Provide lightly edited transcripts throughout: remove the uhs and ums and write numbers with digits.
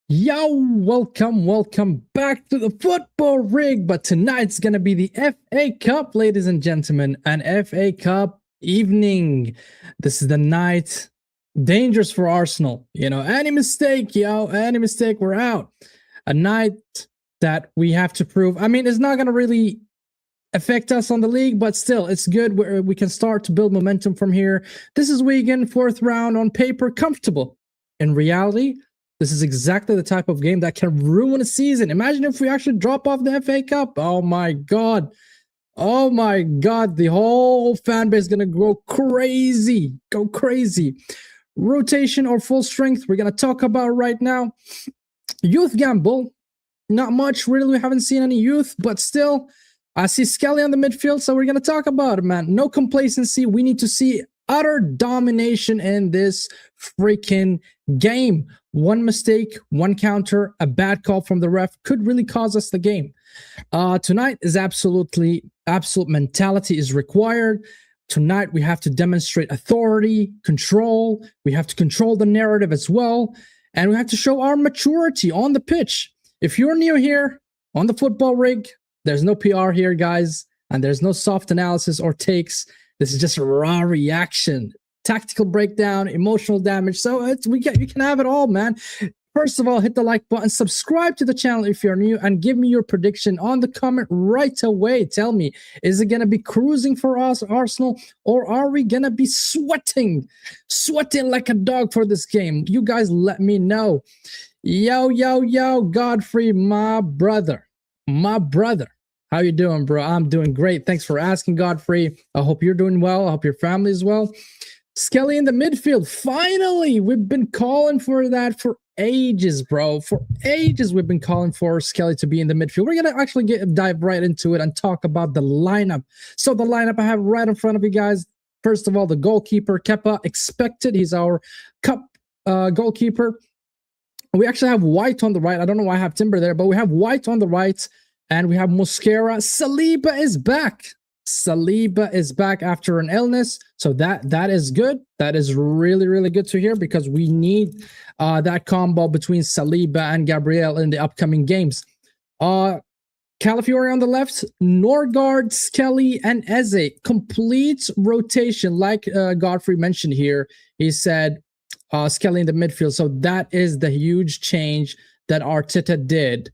Yo, welcome back to the football rig. But tonight's gonna be the FA Cup, ladies and gentlemen, an FA Cup evening. This is the night. Dangerous for Arsenal. Any mistake, we're out. A night that we have to prove. I mean, it's not gonna really affect us on the league, but still, it's good. We can start to build momentum from here. This is Wigan, fourth round on paper, comfortable. In reality, this is exactly the type of game that can ruin a season. Imagine if we actually drop off the FA Cup. Oh my God. Oh my God. The whole fan base is going to go crazy. Go crazy. Rotation or full strength, we're going to talk about right now. Youth gamble. Not much, really. We haven't seen any youth, but still, I see Skelly on the midfield, so we're going to talk about it, man. No complacency. We need to see utter domination in this freaking game. One mistake, one counter, a bad call from the ref could really cause us the game. Tonight is absolute mentality is required. Tonight we have to demonstrate authority, control. We have to control the narrative as well. And we have to show our maturity on the pitch. If you're new here on the football rig, there's no PR here, guys. And there's no soft analysis or takes. This is just a raw reaction, tactical breakdown, emotional damage. So you can have it all, man. First of all, hit the like button, subscribe to the channel if you're new, and give me your prediction on the comment right away. Tell me, is it going to be cruising for us, Arsenal, or are we going to be sweating like a dog for this game? You guys let me know. Yo, Godfrey, my brother. How you doing, bro? I'm doing great. Thanks for asking, Godfrey. I hope you're doing well. I hope your family is well. Skelly in the midfield. Finally, we've been calling for that for ages, bro. For ages, we've been calling for Skelly to be in the midfield. We're going to actually dive right into it and talk about the lineup. So the lineup I have right in front of you guys. First of all, the goalkeeper, Kepa, expected. He's our cup goalkeeper. We actually have White on the right. I don't know why I have Timber there, but we have White on the right. And we have Mosquera. Saliba is back. Saliba is back after an illness. So that is good. That is really, really good to hear because we need that combo between Saliba and Gabriel in the upcoming games. Calafiori on the left, Norgard, Skelly, and Eze. Complete rotation, like Godfrey mentioned here. He said Skelly in the midfield. So that is the huge change that Arteta did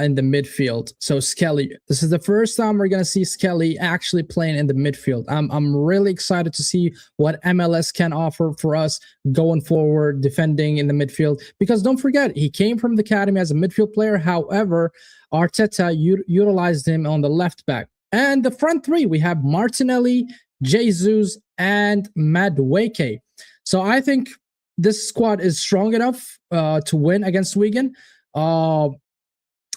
in the midfield. So Skelly, this is the first time we're going to see Skelly actually playing in the midfield. I'm really excited to see what MLS can offer for us going forward, defending in the midfield. Because don't forget, he came from the academy as a midfield player. However, Arteta utilized him on the left back. And the front three, we have Martinelli, Jesus, and Madueke. So I think this squad is strong enough to win against Wigan.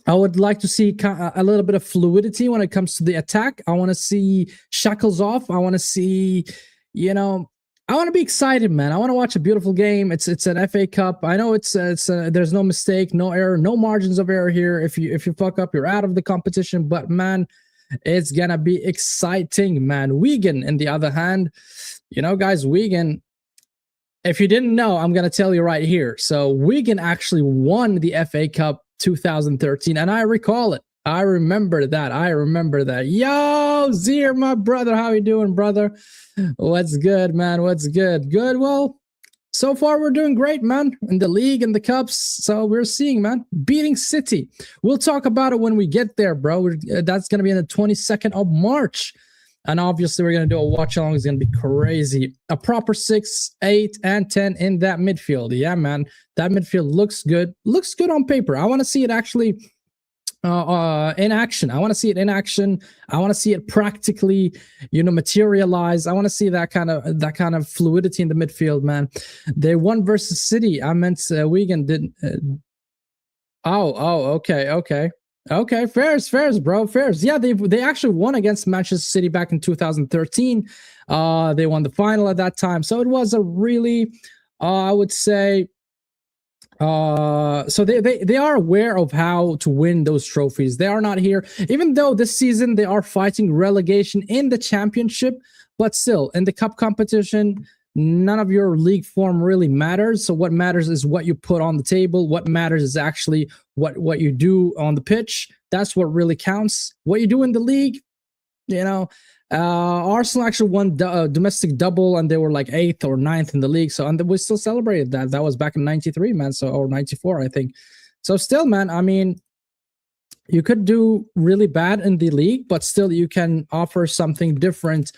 I would like to see a little bit of fluidity when it comes to the attack. I want to see shackles off. I want to see, I want to be excited, man. I want to watch a beautiful game. It's an FA Cup. I know there's no mistake, no error, no margins of error here. If you fuck up, you're out of the competition. But man, it's gonna be exciting, man. Wigan, on the other hand, guys, Wigan. If you didn't know, I'm gonna tell you right here. So Wigan actually won the FA Cup 2013, and I recall it. I remember that. Yo, Zier, my brother, how you doing, brother? What's good, man? What's good? Good. Well, so far we're doing great, man, in the league and the cups. So we're seeing, man, beating City. We'll talk about it when we get there, bro. That's gonna be on the 22nd of March. And obviously, we're going to do a watch-along. It's going to be crazy. A proper 6, 8, and 10 in that midfield. Yeah, man. That midfield looks good. Looks good on paper. I want to see it actually in action. I want to see it in action. I want to see it practically, materialize. I want to see that kind of fluidity in the midfield, man. They won versus City. I meant Wigan didn't. Okay. Okay, fairs, bro, fairs. Yeah, they actually won against Manchester City back in 2013. They won the final at that time. So it was a really, I would say, so they are aware of how to win those trophies. They are not here, even though this season they are fighting relegation in the championship, but still in the cup competition, none of your league form really matters. So what matters is what you put on the table. What matters is actually what you do on the pitch. That's what really counts. What you do in the league, you know. Arsenal actually won domestic double, and they were like 8th or 9th in the league. So, and we still celebrated that. That was back in '93, man. So, or '94, I think. So, still, man. I mean, you could do really bad in the league, but still, you can offer something different.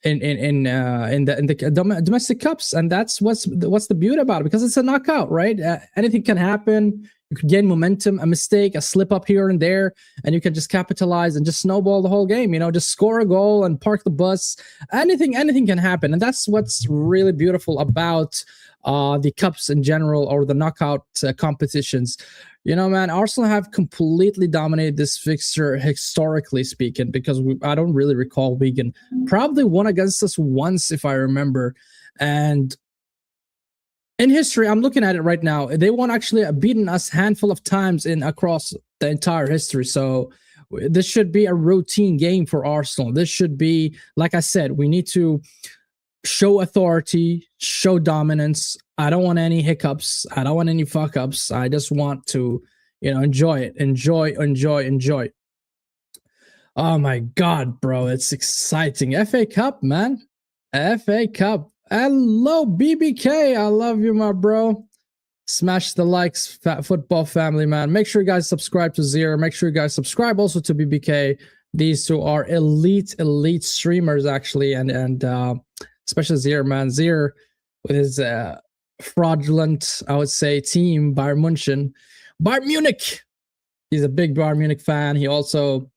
In the domestic cups, and that's what's the beauty about it, because it's a knockout, right? Anything can happen. You could gain momentum, a mistake, a slip up here and there, and you can just capitalize and just snowball the whole game. You know, just score a goal and park the bus. Anything can happen, and that's what's really beautiful about the cups in general, or the knockout competitions. You know, man, Arsenal have completely dominated this fixture historically speaking, because I don't really recall Wigan probably won against us once, if I remember. And in history, I'm looking at it right now, they won actually beaten us handful of times across the entire history. So this should be a routine game for Arsenal. This should be, like I said, we need to show authority, show dominance. I don't want any hiccups. I don't want any fuck ups. I just want to, enjoy it. Enjoy. Oh my God, bro. It's exciting. FA Cup, man. FA Cup. Hello, BBK. I love you, my bro. Smash the likes, football family, man. Make sure you guys subscribe to Zir. Make sure you guys subscribe also to BBK. These two are elite streamers, actually, and especially Zir, man. Zir with his fraudulent, I would say, team, Bayern Munich. He's a big Bayern Munich fan. He also,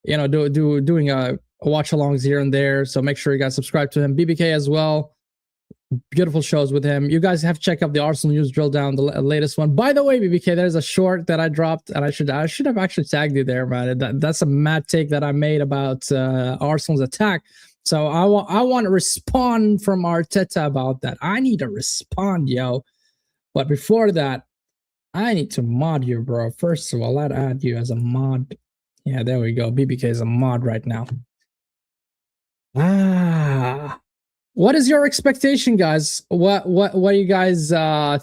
doing a watch-alongs here and there. So make sure you guys subscribe to him. BBK as well. Beautiful shows with him. You guys have to check out the Arsenal news drill down, the latest one. By the way, BBK, there's a short that I dropped, and I should have actually tagged you there, man. That's a mad take that I made about Arsenal's attack. So I want to respond from Arteta about that. I need to respond, yo. But before that, I need to mod you, bro. First of all, I'd add you as a mod. Yeah, there we go. BBK is a mod right now. What is your expectation, guys? What do you guys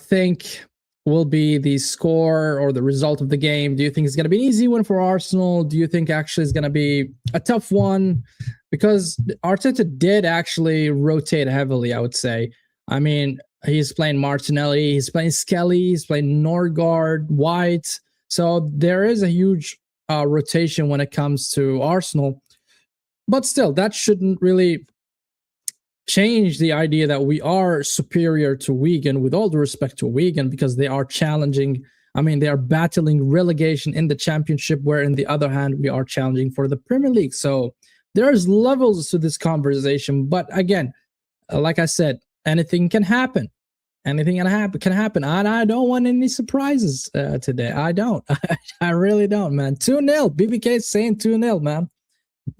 think will be the score or the result of the game? Do you think it's going to be an easy one for Arsenal? Do you think actually it's going to be a tough one? Because Arteta did actually rotate heavily, I would say. I mean, he's playing Martinelli, he's playing Skelly, he's playing Norgard, White. So there is a huge rotation when it comes to Arsenal. But still, that shouldn't really change the idea that we are superior to Wigan, with all due respect to Wigan, because they are challenging. I mean, they are battling relegation in the Championship, where in the other hand, we are challenging for the Premier League. So there's levels to this conversation. But again, like I said, anything can happen. Anything can happen. And I don't want any surprises today. I don't. I really don't, man. 2-0. BBK is saying 2-0, man.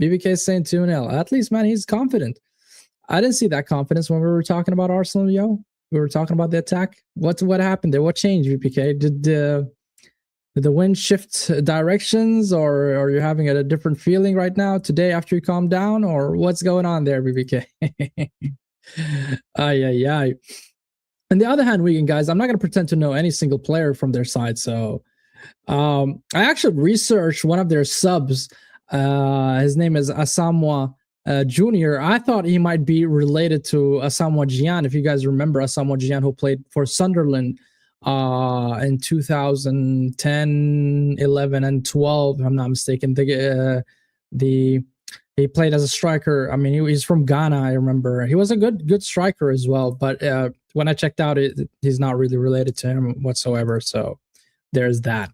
BBK is saying 2-0. At least, man, he's confident. I didn't see that confidence when we were talking about Arsenal, yo. We were talking about the attack. What happened there? What changed, BPK? Did the wind shift directions, or are you having a different feeling right now today after you calm down, or what's going on there, BPK? Ay. On the other hand, Wigan, guys, I'm not going to pretend to know any single player from their side. So I actually researched one of their subs. His name is Asamoah Jr. I thought he might be related to Asamoah Gyan. If you guys remember Asamoah Gyan, who played for Sunderland in 2010, 11, and 12, if I'm not mistaken. He played as a striker. I mean, he's from Ghana, I remember. He was a good striker as well. But when I checked out, he's not really related to him whatsoever. So there's that.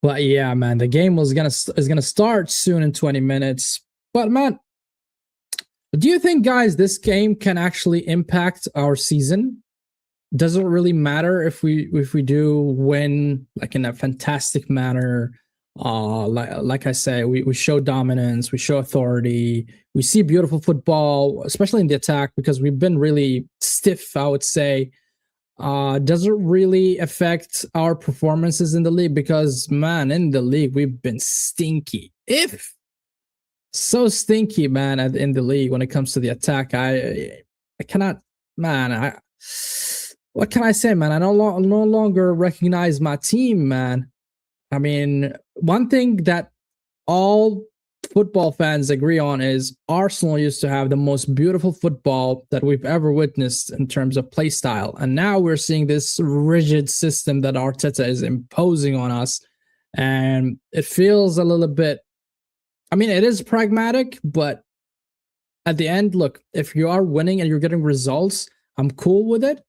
But yeah, man, the game is gonna start soon in 20 minutes. But man, do you think, guys, this game can actually impact our season? Does it really matter if we do win, like, in a fantastic manner? Like I say, we show dominance, we show authority, we see beautiful football, especially in the attack, because we've been really stiff, I would say. Does it really affect our performances in the league? Because, man, in the league, we've been stinky. If so stinky, man, in the league when it comes to the attack. I cannot, man. What can I say, man? I no longer recognize my team, man. I mean, one thing that all football fans agree on is Arsenal used to have the most beautiful football that we've ever witnessed in terms of play style. And now we're seeing this rigid system that Arteta is imposing on us. And it feels a little bit, I mean, it is pragmatic, but at the end, look, if you are winning and you're getting results, I'm cool with it.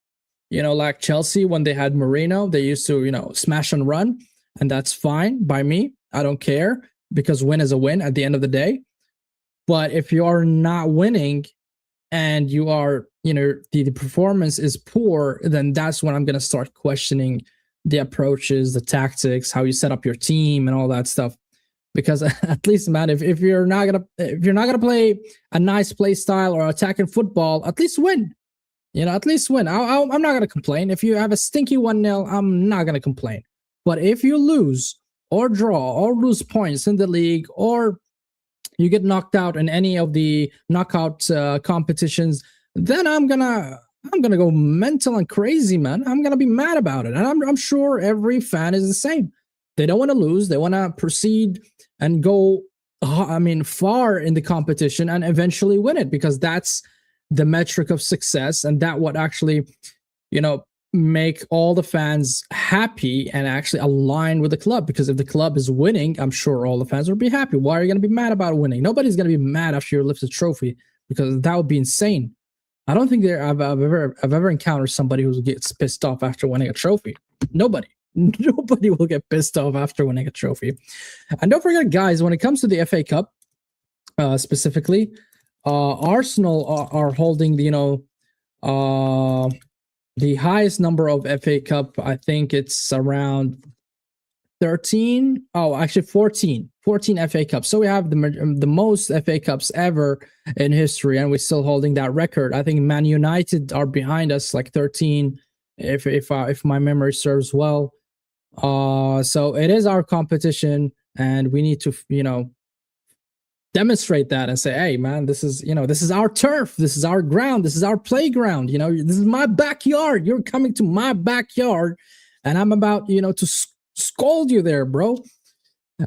You know, like Chelsea, when they had Mourinho, they used to, smash and run, and that's fine by me. I don't care because win is a win at the end of the day. But if you are not winning and you are, the performance is poor, then that's when I'm going to start questioning the approaches, the tactics, how you set up your team and all that stuff. Because at least, man, if you're not gonna play a nice play style or attacking football, at least win. At least win. I'm not gonna complain. If you have a stinky 1-0, I'm not gonna complain. But if you lose or draw or lose points in the league, or you get knocked out in any of the knockout competitions, then I'm gonna go mental and crazy, man. I'm gonna be mad about it, and I'm sure every fan is the same. They don't want to lose. They want to proceed and go, far in the competition and eventually win it, because that's the metric of success, and that what actually, make all the fans happy and actually align with the club. Because if the club is winning, I'm sure all the fans will be happy. Why are you going to be mad about winning? Nobody's going to be mad after you lift a trophy, because that would be insane. I don't think I've ever encountered somebody who gets pissed off after winning a trophy. Nobody will get pissed off after winning a trophy. And don't forget, guys, when it comes to the FA Cup, specifically, Arsenal are holding the highest number of FA Cup. I think it's around 13. Oh, actually 14 FA Cups. So we have the most FA Cups ever in history, and we're still holding that record. I think Man United are behind us, like 13, if my memory serves well. So it is our competition, and we need to, demonstrate that and say, hey, man, this is our turf, this is our ground, this is our playground. This is my backyard. You're coming to my backyard, and I'm about, to scold you there, bro.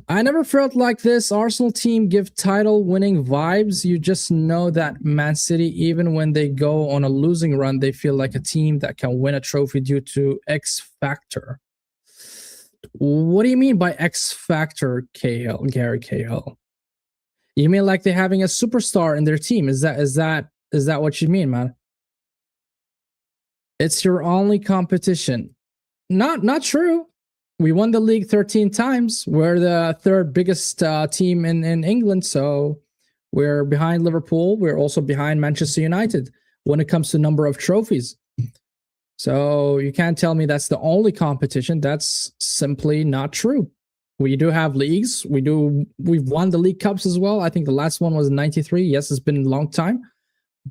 I never felt like this Arsenal team give title-winning vibes. You just know that Man City, even when they go on a losing run, they feel like a team that can win a trophy due to X factor. What do you mean by X factor, Gary Cahill? You mean like they're having a superstar in their team? Is that what you mean, man? It's your only competition. Not true. We won the league 13 times. We're the third biggest team in England, so we're behind Liverpool. We're also behind Manchester United when it comes to number of trophies. So you can't tell me that's the only competition. That's simply not true. We do have leagues. We've won the League Cups as well. I think the last one was in '93. Yes, it's been a long time,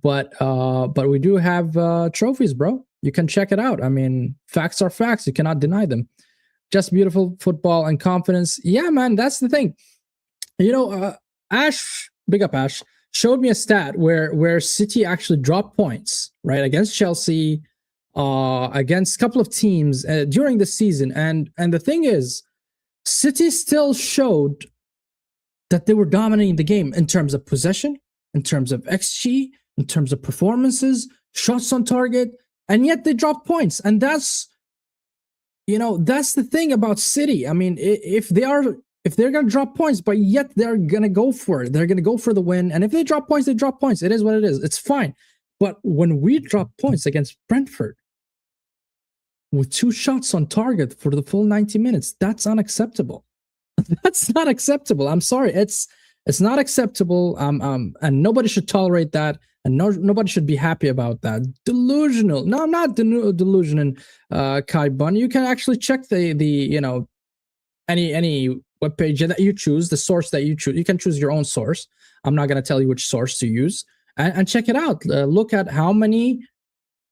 but we do have trophies, bro. You can check it out. I mean, facts are facts. You cannot deny them. Just beautiful football and confidence. Yeah, man, that's the thing. Ash, big up Ash, showed me a stat where City actually dropped points, right, against Chelsea, against a couple of teams during the season. And the thing is, City still showed that they were dominating the game in terms of possession, in terms of XG, in terms of performances, shots on target, and yet they dropped points. And that's the thing about City. I mean, if they're going to drop points, but yet they're going to go for it. They're going to go for the win. And if they drop points, they drop points. It is what it is. It's fine. But when we drop points against Brentford with 2 shots on target for the full 90 minutes, that's unacceptable. That's not acceptable. I'm sorry. It's not acceptable. And nobody should tolerate that. And nobody should be happy about that. Delusional. No, I'm not delusional, Kai Bun. You can actually check the any webpage that you choose, the source that you choose. You can choose your own source. I'm not going to tell you which source to use. And check it out. Look at how many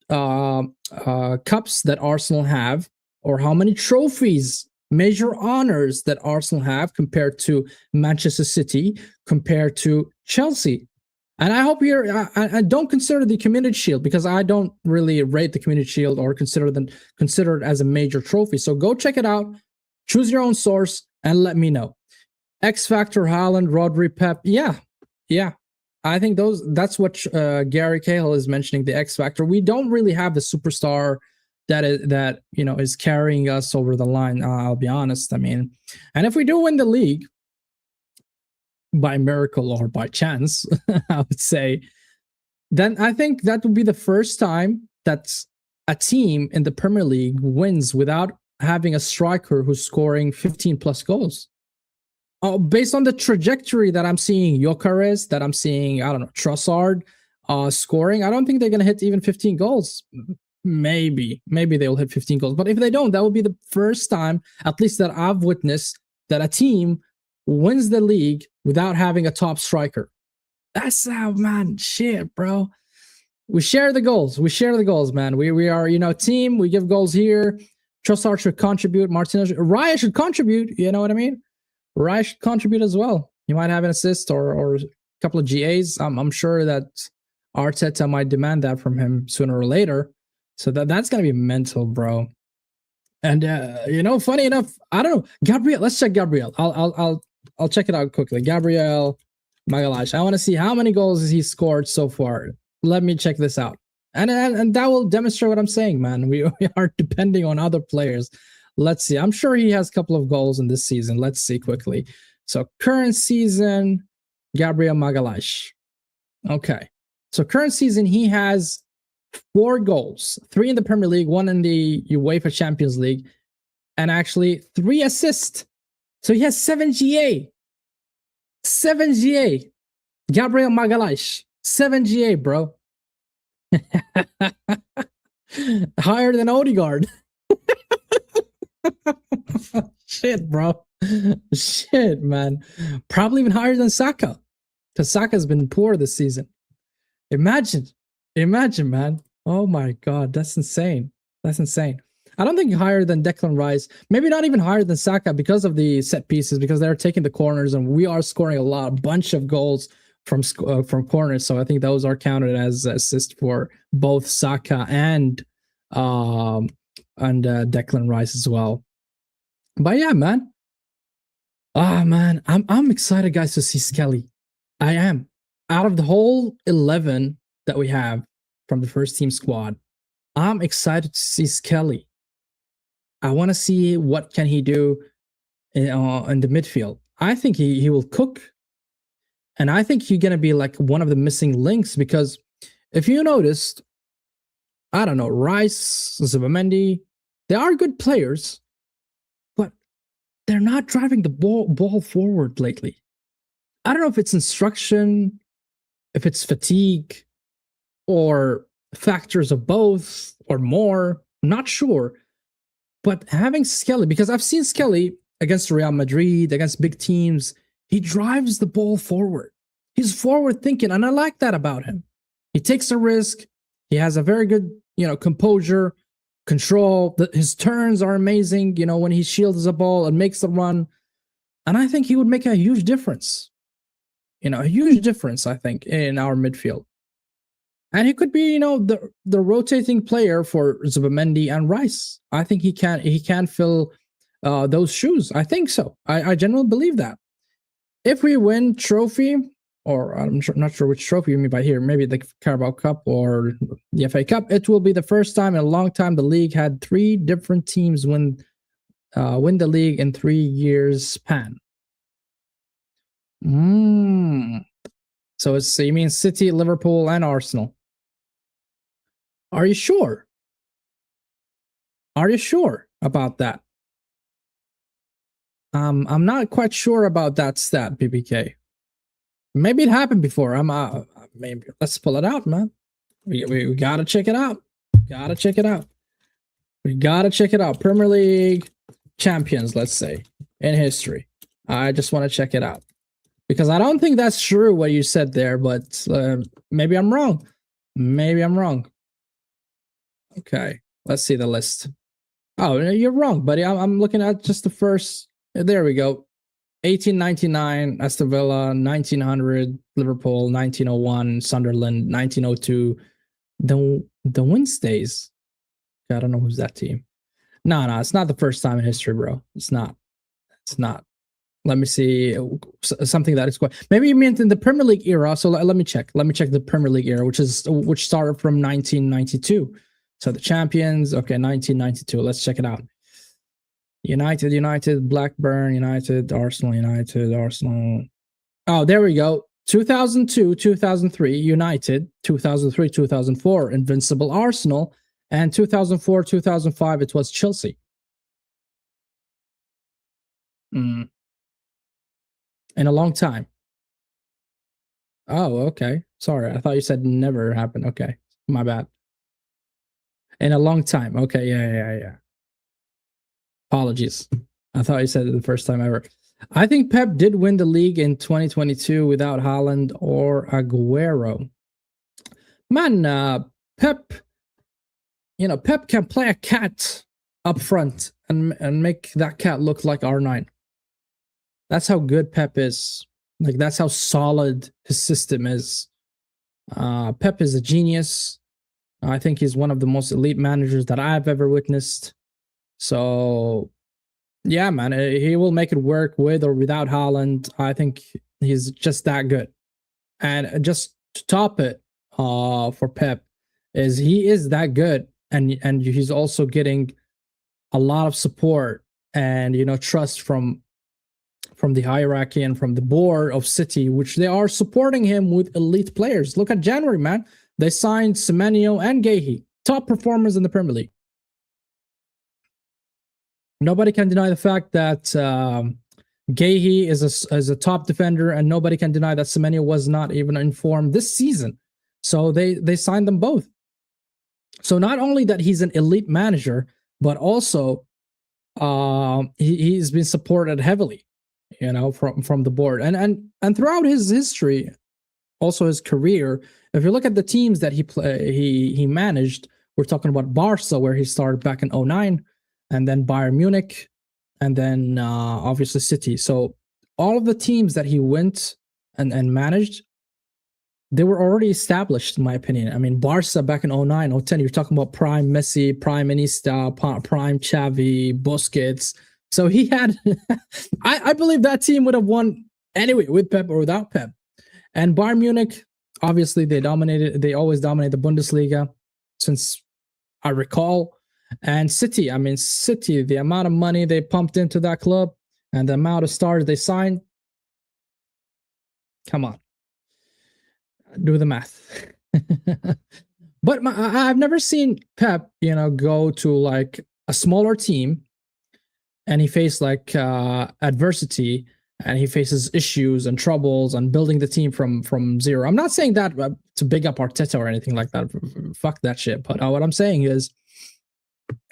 cups that Arsenal have, or how many trophies major honors that Arsenal have compared to Manchester City, compared to Chelsea. And I hope I don't consider the Community Shield, because I don't really rate the Community Shield or consider it as a major trophy. So go check it out, choose your own source, and let me know. X Factor, Haaland, Rodri, Pep. Yeah. I think that's what Gary Cahill is mentioning, the X Factor. We don't really have the superstar that is carrying us over the line. I'll be honest. I mean, and if we do win the league by miracle or by chance, I would say, then I think that would be the first time that a team in the Premier League wins without having a striker who's scoring 15 plus goals. Based on the trajectory that I'm seeing Gyökeres, that I'm seeing, I don't know, Trossard scoring, I don't think they're going to hit even 15 goals. Maybe they'll hit 15 goals. But if they don't, that will be the first time, at least that I've witnessed, that a team wins the league without having a top striker. That's how, man, shit, bro. We share the goals. Man. We are, team. We give goals here. Trossard should contribute. Martinez, Raya should contribute. You know what I mean? Raya should contribute as well. You might have an assist or a couple of GAs. I'm sure that Arteta might demand that from him sooner or later. So that's gonna be mental, bro. And funny enough, I don't know, Gabriel. Let's check Gabriel. I'll check it out quickly. Gabriel Magalhaes. I want to see how many goals has he scored so far. Let me check this out, and that will demonstrate what I'm saying, man. We are depending on other players. Let's see. I'm sure he has a couple of goals in this season. Let's see quickly. So current season, Gabriel Magalhaes. Okay. So current season, he has 4 goals, 3 in the Premier League, 1 in the UEFA Champions League, and actually 3 assists. So he has 7 GA. 7 GA. Gabriel Magalhaes. 7 GA, bro. Higher than Odegaard. Shit, bro. Shit, man. Probably even higher than Saka, because Saka's been poor this season. Imagine, man. Oh my god, that's insane. I don't think higher than Declan Rice. Maybe not even higher than Saka, because of the set pieces, because they're taking the corners, and we are scoring a bunch of goals from corners. So I think those are counted as assists for both Saka and Declan Rice as well. But yeah, man. Man, I'm excited, guys, to see Skelly. I am. Out of the whole 11 that we have from the first team squad, I'm excited to see Skelly. I want to see what can he do in the midfield. I think he will cook, and I think he's gonna be like one of the missing links, because if you noticed, I don't know, Rice, Zubimendi, they are good players, but they're not driving the ball forward lately. I don't know if it's instruction, if it's fatigue, or factors of both, or more. I'm not sure. But having Skelly, because I've seen Skelly against Real Madrid, against big teams, he drives the ball forward. He's forward thinking, and I like that about him. He takes a risk. He has a very good, composure, control. His turns are amazing, when he shields the ball and makes the run. And I think he would make a huge difference. A huge difference, I think, in our midfield. And he could be, the rotating player for Zubimendi and Rice. I think he can fill those shoes. I think so. I genuinely believe that. If we win trophy, or I'm not sure which trophy you mean by here, maybe the Carabao Cup or the FA Cup, it will be the first time in a long time the league had 3 different teams win the league in 3 years span. So you mean City, Liverpool, and Arsenal? Are you sure? Are you sure about that? I'm not quite sure about that stat, BBK. Maybe it happened before. Maybe let's pull it out, man. We gotta check it out. We gotta check it out. Premier League champions, let's say, in history. I just want to check it out, because I don't think that's true what you said there, but maybe I'm wrong. Okay, let's see the list. Oh, you're wrong, buddy. I'm looking at just the first. There we go. 1899, Aston Villa, 1900, Liverpool, 1901, Sunderland, 1902, the Wednesdays. I don't know who's that team. No, it's not the first time in history, bro. It's not. It's not. Let me see something that is quite. Maybe you meant in the Premier League era. So let me check. Let me check the Premier League era, which started from 1992. So the champions. Okay, 1992. Let's check it out. United, Blackburn, United, Arsenal. Oh, there we go. 2002, 2003, United. 2003, 2004, Invincible Arsenal. And 2004, 2005, it was Chelsea. In a long time. Oh, okay. Sorry, I thought you said never happened. Okay, my bad. In a long time. Okay, yeah. Apologies. I thought you said it the first time ever. I think Pep did win the league in 2022 without Haaland or Aguero. Man, Pep, Pep can play a cat up front and make that cat look like R9. That's how good Pep is. Like, that's how solid his system is. Pep is a genius. I think he's one of the most elite managers that I've ever witnessed. So, yeah, man, he will make it work with or without Haaland. I think he's just that good. And just to top it for Pep is he is that good, and he's also getting a lot of support and trust from the hierarchy and from the board of City, which they are supporting him with elite players. Look at January, man. They signed Semenyo and Guehi, top performers in the Premier League. Nobody can deny the fact that Guehi is a top defender, and nobody can deny that Semenyo was not even informed this season. So they signed them both. So not only that he's an elite manager, but also he's been supported heavily, from the board and throughout his history, also his career. If you look at the teams that he managed, we're talking about Barca, where he started back in 2009, and then Bayern Munich, and then obviously City. So all of the teams that he went and managed, they were already established, in my opinion. I mean, Barca back in 2009, 2010, you're talking about prime Messi, prime Iniesta, prime Xavi, Busquets. So he had, I believe that team would have won anyway, with Pep or without Pep. And Bayern Munich, obviously, they always dominate the Bundesliga, since I recall. And City, the amount of money they pumped into that club and the amount of stars they signed, come on, do the math. But I've never seen Pep, go to like a smaller team and he faced like adversity, and he faces issues and troubles and building the team from zero. I'm not saying that to big up Arteta or anything like that. Fuck that shit. But what I'm saying is,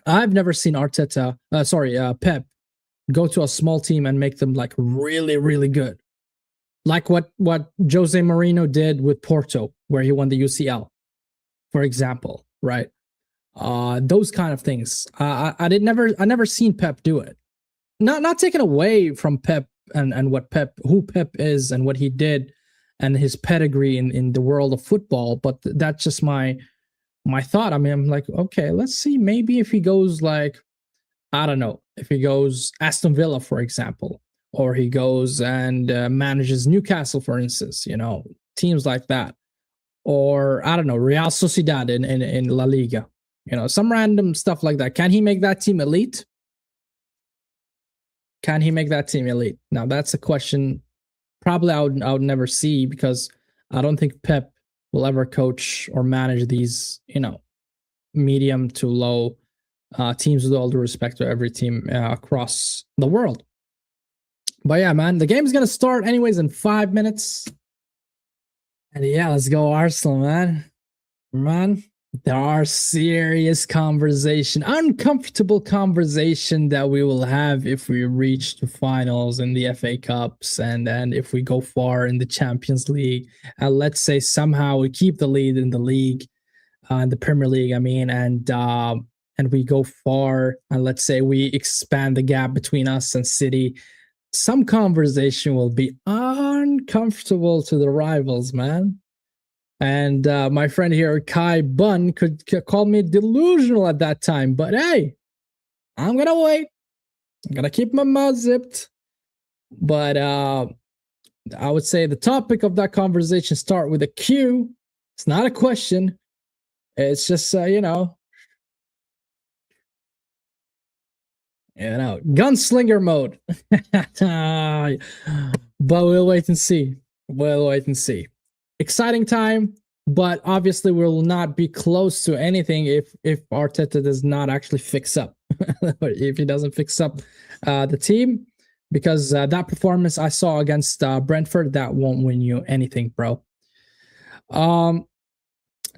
I've never seen Pep go to a small team and make them like really, really good. Like what Jose Mourinho did with Porto, where he won the UCL, for example, right? Those kind of things. I never seen Pep do it. Not taken away from Pep and who Pep is and what he did and his pedigree in the world of football, but that's just my thought. I mean, I'm like, okay, let's see. Maybe if he goes like, I don't know, if he goes Aston Villa, for example, or he goes and manages Newcastle, for instance, teams like that, or I don't know, Real Sociedad in La Liga, some random stuff like that. Can he make that team elite? Can he make that team elite? Now that's a question. Probably I would never see, because I don't think Pep will ever coach or manage these, medium to low teams, with all due respect to every team across the world. But yeah, man, the game is going to start anyways in 5 minutes. And yeah, let's go Arsenal, man. There are serious uncomfortable conversation that we will have if we reach the finals in the FA Cups, and then if we go far in the Champions League, and let's say somehow we keep the lead in the league, in the Premier League, and and we go far, and let's say we expand the gap between us and City, some conversation will be uncomfortable to the rivals, man. And my friend here, Kai Bun, could call me delusional at that time. But hey, I'm going to wait. I'm going to keep my mouth zipped. But I would say the topic of that conversation start with a Q. It's not a question. It's just, gunslinger mode. But we'll wait and see. Exciting time, but obviously we'll not be close to anything if Arteta does not actually fix up. If he doesn't fix up the team, because that performance I saw against Brentford, that won't win you anything, bro.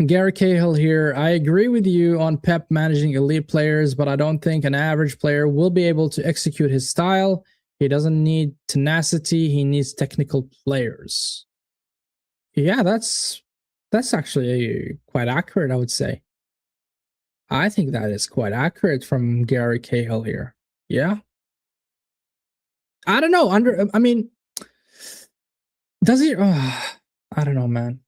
Gary Cahill here. I agree with you on Pep managing elite players, but I don't think an average player will be able to execute his style. He doesn't need tenacity. He needs technical players. Yeah, that's actually quite accurate, I would say. I think that is quite accurate from Gary Cahill here. Yeah. I don't know. Does he? I don't know, man.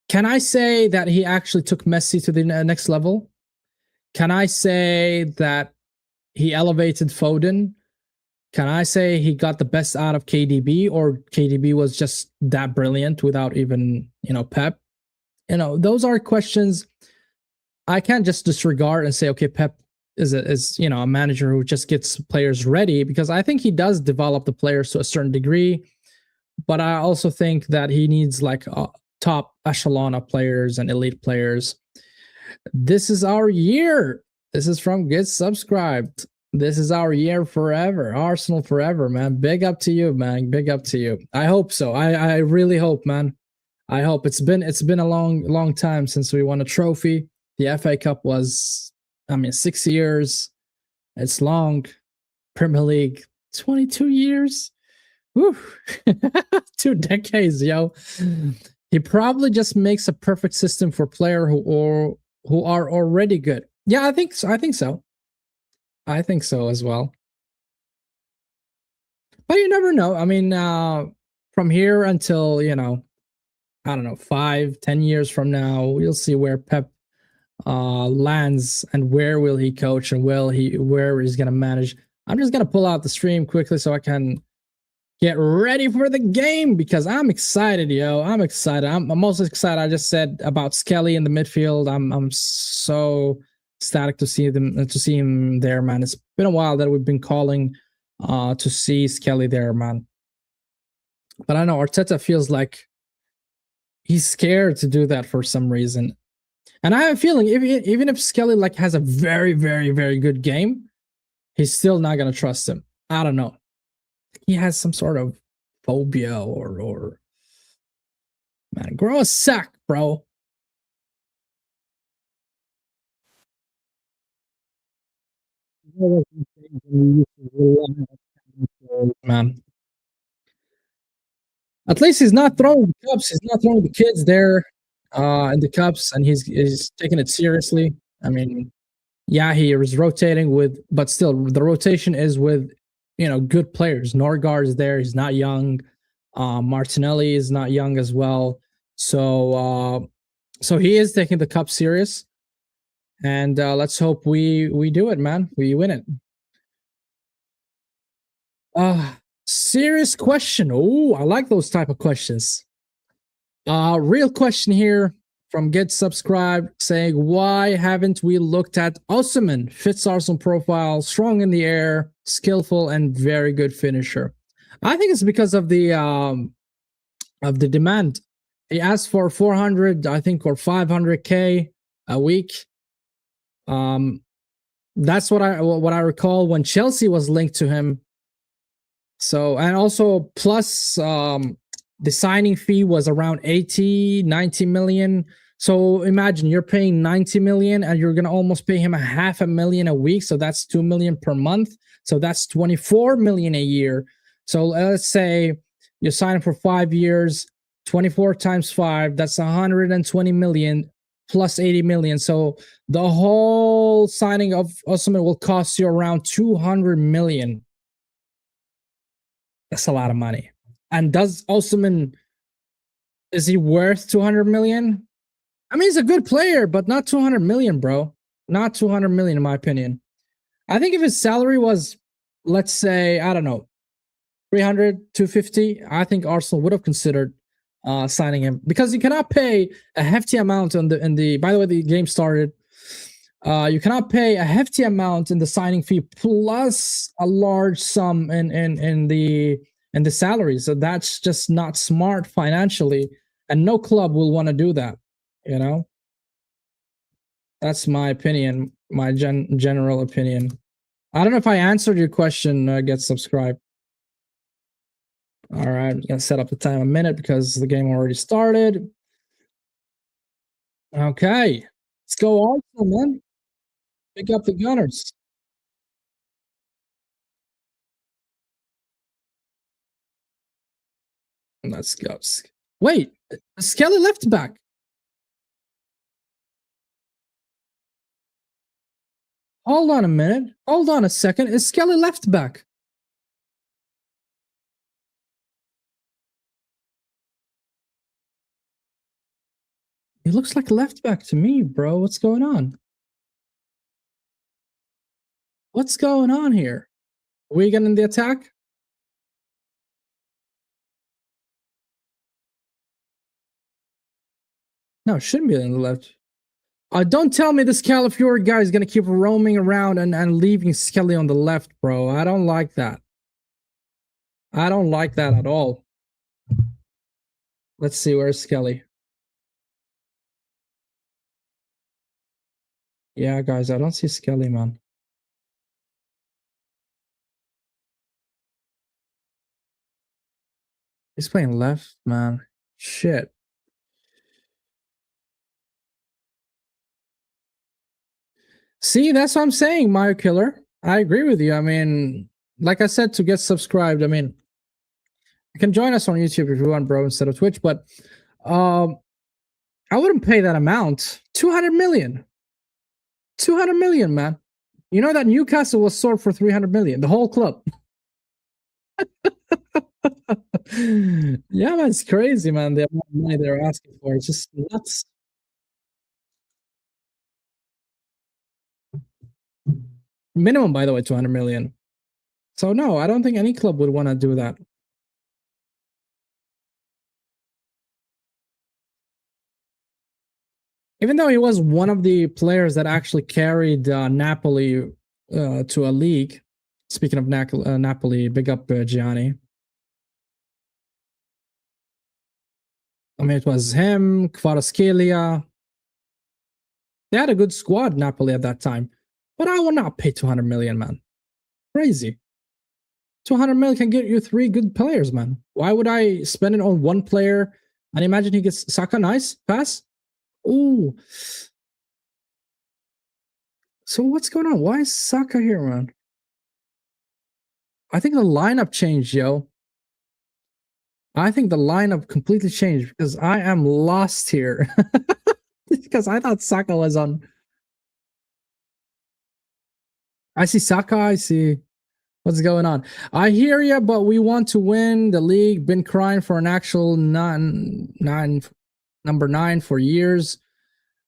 Can I say that he actually took Messi to the next level? Can I say that he elevated Foden? Can I say he got the best out of KDB, or KDB was just that brilliant without even, Pep? Those are questions I can't just disregard and say, okay, Pep is a manager who just gets players ready, because I think he does develop the players to a certain degree, but I also think that he needs like a top echelon of players and elite players. This is our year. This is from Get Subscribed. This is our year forever. Arsenal forever, man. Big up to you, man. Big up to you. I hope so. I really hope, man. I hope. It's been a long time since we won a trophy. The FA Cup was, 6 years. It's long. Premier League, 22 years. Woo. 2 decades, yo. He probably just makes a perfect system for players who are already good. Yeah, I think so. I think so as well. But you never know. From here until, 5-10 years from now, we'll see where Pep lands and where will he coach and where he's going to manage. I'm just going to pull out the stream quickly so I can get ready for the game, because I'm excited, yo. I'm excited. I'm most excited. I just said about Skelly in the midfield. I'm so ecstatic to see him there, man. It's been a while that we've been calling to see Skelly there, man. But I know Arteta feels like he's scared to do that for some reason. And I have a feeling even if Skelly like has a very, very, very good game, he's still not gonna trust him. I don't know. He has some sort of phobia or man, grow a sack, bro. Man. At least he's not throwing the cups. He's not throwing the kids there in the cups, and he's taking it seriously. Yeah, he is rotating but still the rotation is with good players. Norgard is there. He's not young. Martinelli is not young as well. So he is taking the cup serious, and let's hope we do it, man. We win it. Serious question. Oh, I like those type of questions. Real question here from Get Subscribed saying, why haven't we looked at Osimhen? Fits Arsenal profile, strong in the air, skillful, and very good finisher. I think it's because of the demand. He asked for 400, I think, or 500k a week. That's what I recall when Chelsea was linked to him. So, and also plus the signing fee was around 80-90 million. So imagine you're paying 90 million and you're going to almost pay him $500,000 a week. So that's 2 million per month. So that's 24 million a year. So let's say you sign him for 5 years, 24 times 5, that's 120 million plus 80 million. So the whole signing of Osimhen will cost you around 200 million. That's a lot of money. And does Osimhen, is he worth 200 million? I mean, he's a good player, but not 200 million, bro. Not 200 million, in my opinion. I think if his salary was, let's say, I don't know, 300, 250, I think Arsenal would have considered signing him, because you cannot pay a hefty amount on the by the way, the game started. You cannot pay a hefty amount in the signing fee plus a large sum in the salary. So that's just not smart financially, and no club will want to do that. You know, that's my opinion, my general opinion. I don't know if I answered your question. Get subscribed. All right, I'm gonna set up the time a minute because the game already started. Okay, let's go Arsenal, man. Pick up the Gunners. Let's go. Wait, Skelly left back. Hold on a minute. Hold on a second. Is Skelly left back? He looks like a left back to me, bro. What's going on? What's going on here? Wigan in the attack? No, it shouldn't be in the left. Don't tell me this Calafiori guy is going to keep roaming around and leaving Skelly on the left, bro. I don't like that. I don't like that at all. Let's see, where's Skelly? Yeah, guys, I don't see Skelly, man. He's playing left, man. Shit. See, that's what I'm saying, Mario Killer. I agree with you. I mean, like I said, to get subscribed, I mean, you can join us on YouTube if you want, bro, instead of Twitch, but I wouldn't pay that amount. 200 million. 200 million, man. You know that Newcastle was sold for 300 million, the whole club. Yeah, man, it's crazy, man. The amount of money they're asking for, it's just nuts. Minimum, by the way, 200 million. So no, I don't think any club would want to do that. Even though he was one of the players that actually carried Napoli to a league. Speaking of Napoli, big up Gianni. I mean, it was him, Kvaratskhelia. They had a good squad, Napoli, at that time. But I will not pay 200 million, man. Crazy. 200 million can get you 3 good players, man. Why would I spend it on one player? And imagine he gets Saka, nice pass. Ooh. So what's going on? Why is Saka here, man? I think the lineup changed, yo. I think the lineup completely changed because I am lost here. Because I thought Saka was on. I see Saka. I see what's going on. I hear you, but we want to win the league. Been crying for an actual number 9 for years.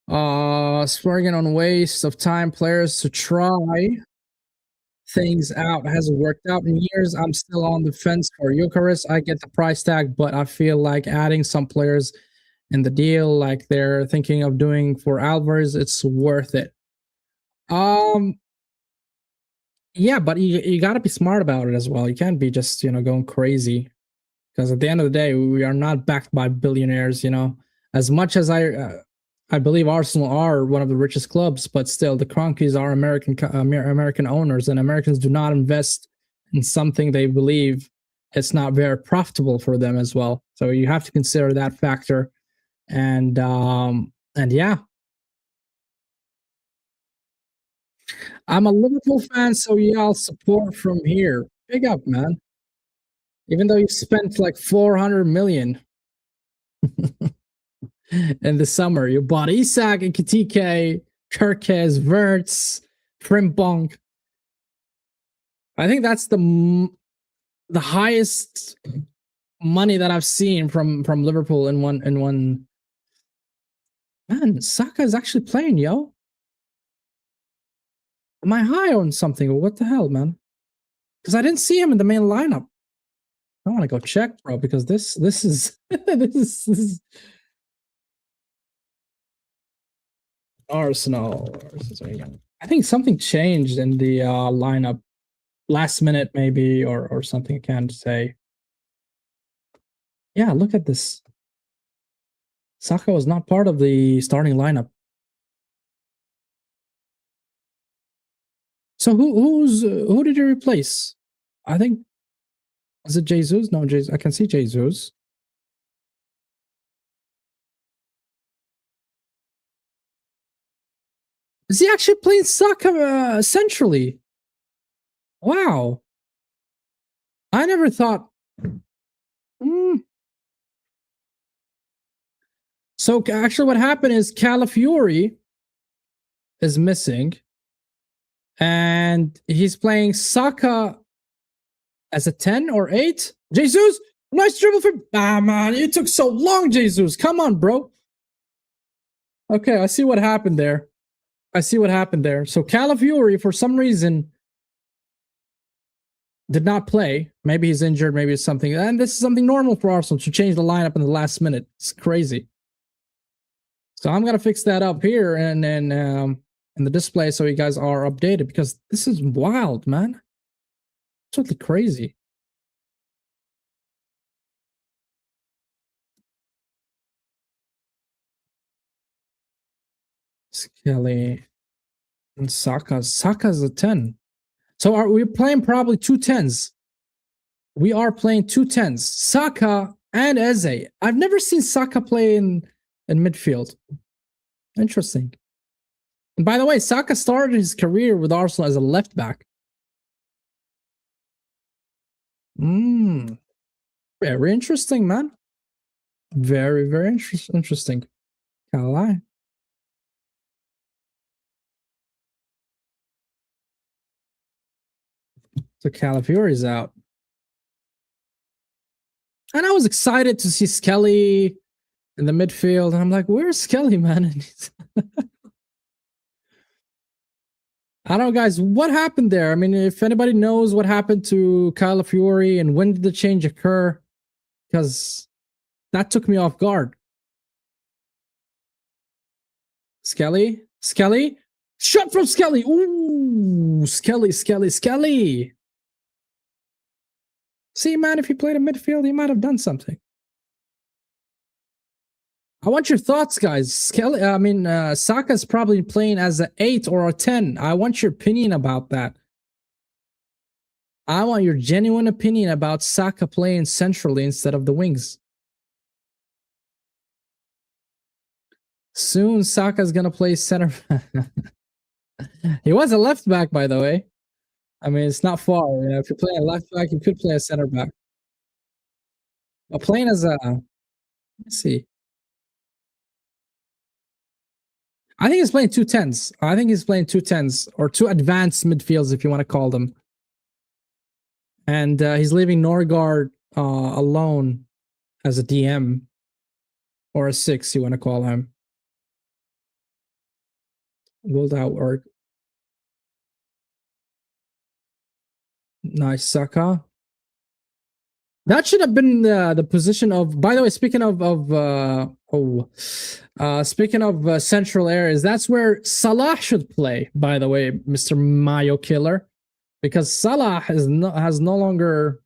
Swearing on waste of time players to try things out. Hasn't worked out in years. I'm still on the fence for Eucharist. I get the price tag, but I feel like adding some players in the deal, like they're thinking of doing for Alvarez, it's worth it. Yeah, but you got to be smart about it as well. You can't be just going crazy, because at the end of the day, we are not backed by billionaires. As much as I believe Arsenal are one of the richest clubs, but still, the Kroenkes are American owners, and Americans do not invest in something they believe it's not very profitable for them as well. So you have to consider that factor. And yeah, I'm a Liverpool fan, so yeah, I'll support from here. Big up, man. Even though you spent like 400 million. in the summer. You bought Isak and Kitike, Kirkes, Verts, Frimpong. I think that's the highest money that I've seen from Liverpool in one. Man, Saka is actually playing, yo. Am I high on something or what the hell, man? Because I didn't see him in the main lineup. I want to go check, bro, because this is this is Arsenal. I think something changed in the lineup last minute, maybe, or something. I can't say. Yeah, look at this. Saka was not part of the starting lineup. So who did you replace? I think, is it Jesus? No, Jesus. I can see Jesus. Is he actually playing Saka centrally? Wow. I never thought. So actually, what happened is Calafiori is missing, and he's playing Saka as a 10 or 8. Jesus, nice dribble for. Ah, man, it took so long, Jesus. Come on, bro. Okay, I see what happened there. So Calafiori, for some reason, did not play. Maybe he's injured, maybe it's something. And this is something normal for Arsenal to change the lineup in the last minute. It's crazy. So I'm gonna fix that up here and then in the display so you guys are updated, because this is wild, man. Totally crazy. Skelly and Saka. Saka's a 10. So are we playing probably 2 10s? We are playing 2 10s. Saka and Eze. I've never seen Saka play in midfield. Interesting. And by the way, Saka started his career with Arsenal as a left back. Very interesting, man. Very, very interesting. Can't lie. So Calafiori's out. And I was excited to see Skelly in the midfield. And I'm like, where's Skelly, man? I don't know, guys, what happened there? I mean, if anybody knows what happened to Calafiori and when did the change occur, because that took me off guard. Skelly, shot from Skelly. Ooh, Skelly. See, man, if he played in midfield, he might have done something. I want your thoughts, guys. Saka's probably playing as an 8 or a 10. I want your opinion about that. I want your genuine opinion about Saka playing centrally instead of the wings. Soon, Saka's gonna play center. He was a left back, by the way. I mean, it's not far. You know, if you're playing a left back, you could play a center back. But playing as a, let's see. I think he's playing 2 10s. I think he's playing 2 10s or 2 advanced midfields, if you want to call them. And he's leaving Norgard alone as a DM or a 6, you want to call him. Will that work? Nice, Saka. That should have been the position of. By the way, speaking of central areas, that's where Salah should play. By the way, Mr. Mayo Killer, because Salah has no longer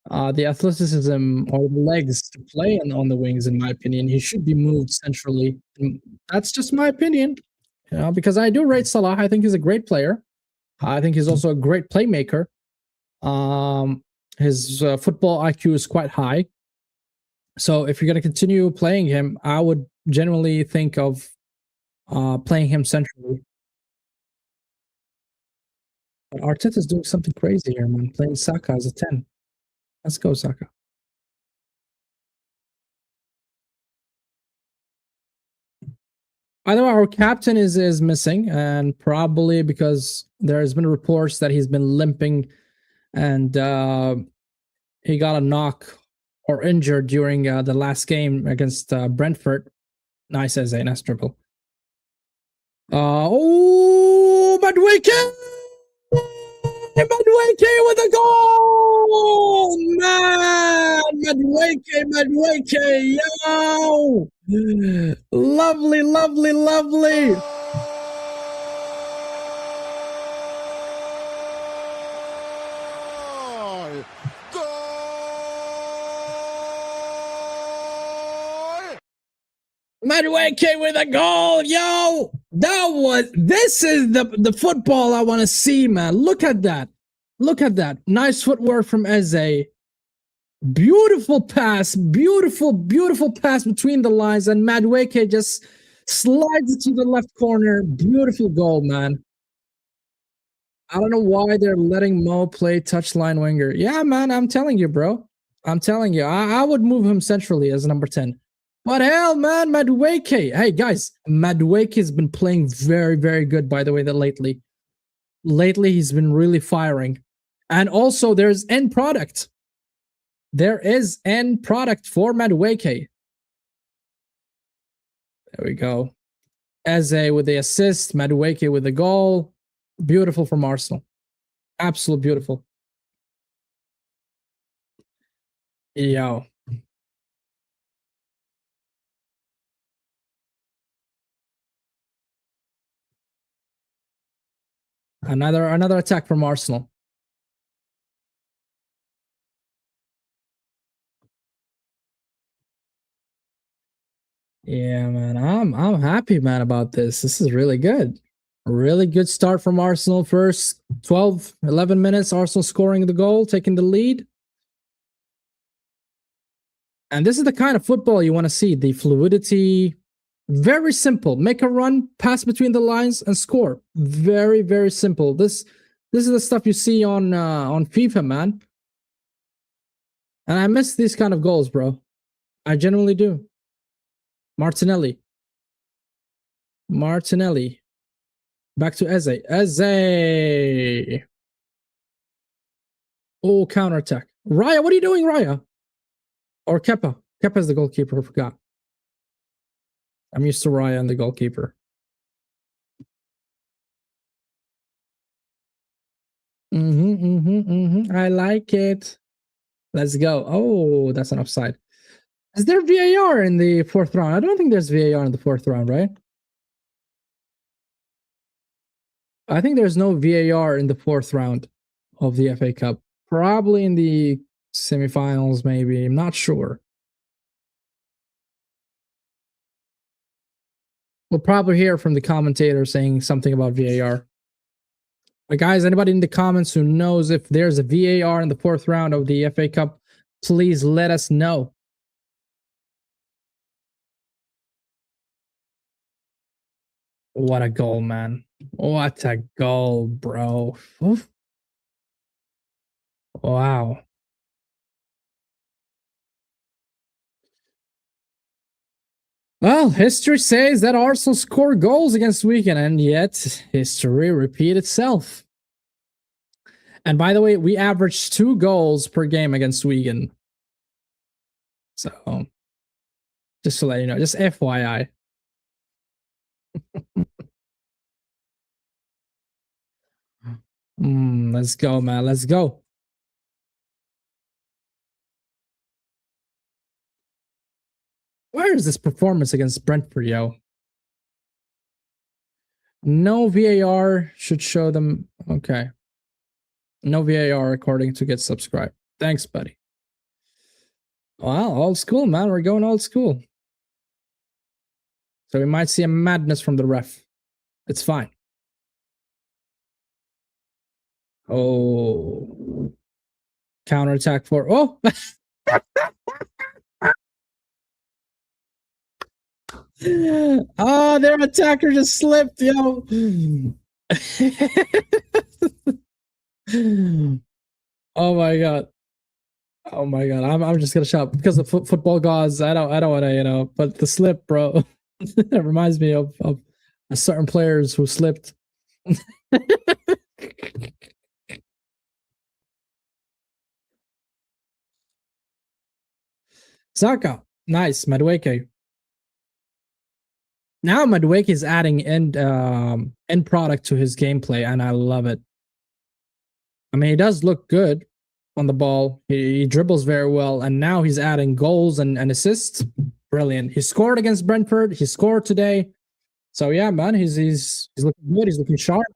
the athleticism or the legs to play on the wings. In my opinion, he should be moved centrally. And that's just my opinion, you know, because I do rate Salah. I think he's a great player. I think he's also a great playmaker. His football IQ is quite high. So if you're going to continue playing him, I would generally think of playing him centrally. But Arteta's doing something crazy here, man. Playing Saka as a 10. Let's go, Saka. Either way, our captain is missing, and probably because there's been reports that he's been limping, and he got a knock or injured during the last game against Brentford. Nice as a nice triple. Oh, Madueke! Madueke with a goal! Man! Madueke, yo! Lovely, lovely, lovely! Madueke with a goal, yo! This is the football I want to see, man. Look at that. Look at that. Nice footwork from Eze. Beautiful pass, beautiful pass between the lines, and Madueke just slides it to the left corner. Beautiful goal, man. I don't know why they're letting Mo play touchline winger. Yeah, man, I'm telling you, bro. I'm telling you, I would move him centrally as number 10. What hell, man, Madueke. Hey, guys, Madueke has been playing very, very good, by the way, that lately. Lately, he's been really firing. And also, there's end product. There is end product for Madueke. There we go. Eze with the assist, Madueke with the goal. Beautiful from Arsenal. Absolute beautiful. Yo. Another attack from Arsenal. Yeah, man. I'm happy, man, about this. This is really good. A really good start from Arsenal. First 12, 11 minutes, Arsenal scoring the goal, taking the lead. And this is the kind of football you want to see. The fluidity, very simple. Make a run, pass between the lines, and score. Very, very simple. This is the stuff you see on FIFA, man. And I miss these kind of goals, bro. I genuinely do. Martinelli. Back to Eze. Oh, counterattack. Raya, what are you doing, Raya? Or Kepa. Kepa's the goalkeeper, I forgot. I'm used to Raya and the goalkeeper. I like it. Let's go. Oh, that's an offside. Is there VAR in the fourth round? I don't think there's VAR in the fourth round, right? I think there's no VAR in the fourth round of the FA Cup. Probably in the semifinals, maybe. I'm not sure. We'll probably hear from the commentator saying something about VAR. But guys, anybody in the comments who knows if there's a VAR in the fourth round of the FA Cup, please let us know. What a goal, man. What a goal, bro. Oof. Wow. Well, history says that Arsenal scored goals against Wigan, and yet history repeats itself. And by the way, we averaged 2 goals per game against Wigan. So, just to let you know, just FYI. Let's go, man. Let's go. Where is this performance against Brentford, yo? No VAR should show them. Okay. No VAR according to get subscribed. Thanks, buddy. Wow, old school, man. We're going old school. So we might see a madness from the ref. It's fine. Oh. Counterattack for. Oh! Oh, their attacker just slipped, yo. Oh my god. Oh my god. I'm just gonna shout because the football gods. I don't want to, but the slip, bro. It reminds me of certain players who slipped. Saka, nice. Madueke. Now Madueke is adding end product to his gameplay, and I love it. I mean, he does look good on the ball. He dribbles very well, and now he's adding goals and assists. Brilliant. He scored against Brentford. He scored today. So yeah, man, he's looking good. He's looking sharp.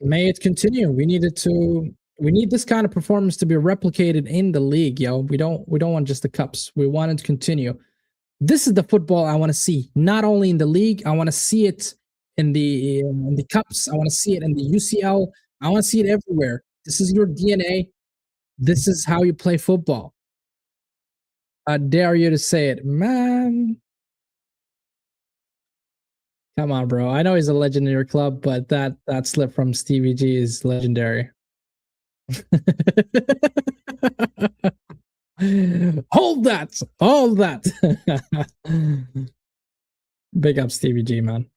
May it continue. We need this kind of performance to be replicated in the league, yo. We don't want just the cups. We want it to continue. This is the football I want to see. Not only in the league, I want to see it in the cups. I want to see it in the UCL. I want to see it everywhere. This is your DNA. This is how you play football. I dare you to say it, man. Come on, bro. I know he's a legend in your club, but that slip from Stevie G is legendary. Hold that. Hold that. Big up Stevie G, man.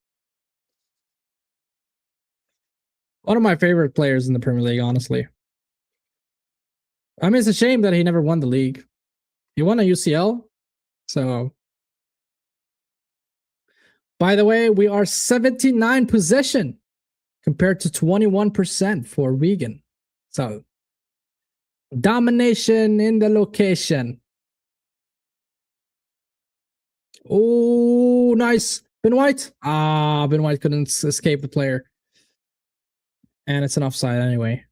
One of my favorite players in the Premier League, honestly. I mean, it's a shame that he never won the league. He won a UCL. So, by the way, we are 79 possession compared to 21% for Wigan. So, domination in the location. Oh, nice. Ben White. Ben White couldn't escape the player. And it's an offside anyway.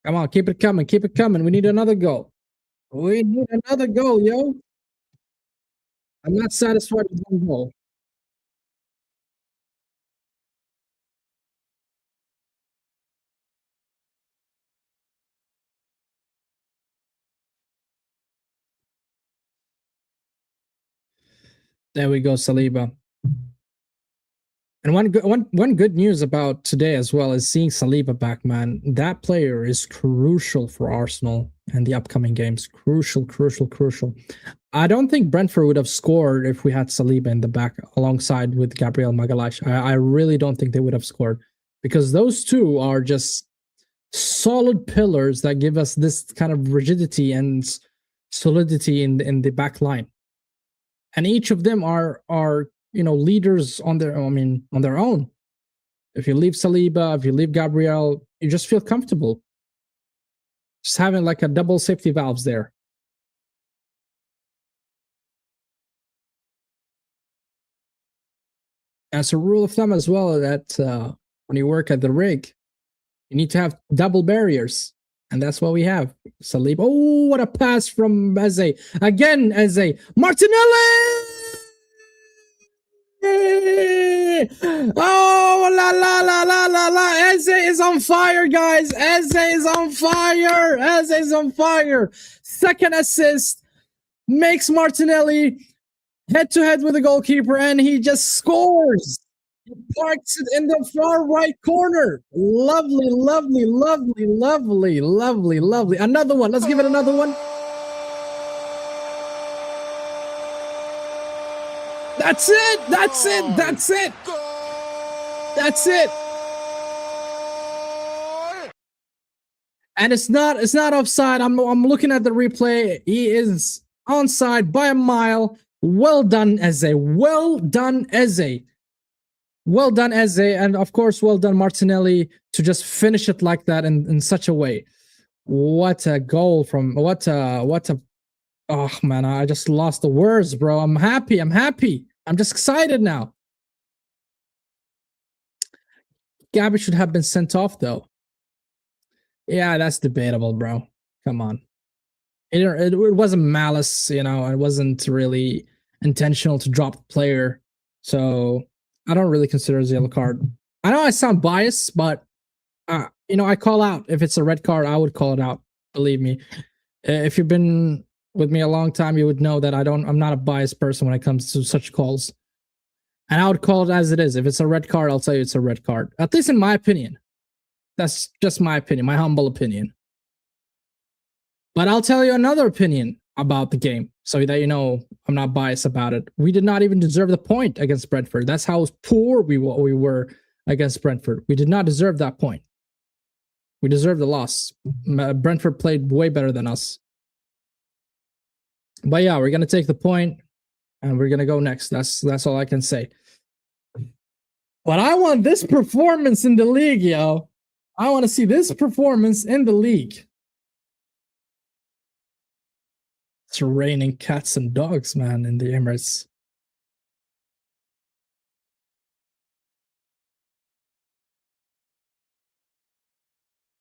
Come on, keep it coming. Keep it coming. We need another goal. We need another goal, yo. I'm not satisfied with one goal. There we go, Saliba. And one good news about today as well is seeing Saliba back, man. That player is crucial for Arsenal and the upcoming games. Crucial, crucial, crucial. I don't think Brentford would have scored if we had Saliba in the back alongside with Gabriel Magalhaes. I really don't think they would have scored because those two are just solid pillars that give us this kind of rigidity and solidity in the back line. And each of them are leaders on their own. If you leave Saliba, if you leave Gabriel, you just feel comfortable. Just having like a double safety valves there. As a rule of thumb as well, that when you work at the rig, you need to have double barriers. And that's what we have. Saliba. Oh, what a pass from Eze. Again, Eze. Martinelli! Oh, la la la la la la. Eze is on fire, guys. Eze is on fire. Eze is on fire. Second assist makes Martinelli head to head with the goalkeeper, and he just scores. He parks it in the far right corner. Lovely, lovely, lovely, lovely, lovely, lovely. Another one. Let's give it another one. That's it. That's it. That's it. That's it. And it's not offside. I'm looking at the replay. He is onside by a mile. Well done, Eze. Well done, Eze. Well done, Eze. And of course, well done, Martinelli, to just finish it like that in such a way. What a goal from what a oh man, I just lost the words, bro. I'm happy. I'm just excited now. Gabby should have been sent off though. Yeah, that's debatable, bro. Come on. It wasn't malice, it wasn't really intentional to drop the player. So I don't really consider it a yellow card. I know I sound biased, but I call out. If it's a red card, I would call it out. Believe me. If you've been with me a long time, you would know that I'm not a biased person when it comes to such calls. And I would call it as it is. If it's a red card, I'll tell you it's a red card. At least in my opinion. That's just my opinion, my humble opinion. But I'll tell you another opinion about the game so that you know I'm not biased about it. We did not even deserve the point against Brentford. That's how poor we were against Brentford. We did not deserve that point. We deserved the loss. Brentford played way better than us. But yeah, we're going to take the point and we're going to go next. That's all I can say. But I want this performance in the league, yo. I want to see this performance in the league. It's raining cats and dogs, man, in the Emirates.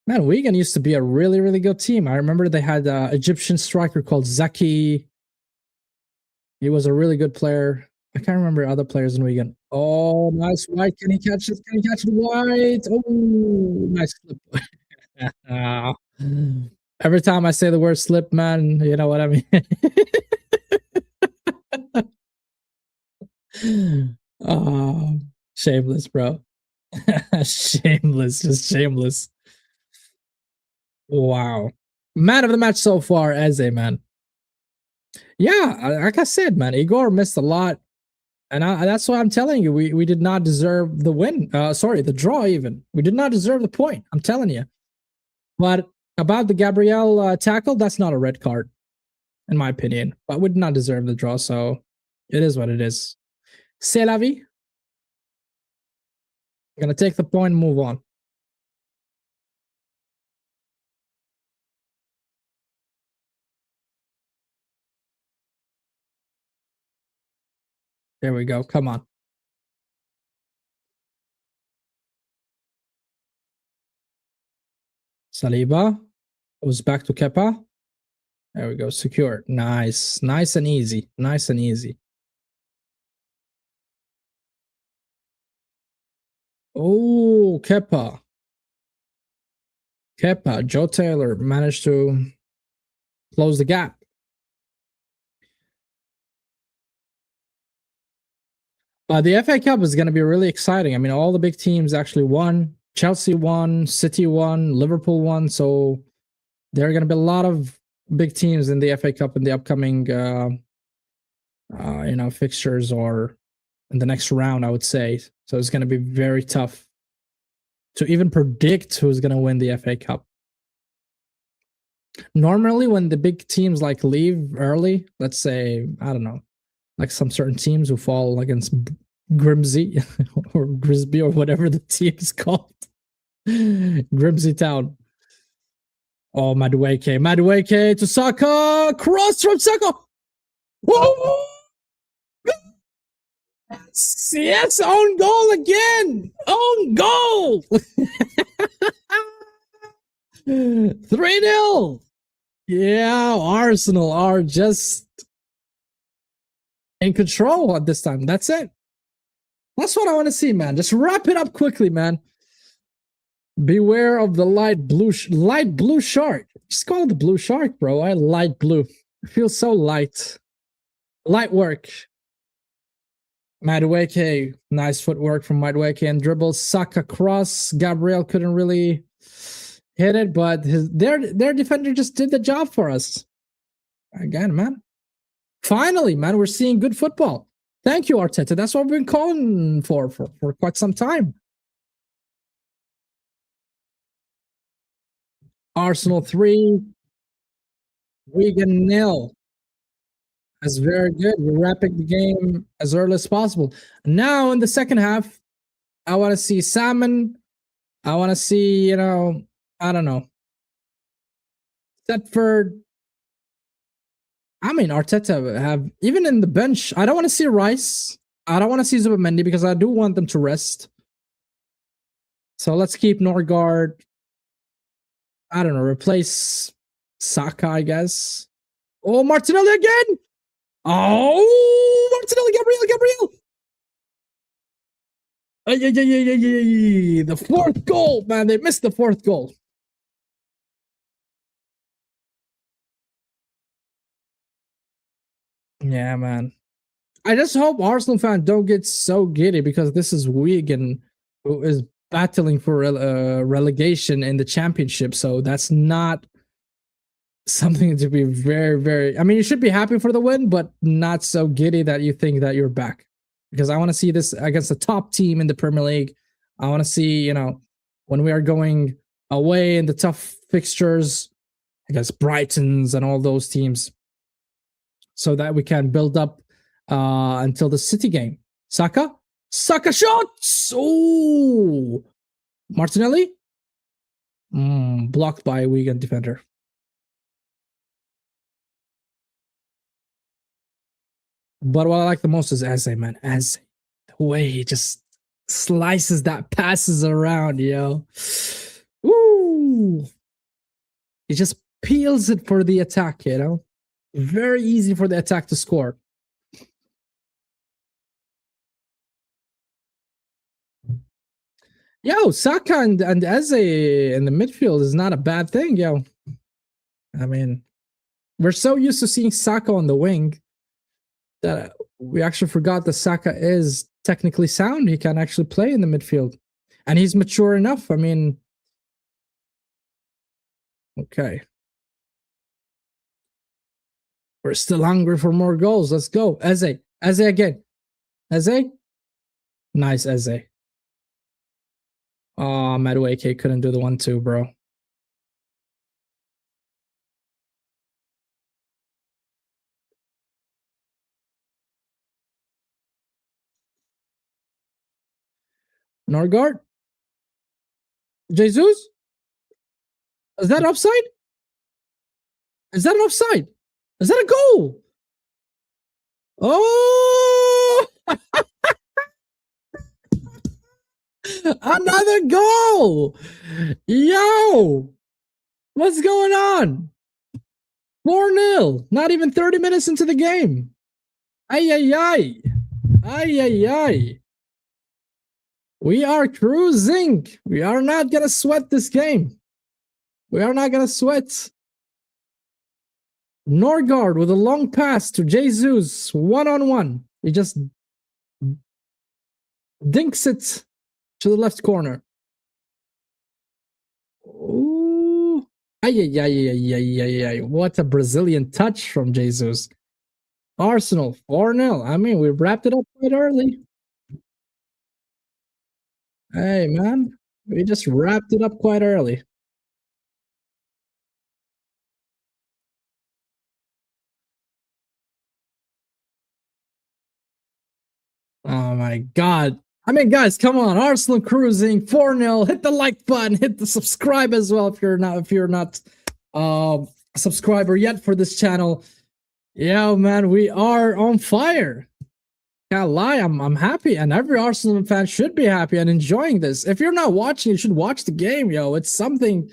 Man, Wigan used to be a really, really good team. I remember they had an Egyptian striker called Zaki. He was a really good player. I can't remember other players in Wigan. Oh, nice white. Can he catch it? Can he catch it white? Oh, nice slip. Every time I say the word slip, man, you know what I mean? Oh, shameless, bro. Shameless, just shameless. Wow. Man of the match so far, as a man. Yeah, like I said, man, Igor missed a lot. And that's why I'm telling you, we did not deserve the win. Sorry, the draw even. We did not deserve the point. I'm telling you. But about the Gabriel tackle, that's not a red card, in my opinion. But we did not deserve the draw, so it is what it is. C'est la vie. I'm going to take the point and move on. There we go. Come on. Saliba goes back to Kepa. There we go. Secure. Nice. Nice and easy. Nice and easy. Oh, Kepa. Joe Taylor managed to close the gap. The FA Cup is going to be really exciting. I mean, all the big teams actually won. Chelsea won, City won, Liverpool won. So there are going to be a lot of big teams in the FA Cup in the upcoming, fixtures or in the next round, I would say. So it's going to be very tough to even predict who's going to win the FA Cup. Normally, when the big teams like leave early, let's say, I don't know, like some certain teams who fall against Grimsby or Grisby or whatever the team is called. Grimsby Town. Oh, Madueke to Saka. Cross from Saka. Whoa! Yes, own goal again. Own goal. 3-0. Yeah, Arsenal are just in control at this time. That's it. That's what I want to see, man. Just wrap it up quickly, man. Beware of the light blue shark. Just call it the blue shark, bro. I light blue. It feels so light. Light work. Madueke, nice footwork from Madueke and dribbles. Saka cross. Gabriel couldn't really hit it, but their defender just did the job for us. Again, man. Finally, man, we're seeing good football. Thank you, Arteta. That's what we've been calling for quite some time. Arsenal 3, Wigan 0. That's very good. We're wrapping the game as early as possible. Now, in the second half, I want to see Salmon. I want to see, I don't know, Thetford. I mean, Arteta have, even in the bench, I don't want to see Rice. I don't want to see Zubimendi because I do want them to rest. So let's keep Norgard. I don't know, replace Saka, I guess. Oh, Martinelli again! Oh, Martinelli, Gabriel! The fourth goal, man. They missed the fourth goal. Yeah, man. I just hope Arsenal fans don't get so giddy because this is Wigan who is battling for relegation in the championship. So that's not something to be very, very. I mean, you should be happy for the win, but not so giddy that you think that you're back. Because I want to see this against the top team in the Premier League. I want to see, when we are going away in the tough fixtures against Brightons and all those teams, so that we can build up until the City game. Saka shots. Oh, Martinelli blocked by a Wigan defender. But what I like the most is Eze, man. Eze, the way he just slices that passes around, yo. Ooh, he just peels it for the attack, Very easy for the attack to score. Yo, Saka and Eze in the midfield is not a bad thing, yo. I mean, we're so used to seeing Saka on the wing that we actually forgot that Saka is technically sound. He can actually play in the midfield. And he's mature enough. I mean, okay. We're still hungry for more goals. Let's go. Eze again. Eze. Nice, Eze. Oh, Madueke couldn't do the 1-2, bro. Norgard? Jesus? Is that offside? Is that an offside? Is that a goal? Oh! Another goal! Yo! What's going on? 4-0. Not even 30 minutes into the game. Ay, ay, ay. Ay, ay, ay. We are cruising. We are not going to sweat this game. We are not going to sweat. Norgard with a long pass to Jesus. 1-on-1. He just dinks it to the left corner. Ooh. Ay, ay, ay, ay, ay, ay, ay. What a Brazilian touch from Jesus. Arsenal 4-0. I mean, we wrapped it up quite early. Hey, man. We just wrapped it up quite early. Oh my god. I mean, guys, come on. Arsenal cruising 4-0. Hit the like button, hit the subscribe as well if you're not a subscriber yet for this channel. Yeah, man, we are on fire. Can't lie, I'm happy, and every Arsenal fan should be happy and enjoying this. If you're not watching, you should watch the game, yo. It's something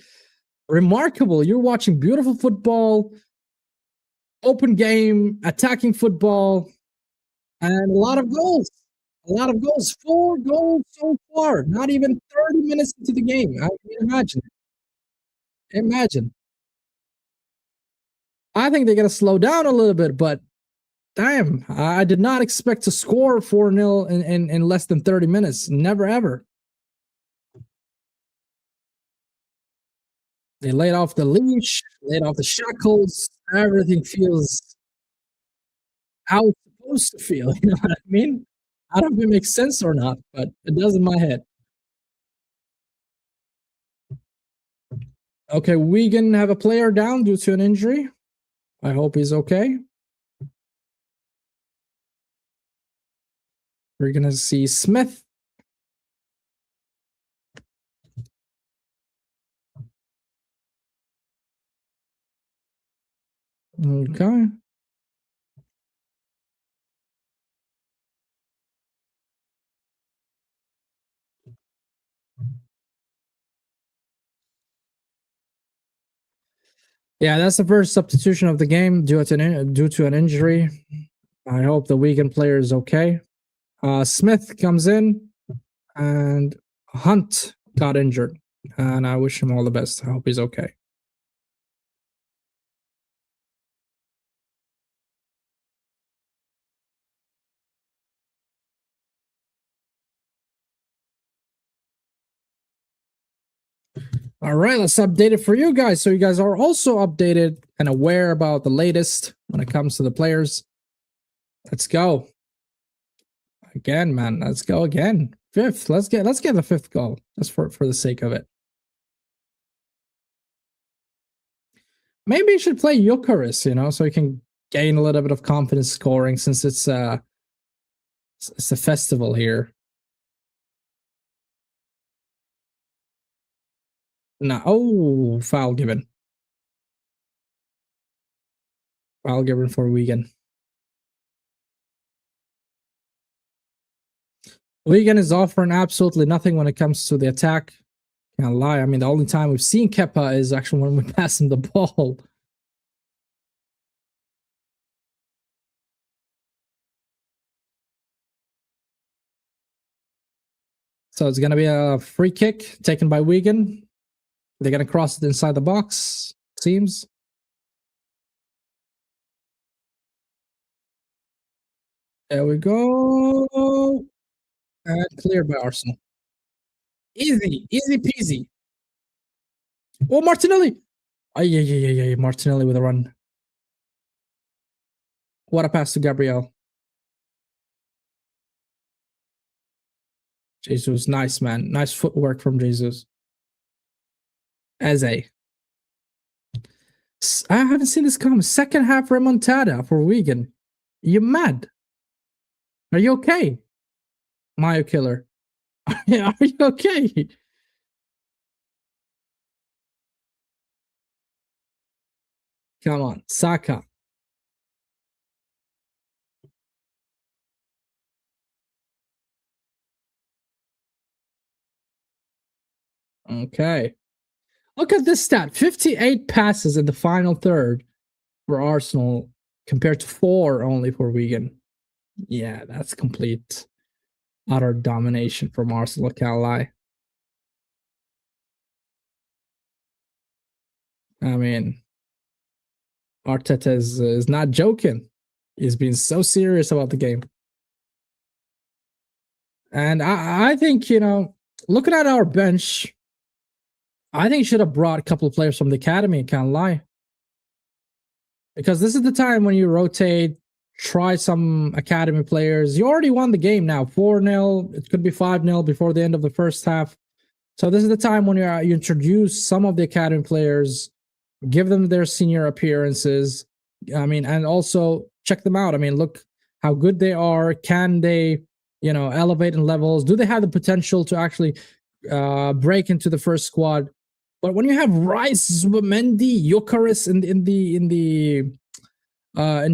remarkable. You're watching beautiful football, open game, attacking football, and a lot of goals. A lot of goals. 4 goals so far. Not even 30 minutes into the game. I mean, imagine. Imagine. I think they're going to slow down a little bit, but damn, I did not expect to score 4-0 in less than 30 minutes. Never, ever. They laid off the leash, laid off the shackles. Everything feels how it's supposed to feel. You know what I mean? I don't know if it makes sense or not, but it does in my head. Okay, Wigan have a player down due to an injury. I hope he's okay. We're going to see Smith. Okay. Yeah, that's the first substitution of the game due to an injury. I hope the Wigan player is okay. Smith comes in, and Hunt got injured, and I wish him all the best. I hope he's okay. All right, let's update it for you guys so you guys are also updated and aware about the latest when it comes to the players. Let's go again, man. Let's go again. Fifth. Let's get the fifth goal. Just for the sake of it. Maybe you should play Eucharist, so you can gain a little bit of confidence scoring since it's a festival here. No, oh, foul given. Foul given for Wigan. Wigan is offering absolutely nothing when it comes to the attack. Can't lie. I mean, the only time we've seen Kepa is actually when we pass him the ball. So it's going to be a free kick taken by Wigan. They're going to cross it inside the box, seems. There we go. And cleared by Arsenal. Easy peasy. Oh, Martinelli. Yeah. Martinelli with a run. What a pass to Gabriel. Jesus, nice, man. Nice footwork from Jesus. Eze. I haven't seen this come. Second half remontada for Wigan. You mad? Are you okay? Mayo killer. Are you okay? Come on, Saka. Okay. Look at this stat. 58 passes in the final third for Arsenal compared to 4 only for Wigan. Yeah, that's complete utter domination from Arsenal, can't lie. I mean, Arteta is not joking. He's been so serious about the game. And I think, looking at our bench, I think he should have brought a couple of players from the academy, can't lie. Because this is the time when you rotate, try some academy players. You already won the game now, 4-0. It could be 5-0 before the end of the first half. So this is the time when you introduce some of the academy players, give them their senior appearances. I mean, and also check them out. I mean, look how good they are. Can they, elevate in levels? Do they have the potential to actually break into the first squad? But when you have Rice, Zubimendi, Eucharist in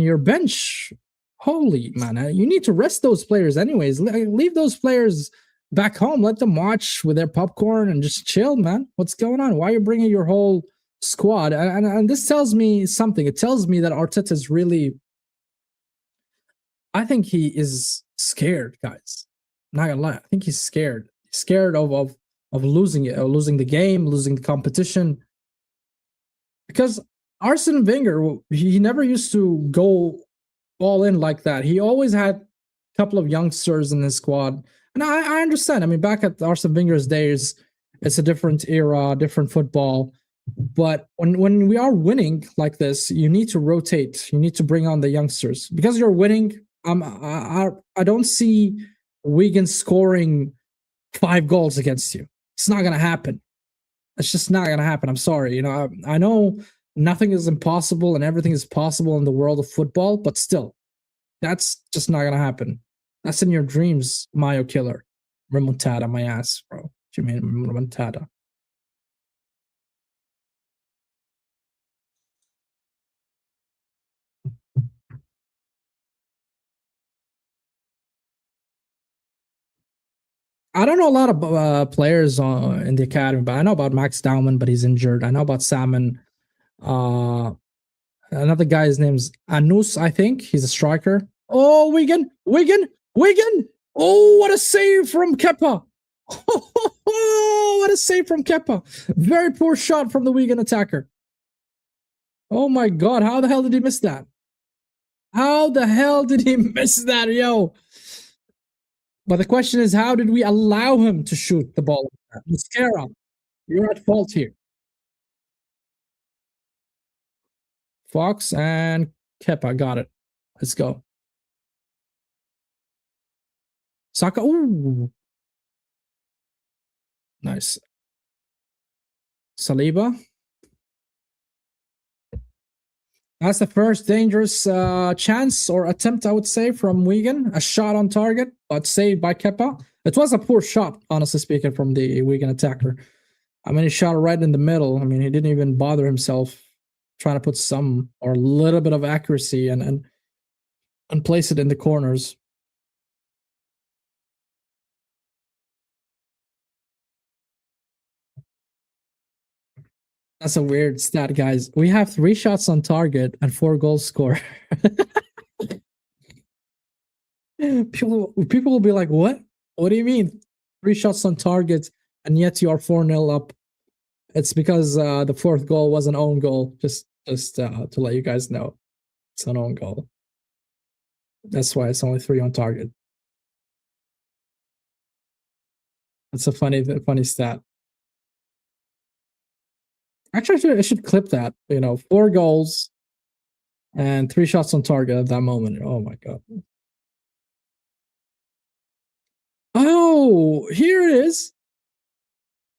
your bench, holy man, you need to rest those players anyways. Leave those players back home. Let them watch with their popcorn and just chill, man. What's going on? Why are you bringing your whole squad? And this tells me something. It tells me that Arteta is really, I think he is scared, guys. Not gonna lie. I think he's scared. Scared of losing it, or losing the game, losing the competition. Because Arsene Wenger, he never used to go all in like that. He always had a couple of youngsters in his squad. And I understand. I mean, back at Arsene Wenger's days, it's a different era, different football. But when we are winning like this, you need to rotate. You need to bring on the youngsters. Because you're winning, I don't see Wigan scoring 5 goals against you. It's not going to happen. It's just not going to happen. I'm sorry. I know nothing is impossible and everything is possible in the world of football, but still, that's just not going to happen. That's in your dreams, Mayo killer. Remontada, my ass, bro. What do you mean, remontada? I don't know a lot of players in the academy, but I know about Max Dowman, but he's injured. I know about Salmon. Another guy's name's Anus, I think. He's a striker. Oh, Wigan! Oh, what a save from Kepa! Oh, what a save from Kepa! Very poor shot from the Wigan attacker. Oh my god, how the hell did he miss that? How the hell did he miss that, yo? But the question is, how did we allow him to shoot the ball? Mascara, you're at fault here. Fox and Kepa. Got it. Let's go. Saka. Ooh. Nice. Saliba. That's the first dangerous chance or attempt, I would say, from Wigan. A shot on target, but saved by Kepa. It was a poor shot, honestly speaking, from the Wigan attacker. I mean, he shot right in the middle. I mean, he didn't even bother himself trying to put some or a little bit of accuracy and place it in the corners. That's a weird stat, guys. We have 3 shots on target and 4 goals scored. people will be like, what? What do you mean? 3 shots on target and yet you are 4-0 up. It's because the 4th goal was an own goal. Just to let you guys know. It's an own goal. That's why it's only 3 on target. That's a funny stat. Actually, I should clip that. 4 goals and 3 shots on target at that moment. Oh my god. Oh, here it is.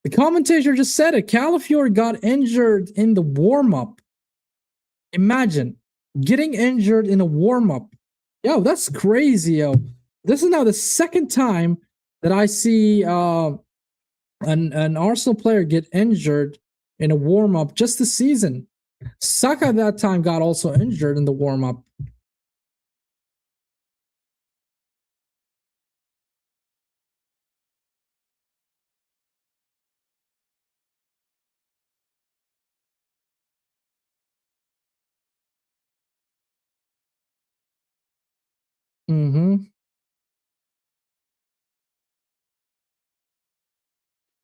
The commentator just said it. Calafiore got injured in the warm-up. Imagine getting injured in a warm-up. Yo, that's crazy, yo. This is now the 2nd time that I see an Arsenal player get injured in a warm-up just this season. Saka at that time got also injured in the warm-up. Mm-hmm.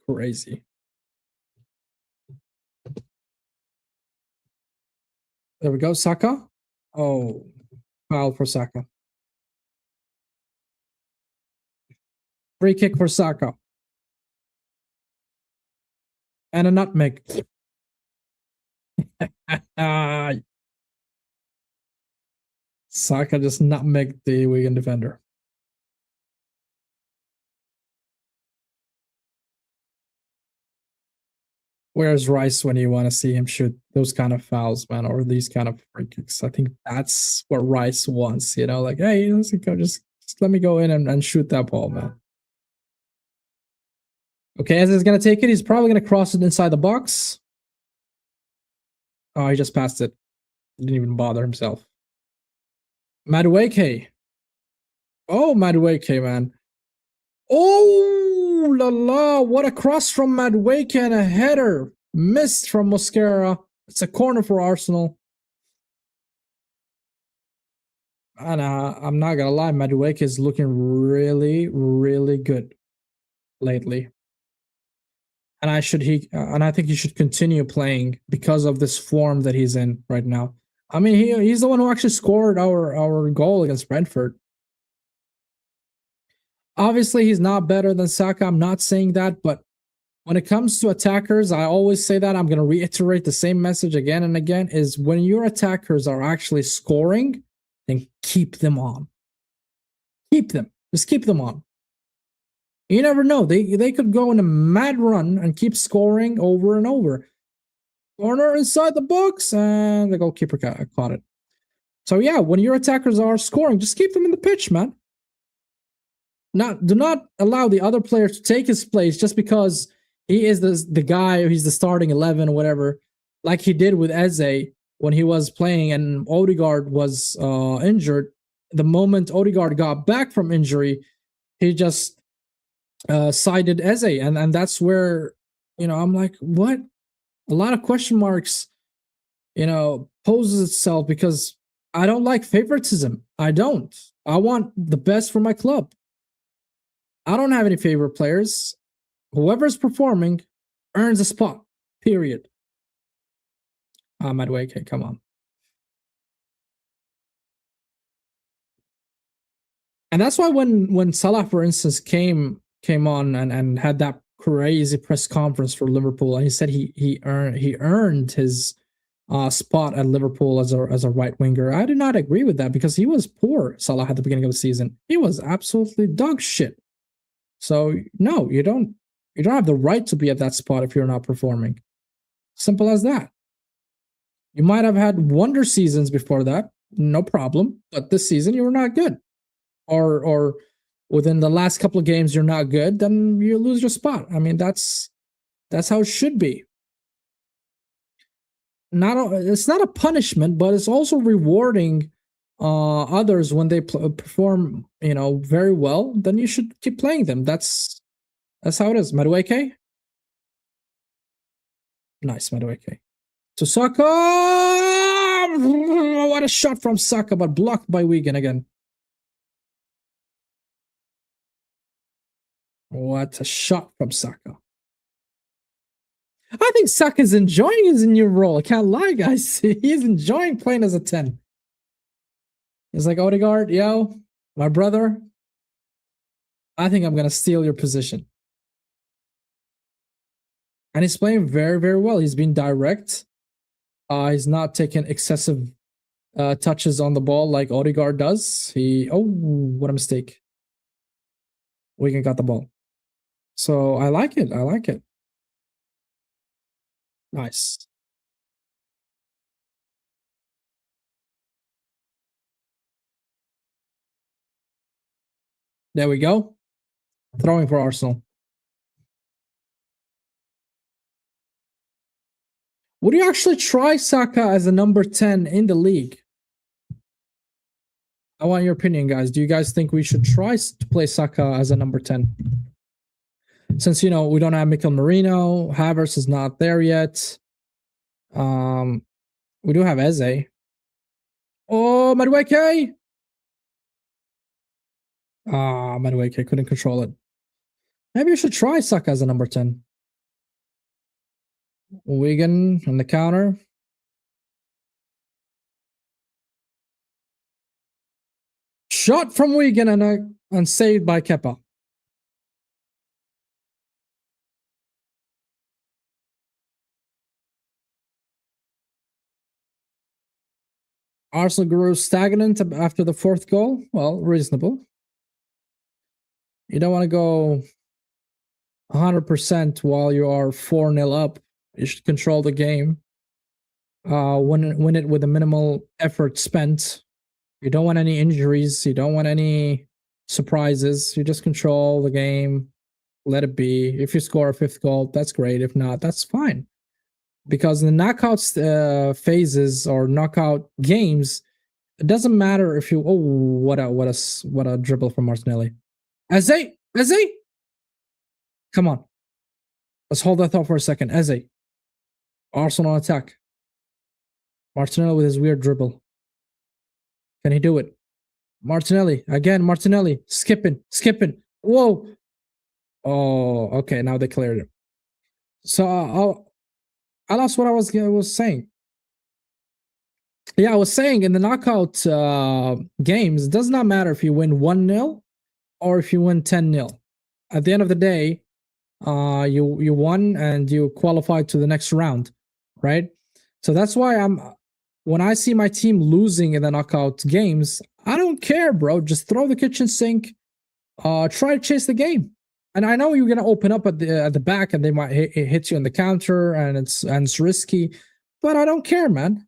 Crazy. There we go. Saka. Oh, foul for Saka. Free kick for Saka. And a nutmeg. Saka just nutmegged the Wigan defender. Where's Rice when you want to see him shoot those kind of fouls, man, or these kind of free kicks? I think that's what Rice wants, like, hey, let's go, just let me go in and shoot that ball, man. Okay, as he's going to take it, he's probably going to cross it inside the box. Oh, he just passed it. He didn't even bother himself. Madueke. Oh, Madueke, man. Oh, la la. What a cross from Madueke and a header. Missed from Mosquera. It's a corner for Arsenal. And I'm not going to lie. Madueke is looking really, really good lately. And I think he should continue playing because of this form that he's in right now. I mean, he's the one who actually scored our goal against Brentford. Obviously, he's not better than Saka. I'm not saying that, but when it comes to attackers, I always say that. I'm going to reiterate the same message again and again, is when your attackers are actually scoring, then keep them on. Keep them. Just keep them on. You never know. They could go in a mad run and keep scoring over and over. Corner inside the box, and the goalkeeper caught it. So yeah, when your attackers are scoring, just keep them in the pitch, man. Do not allow the other player to take his place just because he is the guy, he's the starting 11 or whatever, like he did with Eze when he was playing and Odegaard was injured. The moment Odegaard got back from injury, he just sided Eze, and that's where I'm like, what? A lot of question marks poses itself because I don't like favoritism. I want the best for my club. I don't have any favorite players. Whoever's performing earns a spot, period. Madueke, come on. And that's why when Salah, for instance, came on and had that crazy press conference for Liverpool, and he said he earned his spot at Liverpool as a right winger. I do not agree with that because he was poor, Salah, at the beginning of the season. He was absolutely dog shit. So no, you don't have the right to be at that spot if you're not performing. Simple as that. You might have had wonder seasons before that, no problem. But this season you were not good. Or within the last couple of games you're not good, then you lose your spot. I mean, that's how it should be. It's not a punishment, but it's also rewarding others when they perform, very well. Then you should keep playing them. That's how it is. Madueke, nice Madueke. To Saka, what a shot from Saka, but blocked by Wigan again. What a shot from Saka. I think Saka's enjoying his new role. I can't lie, guys. He's enjoying playing as a 10. He's like, Odegaard, yo, my brother, I think I'm going to steal your position. And he's playing very, very well. He's been direct. He's not taking excessive touches on the ball like Odegaard does. What a mistake. Wigan got the ball. So I like it. I like it. Nice. There we go. Throwing for Arsenal. Would you actually try Saka as a number 10 in the league? I want your opinion, guys. Do you guys think we should try to play Saka as a number 10? Since, we don't have Mikel Merino, Havertz is not there yet. We do have Eze. Oh, Madueke! Madueke couldn't control it. Maybe you should try Saka as a number 10. Wigan on the counter. Shot from Wigan and saved by Kepa. Arsenal grew stagnant after the fourth goal. Well, reasonable. You don't want to go 100% while you are 4-0 up. You should control the game. Win it with a minimal effort spent. You don't want any injuries. You don't want any surprises. You just control the game. Let it be. If you score a fifth goal, that's great. If not, that's fine. Because in the knockout phases or knockout games, it doesn't matter if you. Oh, what a dribble from Martinelli. Eze. Come on. Let's hold that thought for a second. Eze. Arsenal on attack. Martinelli with his weird dribble. Can he do it? Martinelli. Again, Martinelli. Skipping. Whoa. Oh, okay. Now they cleared it. So I lost what I was saying. Yeah, I was saying in the knockout games, it does not matter if you win 1-0 or if you win 10-0. At the end of the day, you won and you qualified to the next round, right? So that's why when I see my team losing in the knockout games, I don't care, bro. Just throw the kitchen sink. Try to chase the game. And I know you're gonna open up at the back, and they might hit you in the counter, and it's risky. But I don't care, man.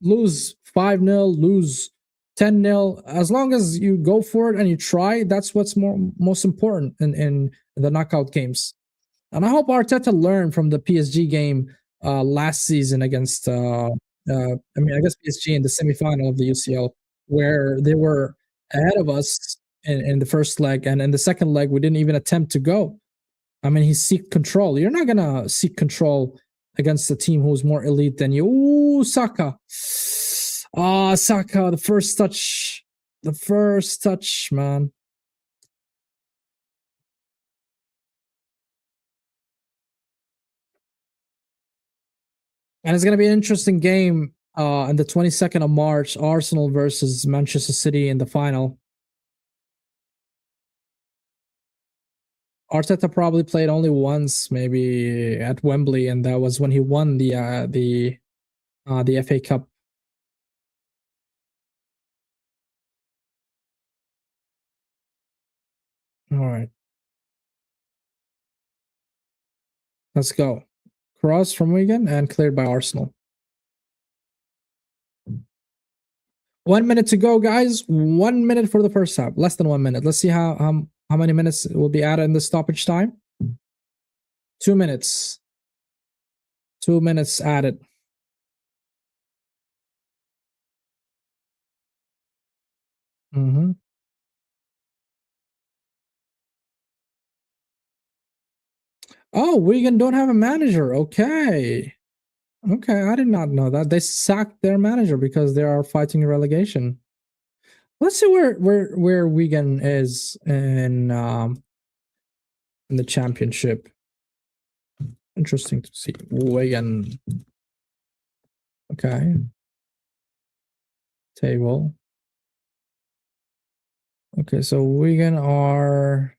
Lose 5-0, lose 10-0. As long as you go for it and you try, that's what's most important in the knockout games. And I hope Arteta learned from the PSG game last season against. I guess PSG in the semifinal of the UCL, where they were ahead of us in the first leg, and in the second leg we didn't even attempt to go. I mean, he seeked control. You're not gonna seek control against a team who's more elite than you. Ooh, Saka. Saka, the first touch, man. And it's gonna be an interesting game on the 22nd of March, Arsenal versus Manchester City in the final. Arteta probably played only once, maybe at Wembley, and that was when he won the The FA Cup. All right, let's go. Cross from Wigan and cleared by Arsenal. 1 minute to go, guys. 1 minute for the first half. Less than 1 minute. Let's see how many minutes will be added in the stoppage time. 2 minutes. 2 minutes added. Mm-hmm. Oh, Wigan don't have a manager. Okay. Okay, I did not know that. They sacked their manager because they are fighting relegation. Let's see where Wigan is in the championship. Interesting to see. Wigan. Okay. Table. Okay, so Wigan are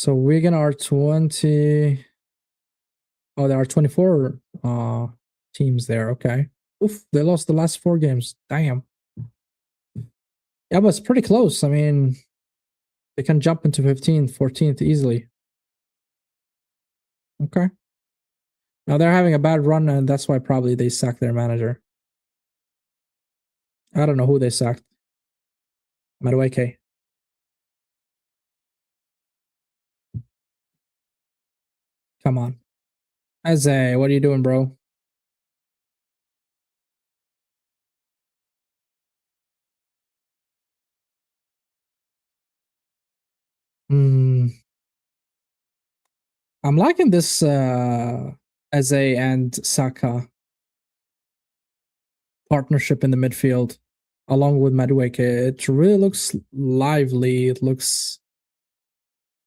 Wigan are 20. Oh, there are 24 teams there. Okay. Oof, they lost the last 4 games. Damn. Yeah, but it's pretty close. I mean, they can jump into 15th, 14th easily. Okay. Now they're having a bad run, and that's why probably they sacked their manager. I don't know who they sacked. Madueke. Come on. Eze, what are you doing, bro? I'm liking this Eze and Saka partnership in the midfield along with Madueke. It really looks lively. It looks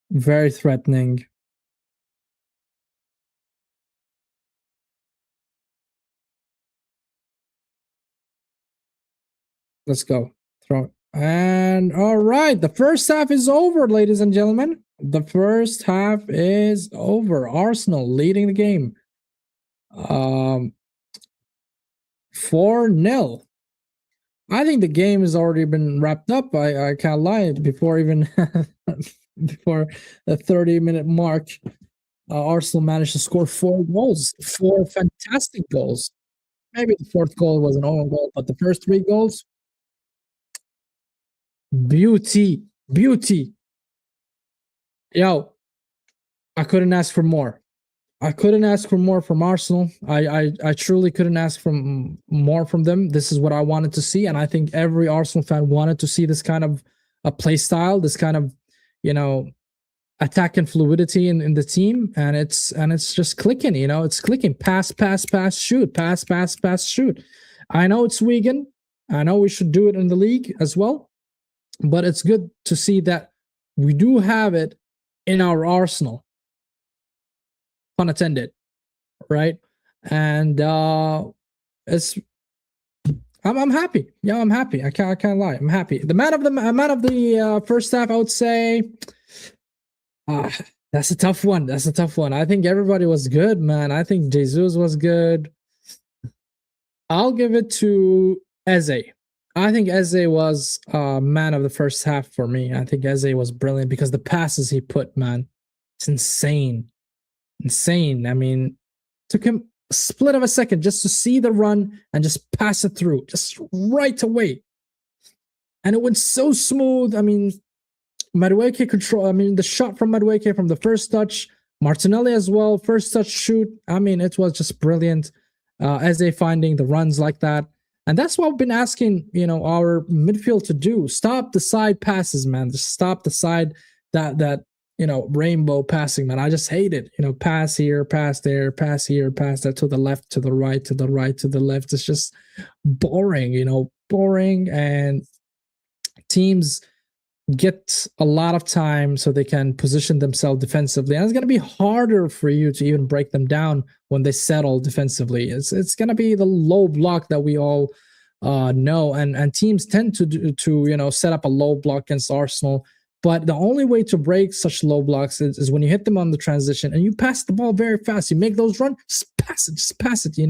very threatening. Let's go. Throw. And all right, the first half is over, ladies and gentlemen. The first half is over. Arsenal leading the game. 4-0. I think the game has already been wrapped up. I can't lie. Before even before the 30-minute mark, Arsenal managed to score 4 goals, 4 fantastic goals. Maybe the 4th goal was an own goal, but the first 3 goals, beauty. Yo, I couldn't ask for more. I couldn't ask for more from Arsenal. I truly couldn't ask for more from them. This is what I wanted to see, and I think every Arsenal fan wanted to see this kind of a play style, this kind of, attack and fluidity in the team, and it's just clicking. It's clicking. Pass, shoot. Pass, shoot. I know it's Wigan. I know we should do it in the league as well, but it's good to see that we do have it in our arsenal. Pun intended, right? And it's I'm happy. Yeah, I'm happy. I can't lie. I'm happy. The man of the first half, I would say. That's a tough one. I think everybody was good, man. I think Jesus was good. I'll give it to Eze. I think Eze was man of the first half for me. I think Eze was brilliant because the passes he put, man, it's insane. I mean, took him a split of a second just to see the run and just pass it through, just right away. And it went so smooth. I mean, Madueke control. I mean, the shot from Madueke from the first touch, Martinelli as well, first touch shoot. I mean, it was just brilliant. Eze finding the runs like that. And that's what I've been asking, our midfield to do. Stop the side passes, man. Just stop the side that rainbow passing, man. I just hate it. Pass here, pass there, pass here, pass there, to the left, to the right, to the right, to the left. It's just boring, boring. And teams get a lot of time so they can position themselves defensively. And it's going to be harder for you to even break them down when they settle defensively. It's going to be the low block that we all know. And teams tend to set up a low block against Arsenal But the only way to break such low blocks is when you hit them on the transition and you pass the ball very fast. You make those run, just pass it,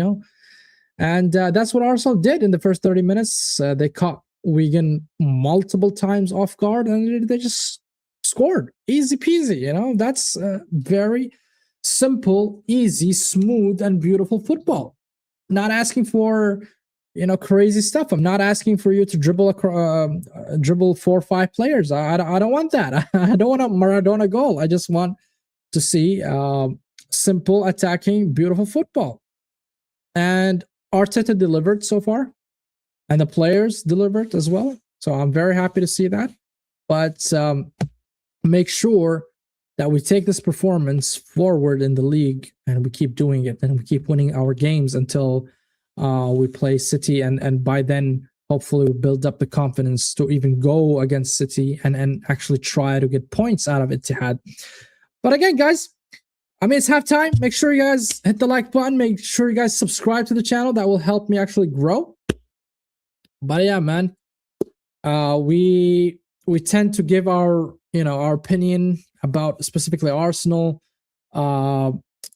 And that's what Arsenal did in the first 30 minutes. They caught Wigan multiple times off guard and they just scored. Easy peasy, That's very simple, easy, smooth, and beautiful football. Not asking for crazy stuff. I'm not asking for you to dribble 4 or 5 players. I don't want that. I don't want a Maradona goal. I just want to see simple, attacking, beautiful football. And Arteta delivered so far, and the players delivered as well. So I'm very happy to see that. But make sure that we take this performance forward in the league, and we keep doing it, and we keep winning our games until we play City, and by then hopefully we build up the confidence to even go against City and actually try to get points out of Etihad. But again, guys, it's halftime. Make sure you guys hit the like button. Make sure you guys subscribe to the channel. That will help me actually grow. But yeah, man, we tend to give our our opinion about specifically Arsenal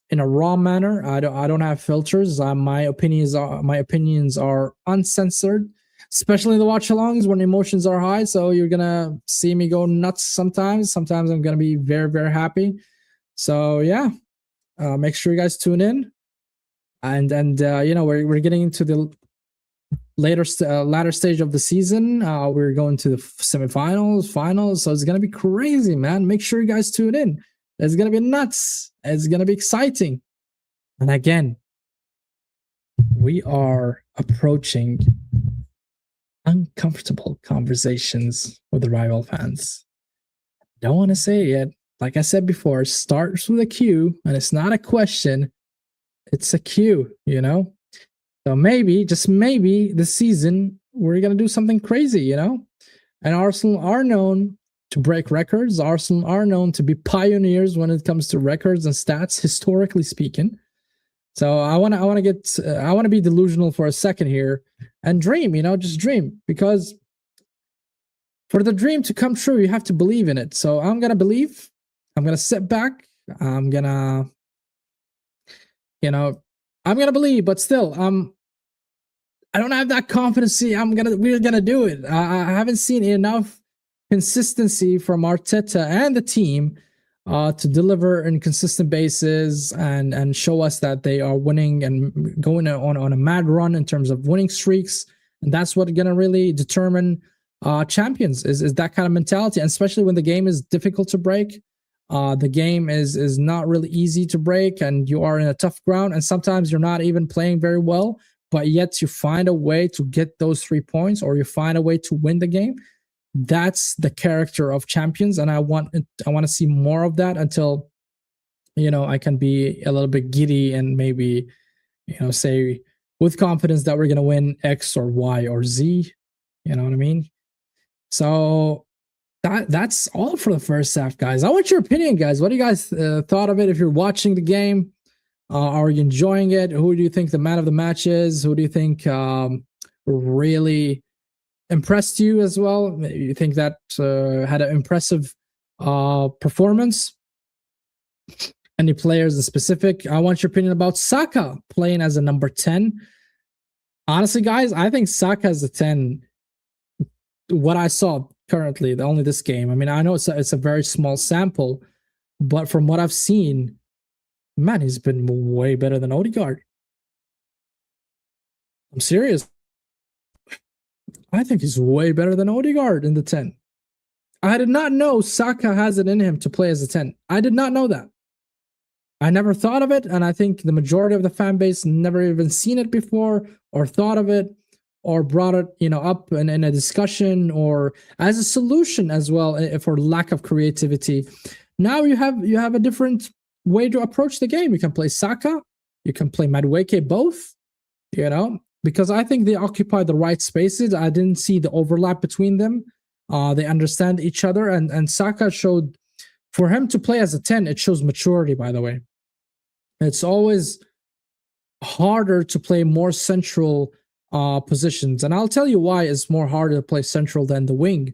in a raw manner. I don't have filters. My opinions are uncensored, especially in the watch-alongs when emotions are high. So you're gonna see me go nuts sometimes. Sometimes I'm gonna be very, very happy. So yeah, make sure you guys tune in. And we're getting into the latter stage of the season. We're going to the semifinals, finals. So it's gonna be crazy, man. Make sure you guys tune in. It's going to be nuts. It's going to be exciting. And again, we are approaching uncomfortable conversations with the rival fans. Don't want to say it yet. Like I said before, it starts with a Q, and it's not a question. It's a Q, So maybe, just maybe, this season, we're going to do something crazy, And Arsenal are known to break records. Arsenal are known to be pioneers when it comes to records and stats, historically speaking. So I want to be delusional for a second here and dream, just dream, because for the dream to come true, you have to believe in it. So I'm going to believe. I'm going to sit back. I'm going to believe, but still, I don't have that confidence. We're going to do it. I haven't seen enough consistency from Arteta and the team to deliver in consistent basis and show us that they are winning and going on a mad run in terms of winning streaks. And that's what's going to really determine champions is that kind of mentality. And especially when the game is difficult to break, the game is not really easy to break, and you are in a tough ground. And sometimes you're not even playing very well, but yet you find a way to get those 3 points, or you find a way to win the game. That's the character of champions, and I want to see more of that until I can be a little bit giddy and maybe say with confidence that we're gonna win X or Y or Z. You know what I mean? So that's all for the first half, guys. I want your opinion, guys. What do you guys thought of it? If you're watching the game, are you enjoying it? Who do you think the man of the match is? Who do you think really impressed you as well? You think that had an impressive performance? Any players in specific? I want your opinion about Saka playing as a number 10. Honestly, guys, I think Saka as a 10, what I saw currently, only this game. I know it's a very small sample, but from what I've seen, man, he's been way better than Odegaard. I'm serious. I think he's way better than Odegaard in the 10. I did not know Saka has it in him to play as a 10. I did not know that. I never thought of it, and I think the majority of the fan base never even seen it before or thought of it or brought it up in a discussion or as a solution as well for lack of creativity. Now you have a different way to approach the game. You can play Saka, you can play Madueke, both, because I think they occupy the right spaces. I didn't see the overlap between them. They understand each other, and Saka showed, for him to play as a 10, it shows maturity, by the way. It's always harder to play more central positions. And I'll tell you why it's more harder to play central than the wing,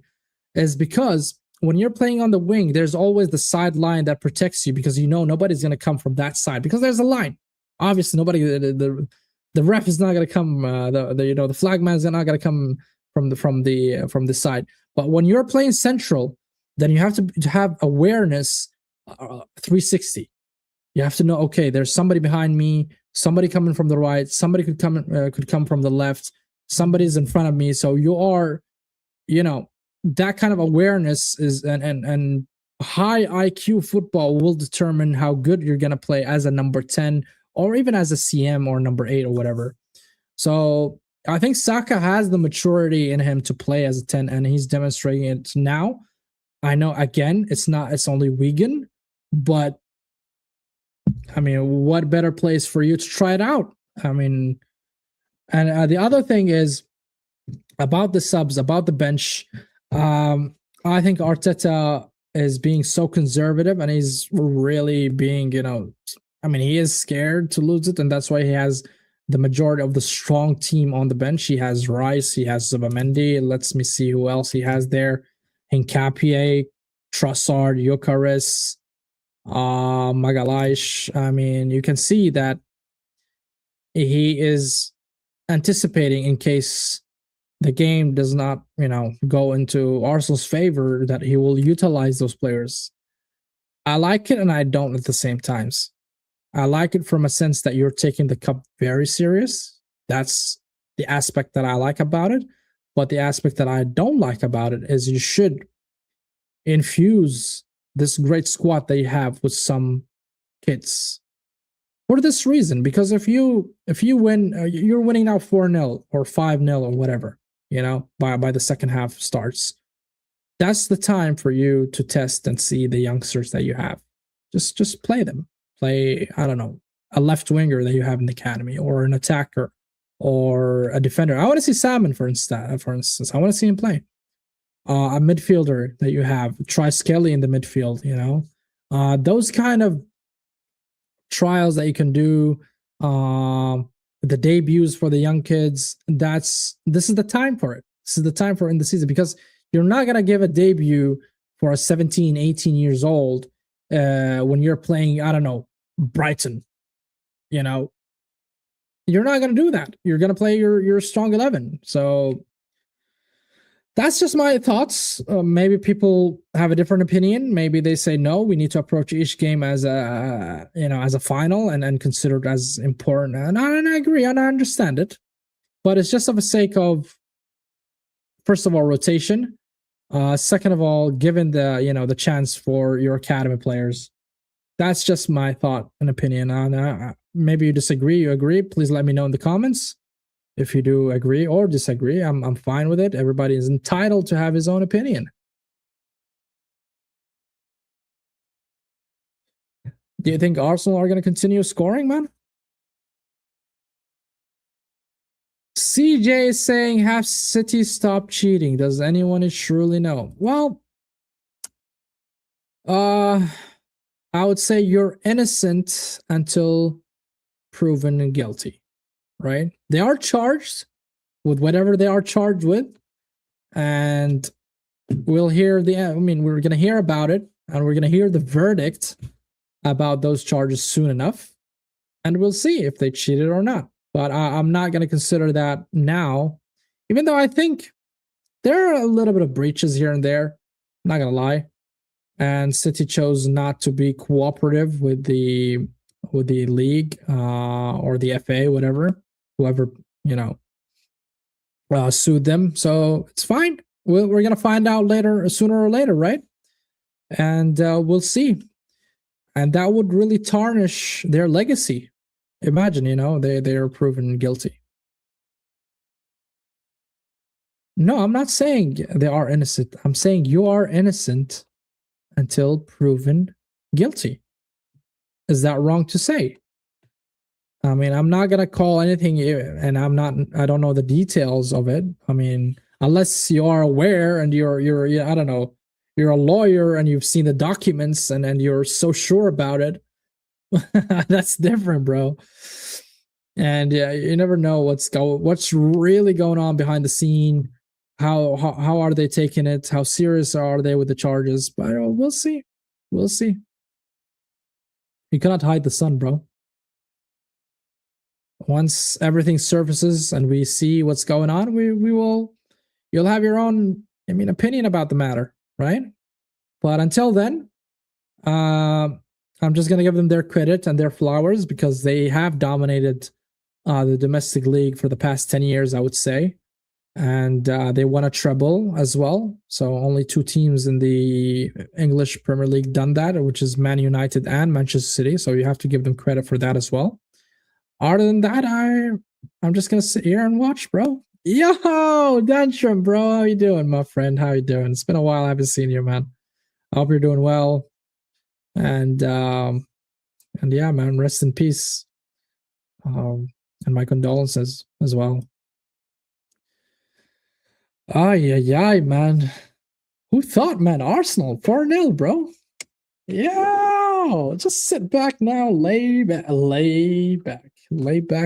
is because when you're playing on the wing, there's always the sideline that protects you because you know nobody's going to come from that side because there's a line. Obviously, nobody, the ref is not going to come. The flag man is not going to come from the side. But when you're playing central, then you have to have awareness 360. You have to know, okay, there's somebody behind me, somebody coming from the right, somebody could come from the left, somebody's in front of me. So you are, that kind of awareness is and high IQ football will determine how good you're going to play as a number 10 or even as a CM or number 8 or whatever. So I think Saka has the maturity in him to play as a 10, and he's demonstrating it now. I know, again, it's only Wigan, but I mean, what better place for you to try it out? I mean, and the other thing is about the subs, about the bench. I think Arteta is being so conservative, and he's really being, he is scared to lose it, and that's why he has the majority of the strong team on the bench. He has Rice, he has Zubamendi. Let's me see who else he has there. Hincapié, Trossard, Gyökeres, Magalhaes. I mean, you can see that he is anticipating in case the game does not, go into Arsenal's favor, that he will utilize those players. I like it and I don't at the same times. I like it from a sense that you're taking the cup very serious. That's the aspect that I like about it. But the aspect that I don't like about it is you should infuse this great squad that you have with some kids. For this reason, because if you win, you're winning now 4-0 or 5-0 or whatever, by the second half starts. That's the time for you to test and see the youngsters that you have. Just play them. Play, I don't know, a left winger that you have in the academy, or an attacker, or a defender. I want to see Salmon, for instance. I want to see him play. A midfielder that you have. Try Skelly in the midfield, those kind of trials that you can do, the debuts for the young kids. This is the time for it. This is the time for it in the season, because you're not going to give a debut for a 17, 18 years old when you're playing, I don't know, Brighton. You're not going to do that. You're going to play your strong 11. So that's just my thoughts. Maybe people have a different opinion. Maybe they say, no, we need to approach each game as a final and consider it as important. And I agree, and I understand it. But it's just for the sake of, first of all, rotation. Second of all, given the chance for your academy players. That's just my thought and opinion. Maybe you disagree, you agree. Please let me know in the comments. If you do agree or disagree, I'm fine with it. Everybody is entitled to have his own opinion. Do you think Arsenal are going to continue scoring, man? CJ is saying, have City stop cheating. Does anyone truly know? Well, I would say you're innocent until proven guilty, right? They are charged with whatever they are charged with, and we'll hear we're going to hear about it, and we're going to hear the verdict about those charges soon enough, and we'll see if they cheated or not. But I'm not going to consider that now, even though I think there are a little bit of breaches here and there. I'm not going to lie. And City chose not to be cooperative with the league or the FA, whatever, whoever sued them. So it's fine. We're gonna find out later, sooner or later, right? And we'll see. And that would really tarnish their legacy. Imagine, they are proven guilty. No, I'm not saying they are innocent. I'm saying you are innocent until proven guilty. Is that wrong to say? I mean, I'm not going to call anything, and I don't know the details of it. I mean, unless you are aware and you're I don't know, you're a lawyer and you've seen the documents and you're so sure about it. That's different, bro. And yeah, you never know what's really going on behind the scene. how are they taking it? How serious are they with the charges? But we'll see. We'll see. You cannot hide the sun, bro. Once everything surfaces and we see what's going on, we will. You'll have your own, opinion about the matter, right? But until then, I'm just gonna give them their credit and their flowers because they have dominated the domestic league for the past 10 years, I would say. And they won a treble as well. So only two teams in the English Premier League done that, which is Man United and Manchester City. So you have to give them credit for that as well. Other than that, I'm just gonna sit here and watch, bro. Yo, Dantrum, bro, how you doing, my friend? How you doing? It's been a while. I haven't seen you, man. I hope you're doing well. And yeah, man, rest in peace. And my condolences as well. Ay, man. Who thought, man? Arsenal 4-0, bro. Yeah, just sit back now, lay back,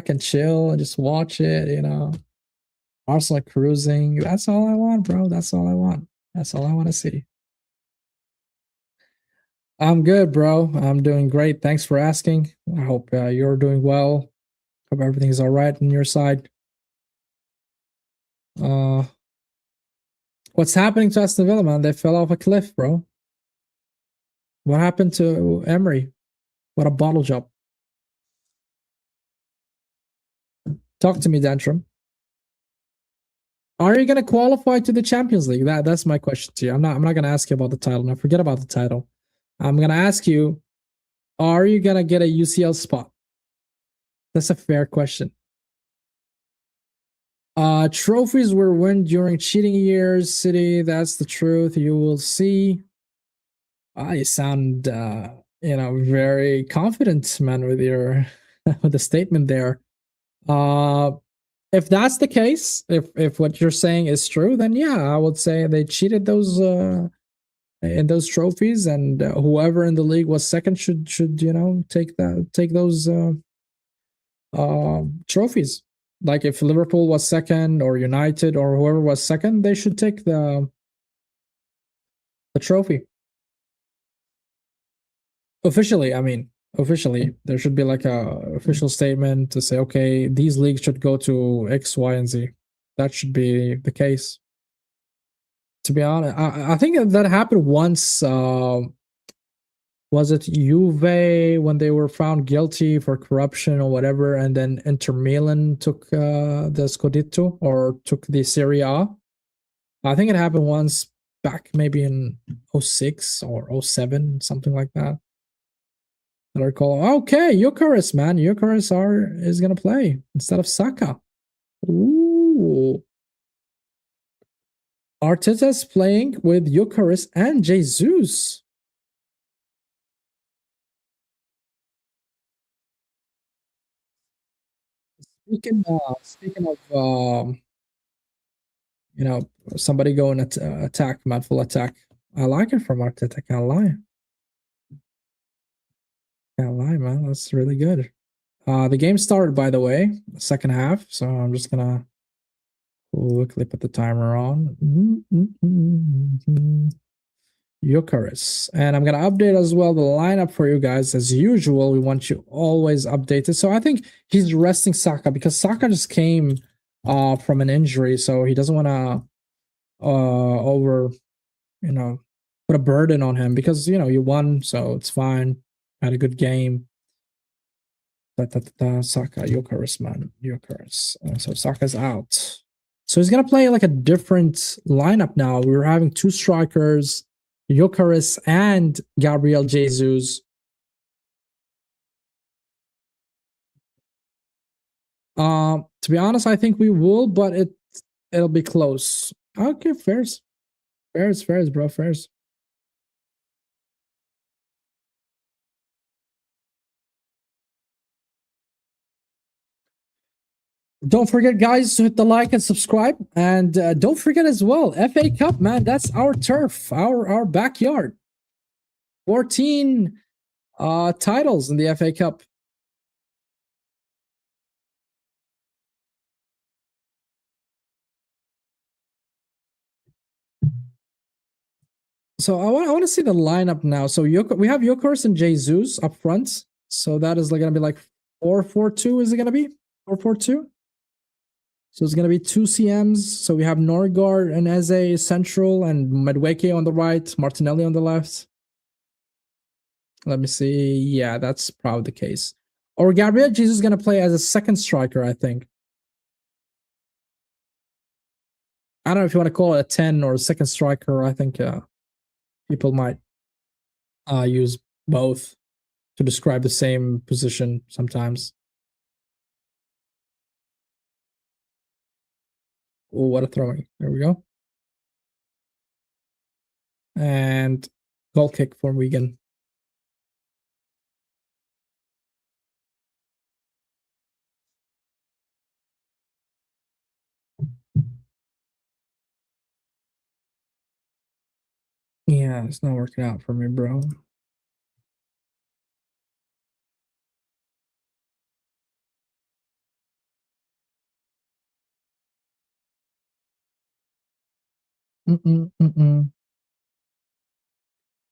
and chill and just watch it. Arsenal cruising. That's all I want, bro. That's all I want. That's all I want to see. I'm good, bro. I'm doing great. Thanks for asking. I hope you're doing well. Hope everything's all right on your side. What's happening to Aston Villa, man? They fell off a cliff, bro. What happened to Emery? What a bottle job. Talk to me, Dantrum. Are you going to qualify to the Champions League? That's my question to you. I'm not going to ask you about the title. Now forget about the title. I'm going to ask you, are you going to get a UCL spot? That's a fair question. Trophies were won during cheating years, City. That's the truth. You will see. You sound, very confident, man, with your with the statement there. If that's the case, if what you're saying is true, then yeah, I would say they cheated those in those trophies, and whoever in the league was second should take those trophies. Like if Liverpool was second or United or whoever was second, they should take the trophy. Officially, there should be like a official statement to say, okay, these leagues should go to X, Y, and Z. That should be the case. To be honest, I think that happened once. Was it Juve when they were found guilty for corruption or whatever, and then Inter Milan took the Scudetto or took the Serie A? I think it happened once back maybe in 06 or 07, something like that. I recall. Okay, Eucharist, man. Eucharist is gonna play instead of Saka. Ooh. Arteta's playing with Eucharist and Jesus. Speaking of somebody going attack, man, full attack. I like it from Arteta. Can't lie. Can't lie, man. That's really good. The game started, by the way, second half. So I'm just gonna quickly put the timer on. Eucharist. And I'm gonna update as well the lineup for you guys. As usual, we want you always updated. So I think he's resting Saka because Saka just came from an injury, so he doesn't want to put a burden on him because you won, so it's fine. Had a good game. Saka, Eucharist, man, Eucharist. So Saka's out. So he's gonna play like a different lineup now. We're having two strikers, Eucharist and Gabriel Jesus. To be honest, I think we will, but it'll be close. Okay, fairs, bro, fairs. Don't forget, guys, to hit the like and subscribe, and don't forget as well, FA Cup, man. That's our turf, our backyard. 14 titles in the FA Cup. So I want to see the lineup now. So we have Yokers and Jesus up front. So that is going to be like 4-4-2. Is it going to be 4-4-2? So it's going to be two CMs. So we have Norgard and Eze central and Medweke on the right, Martinelli on the left. Let me see. Yeah, that's probably the case. Or Gabriel Jesus is going to play as a second striker, I think. I don't know if you want to call it a 10 or a second striker. I think people might use both to describe the same position sometimes. Oh, what a throwing. There we go. And goal kick for Wigan. Yeah, it's not working out for me, bro.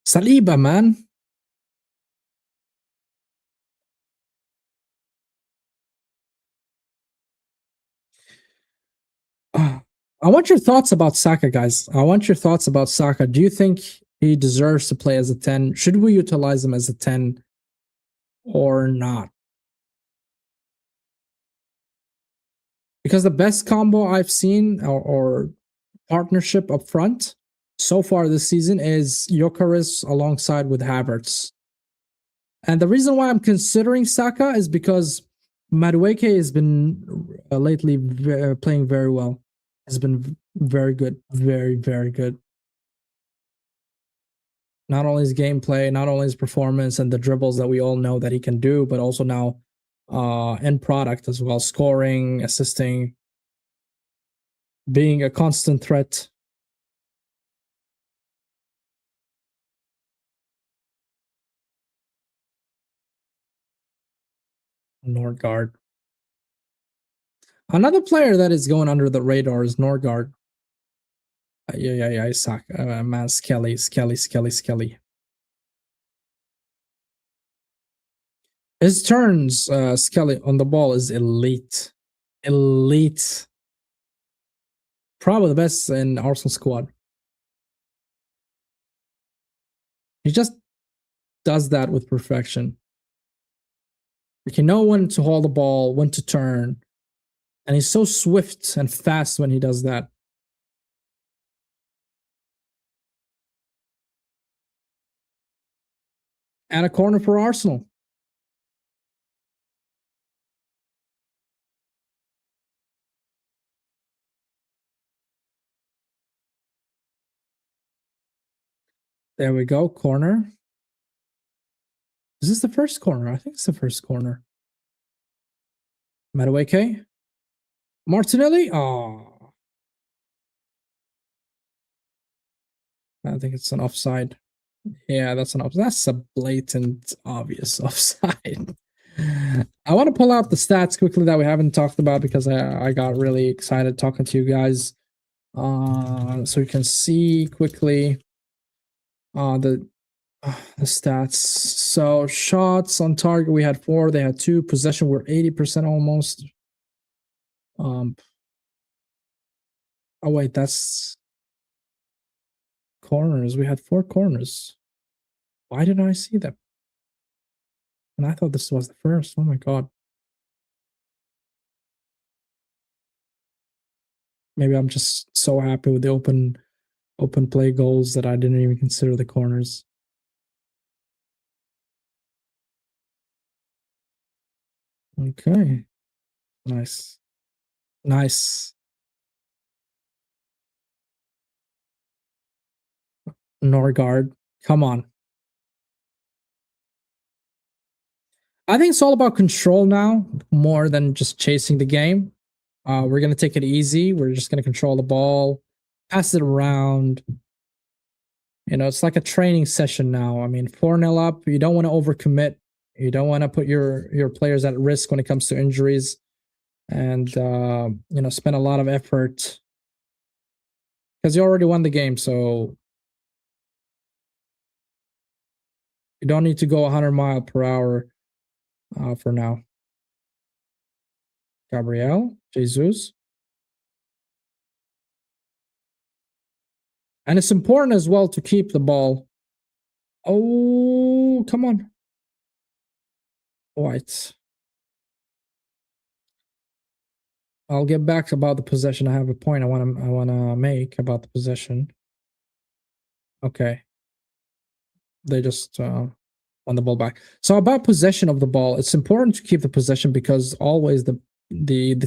Saliba, man. I want your thoughts about Saka, guys. I want your thoughts about Saka. Do you think he deserves to play as a 10? Should we utilize him as a 10 or not? Because the best combo I've seen or partnership up front so far this season is Gyökeres alongside with Havertz. And the reason why I'm considering Saka is because Madueke has been lately playing very well. Has been very good, very, very good. Not only his gameplay, not only his performance and the dribbles that we all know that he can do, but also now end product as well, scoring, assisting, being a constant threat. Norgard. Another player that is going under the radar is Norgard. Yeah, Saka. Man, Skelly. His turns, Skelly on the ball is elite. Elite. Probably the best in Arsenal squad. He just does that with perfection. He can know when to hold the ball, when to turn. And he's so swift and fast when he does that. And a corner for Arsenal. There we go. Corner. Is this the first corner? I think it's the first corner. Madueke. Martinelli. Oh. I think it's an offside. Yeah, that's an offside. That's a blatant, obvious offside. I want to pull out the stats quickly that we haven't talked about because I got really excited talking to you guys. So you can see quickly the stats. So shots on target, we had 4. They had 2. Possession were 80% almost. Oh wait, that's corners. We had 4 corners. Why didn't I see them? And I thought this was the first. Oh my god. Maybe I'm just so happy with the open play goals that I didn't even consider the corners. Okay. Nice. Nice. Norgard. Come on. I think it's all about control now, more than just chasing the game. We're going to take it easy. We're just going to control the ball, pass it around. You know, it's like a training session now. I mean, 4-0 up, you don't want to overcommit. You don't want to put your players at risk when it comes to injuries and, you know, spend a lot of effort because you already won the game. So You don't need to go 100 mile per hour for now. Gabriel, Jesus. And it's important as well to keep the ball. Oh, come on. White. I'll get back about the possession. I have a point I want to make about the possession. Okay. They just won the ball back. So about possession of the ball, it's important to keep the possession because always the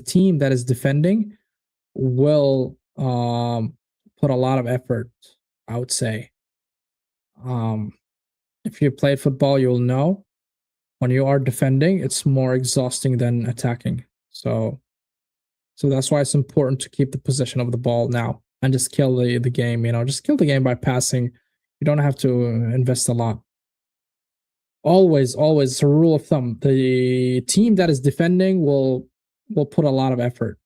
team that is defending will put a lot of effort, I would say. If you played football, you'll know when you are defending, it's more exhausting than attacking. So that's why it's important to keep the possession of the ball now and just kill the game. Just kill the game by passing. You don't have to invest a lot. Always, it's a rule of thumb. The team that is defending will put a lot of effort.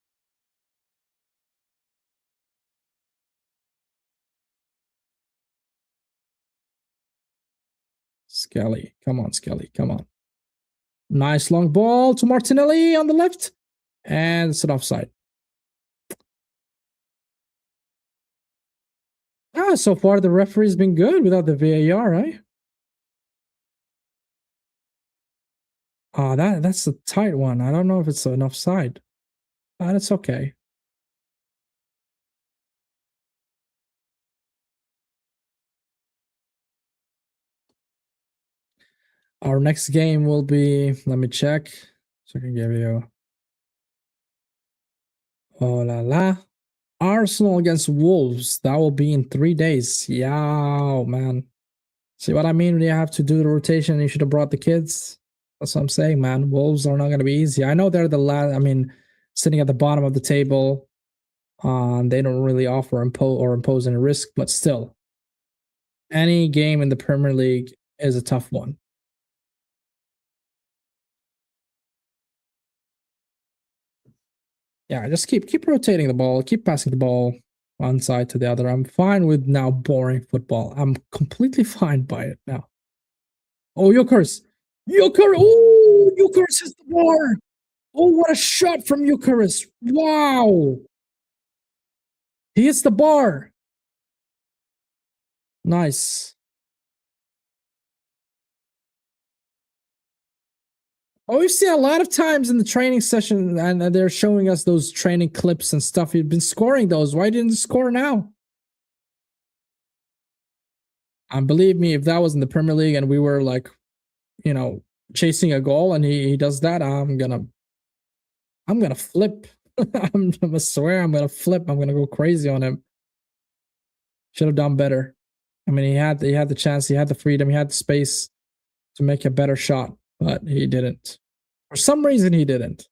Skelly, come on, Skelly, come on. Nice long ball to Martinelli on the left, and it's an offside. So far the referee's been good without the VAR, right? That's a tight one. I don't know if it's an offside. That's okay. Our next game will be, let me check so I can give you. Oh la la. Arsenal against Wolves. That will be in 3 days. Yeah, man. See what I mean? When you have to do the rotation, you should have brought the kids. That's what I'm saying, man. Wolves are not going to be easy. I know they're the last, sitting at the bottom of the table. They don't really offer impose any risk, but still, any game in the Premier League is a tough one. Yeah, just keep rotating the ball, keep passing the ball one side to the other. I'm fine with now boring football. I'm completely fine by it now. Oh, Eucharist! Oh, Eucharist is the bar! Oh, what a shot from Eucharist! Wow! He hits the bar. Nice. Oh, we've seen a lot of times in the training session, and they're showing us those training clips and stuff. You've been scoring those. Why didn't you score now? And believe me, if that was in the Premier League and we were like, chasing a goal and he does that, I'm gonna flip. I'm gonna swear I'm gonna flip. I'm gonna go crazy on him. Should have done better. He had the chance, he had the freedom, he had the space to make a better shot, but he didn't. For some reason, he didn't.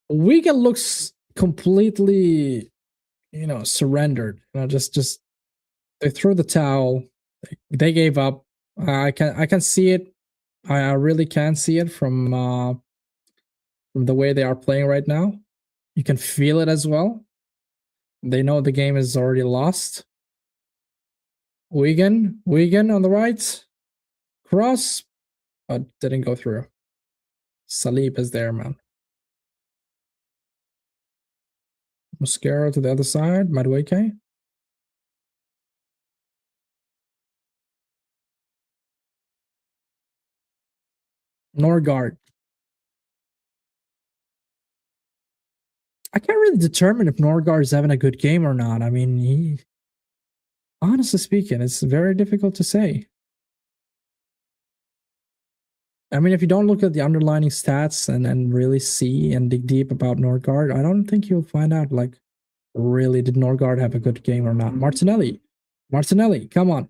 Wigan looks completely, surrendered. Just they threw the towel. They gave up. I can see it. I really can see it from the way they are playing right now. You can feel it as well. They know the game is already lost. Wigan on the right. Cross, but didn't go through. Salib is there, man. Mosquera to the other side. Madueke. Norgard. I can't really determine if Norgard is having a good game or not. Honestly speaking, it's very difficult to say. If you don't look at the underlying stats and really see and dig deep about Norgard, I don't think you'll find out, really, did Norgard have a good game or not? Martinelli, come on.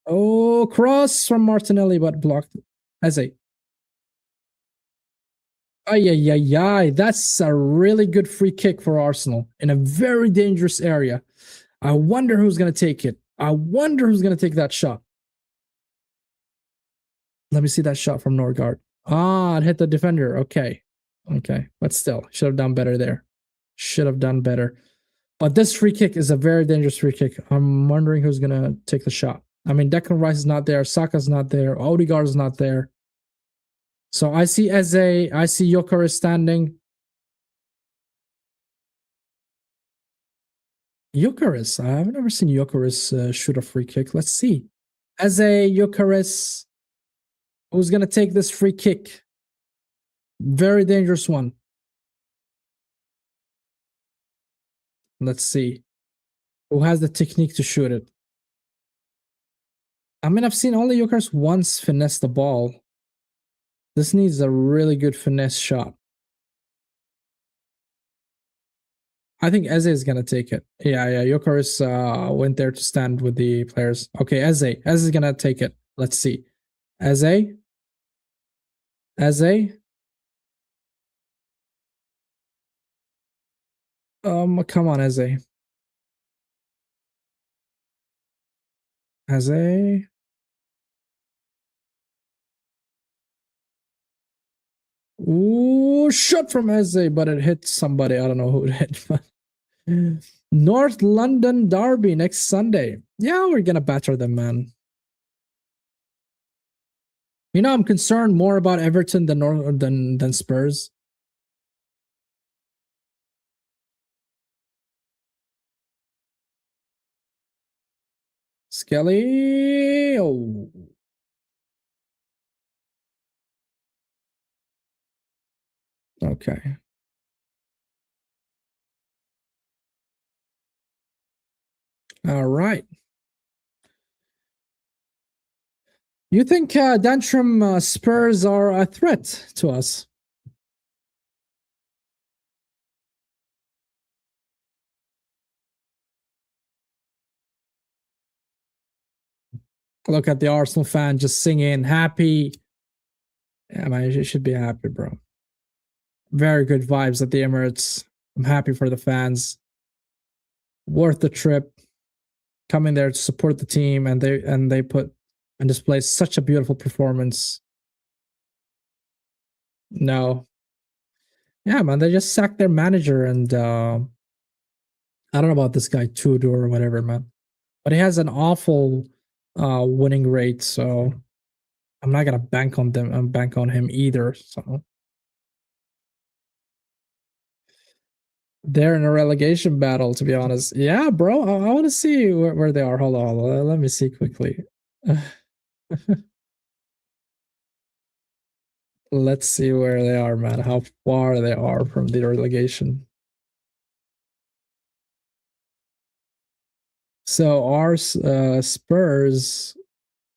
Oh, cross from Martinelli, but blocked. Eze. Ay. That's a really good free kick for Arsenal in a very dangerous area. I wonder who's going to take it. I wonder who's going to take that shot. Let me see that shot from Norgard. It hit the defender. Okay. But still, should have done better there. Should have done better. But this free kick is a very dangerous free kick. I'm wondering who's gonna take the shot. I mean, Declan Rice is not there. Saka's not there. Odegaard is not there. So I see Eze. I see Jokeris standing. Jokeris. I've never seen Jokeris shoot a free kick. Let's see. Eze, Jokeris. Who's gonna take this free kick? Very dangerous one. Let's see. Who has the technique to shoot it? I mean, I've seen only Jokeris once finesse the ball. This needs a really good finesse shot. I think Eze is gonna take it. Yeah. Jokeris went there to stand with the players. Okay, Eze is gonna take it. Let's see. Eze. Come on, Eze. Ooh, shot from Eze, but it hit somebody. I don't know who it hit. North London Derby next Sunday. Yeah, we're gonna batter them, man. You know, I'm concerned more about Everton than Spurs. Skelly. Oh. Okay. All right. You think Dantrum Spurs are a threat to us? Look at the Arsenal fan just singing happy. Yeah, man, you should be happy, bro. Very good vibes at the Emirates. I'm happy for the fans. Worth the trip. Coming there to support the team, and they put and display such a beautiful performance. No. Yeah, man, they just sacked their manager, and I don't know about this guy Tudor or whatever, man. But he has an awful winning rate, so I'm not gonna bank on him either. So they're in a relegation battle, to be honest. Yeah, bro. I want to see where they are. Hold on. Let me see quickly. Let's see where they are, man. How far they are from the relegation. So our Spurs,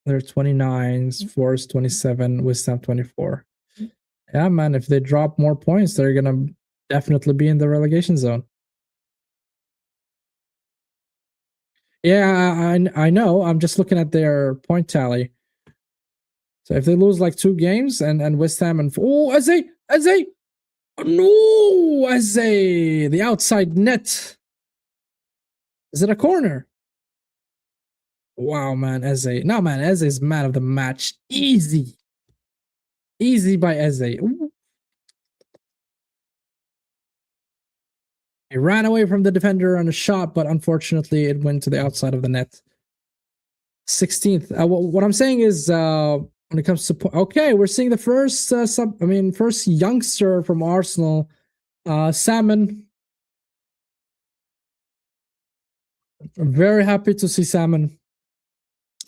they're 29, Forest 27, West Ham 24. Yeah, man. If they drop more points, they're gonna definitely be in the relegation zone. Yeah, I know. I'm just looking at their point tally. So if they lose like 2 games and West Ham and Eze, no, Eze, the outside net. Is it a corner? Wow, man, Eze. No, man, Eze is man of the match. Easy by Eze. Ooh. He ran away from the defender on a shot, but unfortunately, it went to the outside of the net. 16th. What I'm saying is, when it comes to okay, we're seeing the first first youngster from Arsenal, Salmon. I'm very happy to see Salmon,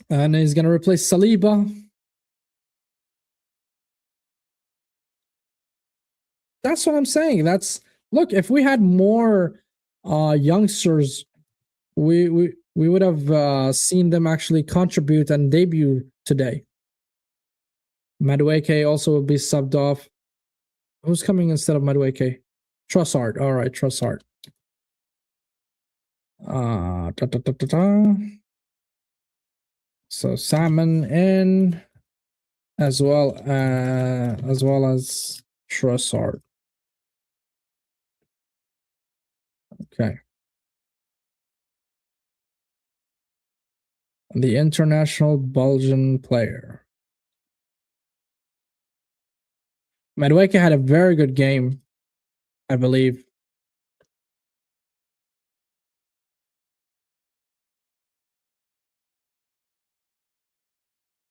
and he's gonna replace Saliba. That's what I'm saying. Look. If we had more youngsters, we would have seen them actually contribute and debut today. Madueke also will be subbed off. Who's coming instead of Madueke? Trossard. All right, Trossard. So Salmon in, as well as Trossard. Okay. The international Belgian player. Madueke had a very good game, I believe.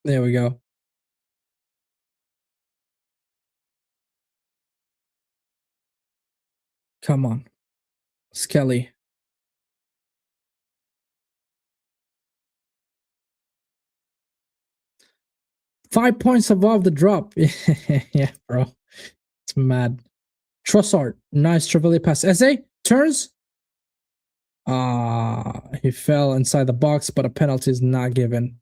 There we go. Come on. Skelly. Five points above the drop. Yeah, bro. It's mad. Trossard. Nice Trevally pass. Eze turns. He fell inside the box, but a penalty is not given.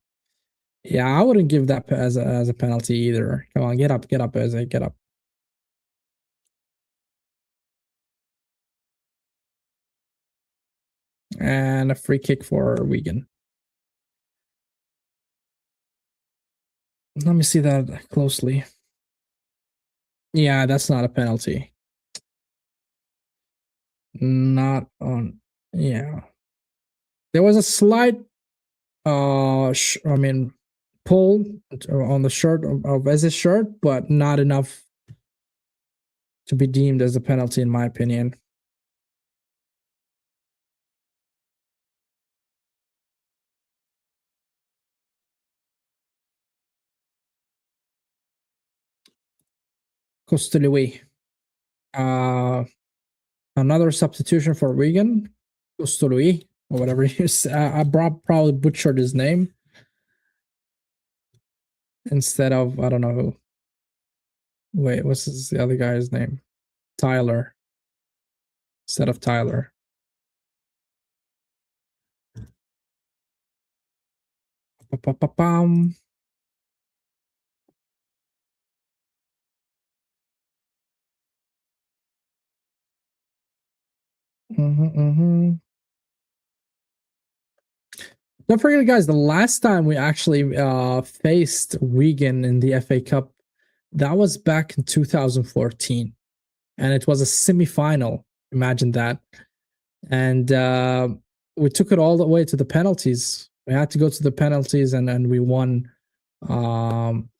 Yeah, I wouldn't give that as a penalty either. Come on, get up, Eze, get up. And a free kick for Wigan. Let me see that closely. Yeah, that's not a penalty. Not on. Yeah, there was a slight. Pull on the shirt of Eze's shirt, but not enough to be deemed as a penalty, in my opinion. Costeliwi. Another substitution for Wigan. Costeliwi, or whatever you say. I probably butchered his name. Instead of, I don't know who. Wait, what's the other guy's name? Tyler. Instead of Tyler. Ba-ba-ba-bam. Don't forget, guys, the last time we actually faced Wigan in the FA Cup, that was back in 2014. And it was a semi-final. Imagine that. And we took it all the way to the penalties. We had to go to the penalties, and we won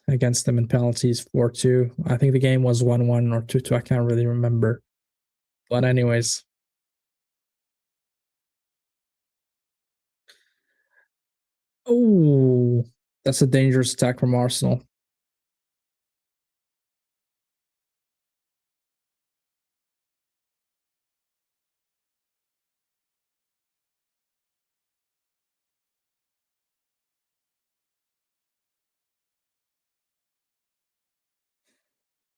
against them in penalties 4-2. I think the game was 1-1 or 2-2. I can't really remember. But anyways. Oh, that's a dangerous attack from Arsenal.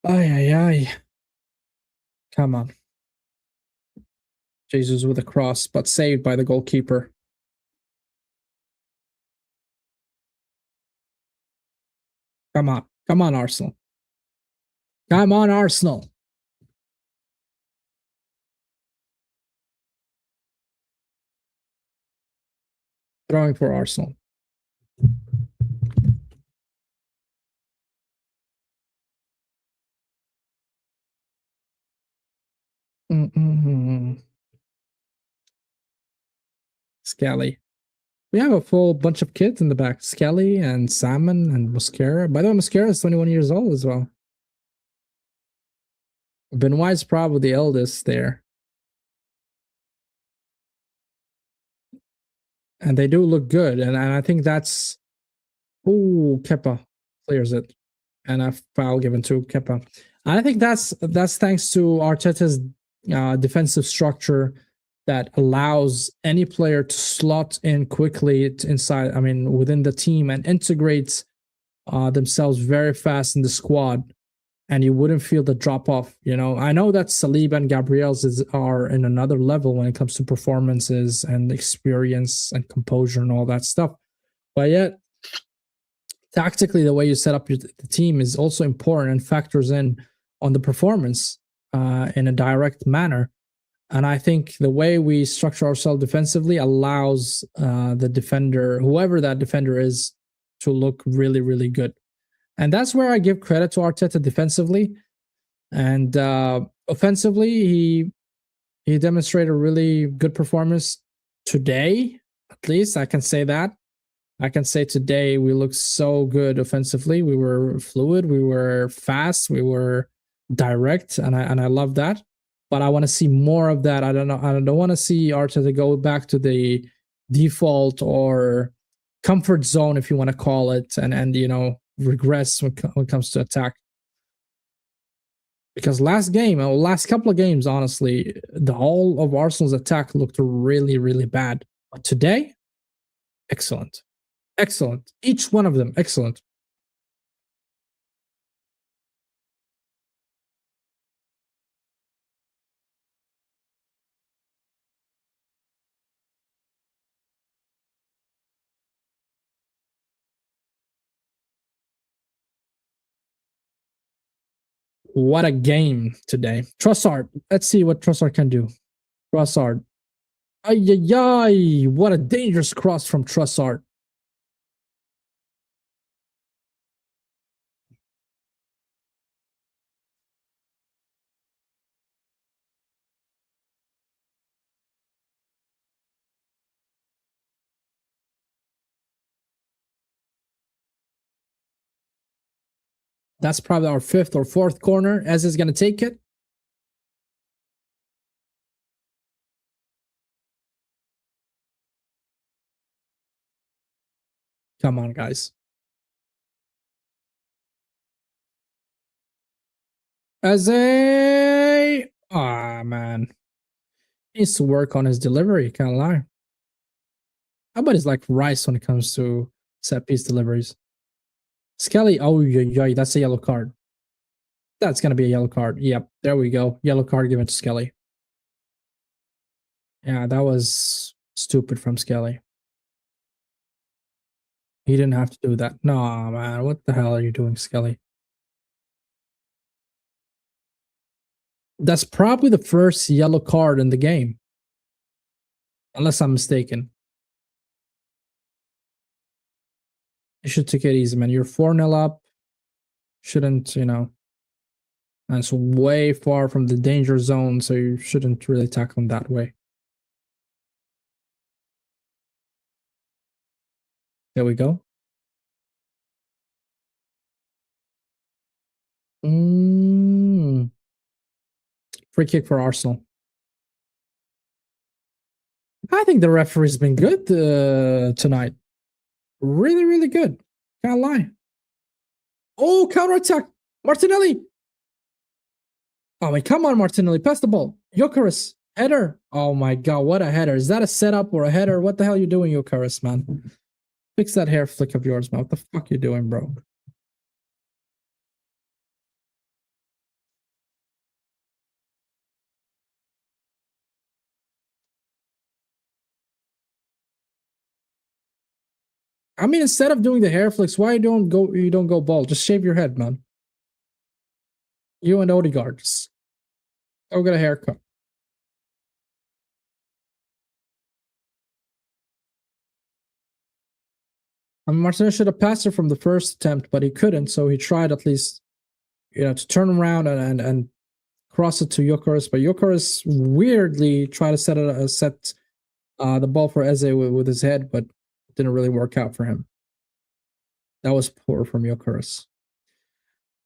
Ay, ay, ay. Come on. Jesus with a cross, but saved by the goalkeeper. Come on. Come on, Arsenal. Come on, Arsenal. Throwing for Arsenal. Skelly. We have a full bunch of kids in the back. Skelly and Salmon and Mosquera. By the way, Mosquera is 21 years old as well. Benoit is probably the eldest there. And they do look good. And I think that's... Oh, Kepa clears it. And a foul given to Kepa. I think that's thanks to Arteta's defensive structure that allows any player to slot in quickly within the team and integrate themselves very fast in the squad, and you wouldn't feel the drop off. I know that Saliba and Gabriel's are in another level when it comes to performances and experience and composure and all that stuff, but yet tactically the way you set up the team is also important and factors in on the performance in a direct manner. And I think the way we structure ourselves defensively allows the defender, whoever that defender is, to look really, really good. And that's where I give credit to Arteta defensively. And offensively, he demonstrated a really good performance today. At least I can say that. I can say today we looked so good offensively. We were fluid, we were fast, we were direct, and I love that. But I want to see more of that. I don't want to see Arteta go back to the default or comfort zone, if you want to call it, and regress when it comes to attack. Because last couple of games, honestly, the whole of Arsenal's attack looked really, really bad. But today, excellent. Excellent. Each one of them, excellent. What a game today. Trossard. Let's see what Trossard can do. Trossard. Ay, ay, ay. What a dangerous cross from Trossard. That's probably our fifth or fourth corner. As is going to take it. Come on, guys. Eze. Ah, man. He needs to work on his delivery. Can't lie. How about he's like Rice when it comes to set piece deliveries? Skelly. Oh, yeah, that's a yellow card. That's going to be a yellow card. Yep. There we go. Yellow card given to Skelly. Yeah, that was stupid from Skelly. He didn't have to do that. No, man. What the hell are you doing, Skelly? That's probably the first yellow card in the game. Unless I'm mistaken. You should take it easy, man. You're 4-0 up. Shouldn't, and it's way far from the danger zone, so you shouldn't really tackle him that way. There we go. Free kick for Arsenal. I think the referee's been good tonight. Really, really good. Can't lie. Oh, counter attack. Martinelli. Oh, my, come on, Martinelli. Pass the ball. Gyökeres. Header. Oh, my God. What a header. Is that a setup or a header? What the hell are you doing, Gyökeres, man? Fix that hair flick of yours, man. What the fuck you doing, bro? I mean, instead of doing the hair flicks, why you don't go bald? Just shave your head, man. You and Odegaard, just go get a haircut. I mean, Martinez should have passed it from the first attempt, but he couldn't, so he tried at least, to turn around and cross it to Gyökeres. But Gyökeres weirdly tried to set the ball for Eze with his head, but it didn't really work out for him. That was poor from Gyökeres.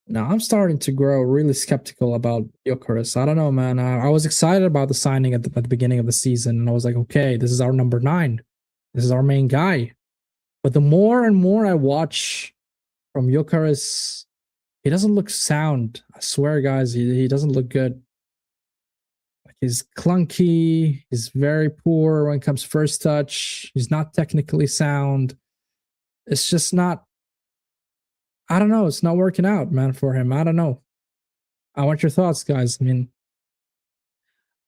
Now I'm starting to grow really skeptical about Gyökeres. I don't know, man. I was excited about the signing at the beginning of the season, and I was like, okay, this is our number 9. This is our main guy. But the more and more I watch from Gyökeres, he doesn't look sound. I swear, guys, he doesn't look good. Like, he's clunky. He's very poor when it comes to first touch. He's not technically sound. It's just not. I don't know. It's not working out, man, for him. I don't know. I want your thoughts, guys. I mean,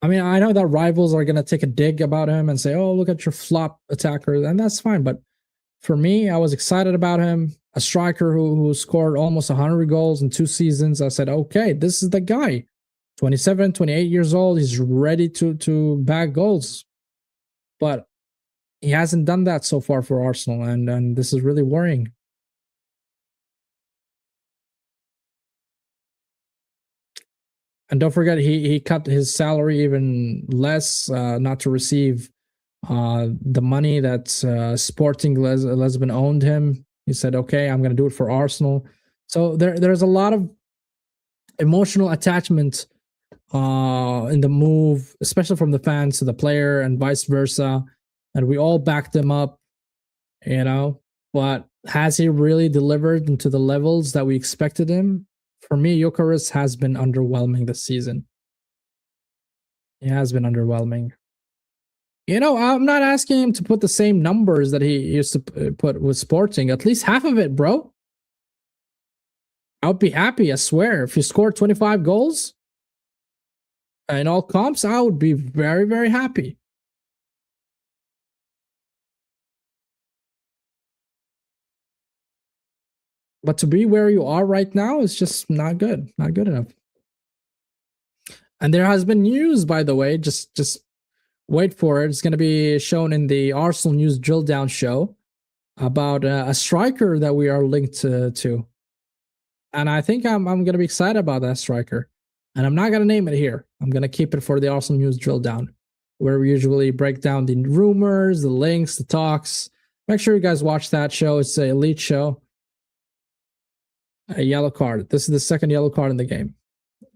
I know that rivals are gonna take a dig about him and say, "Oh, look at your flop attacker," and that's fine. But for me, I was excited about him. A striker who scored almost 100 goals in 2 seasons. I said, okay, this is the guy. 27, 28 years old. He's ready to bag goals. But he hasn't done that so far for Arsenal, and this is really worrying. And don't forget, he cut his salary even less, not to receive the money that Sporting Lisbon owned him. He said, okay, I'm going to do it for Arsenal. So there's a lot of emotional attachment in the move, especially from the fans to the player and vice versa. And we all backed them up. you know. But has he really delivered into the levels that we expected him? For me, Gyökeres has been underwhelming this season. He has been underwhelming. You know, I'm not asking him to put the same numbers that he used to put with Sporting. At least half of it, bro. I would be happy, I swear. If you score 25 goals in all comps, I would be very, very happy. But to be where you are right now is just not good. Not good enough. And there has been news, by the way, just wait for it. It's going to be shown in the Arsenal News Drill Down show about a striker that we are linked to. And I think I'm going to be excited about that striker. And I'm not going to name it here. I'm going to keep it for the Arsenal News Drill Down, where we usually break down the rumors, the links, the talks. Make sure you guys watch that show. It's an elite show. A yellow card. This is the second yellow card in the game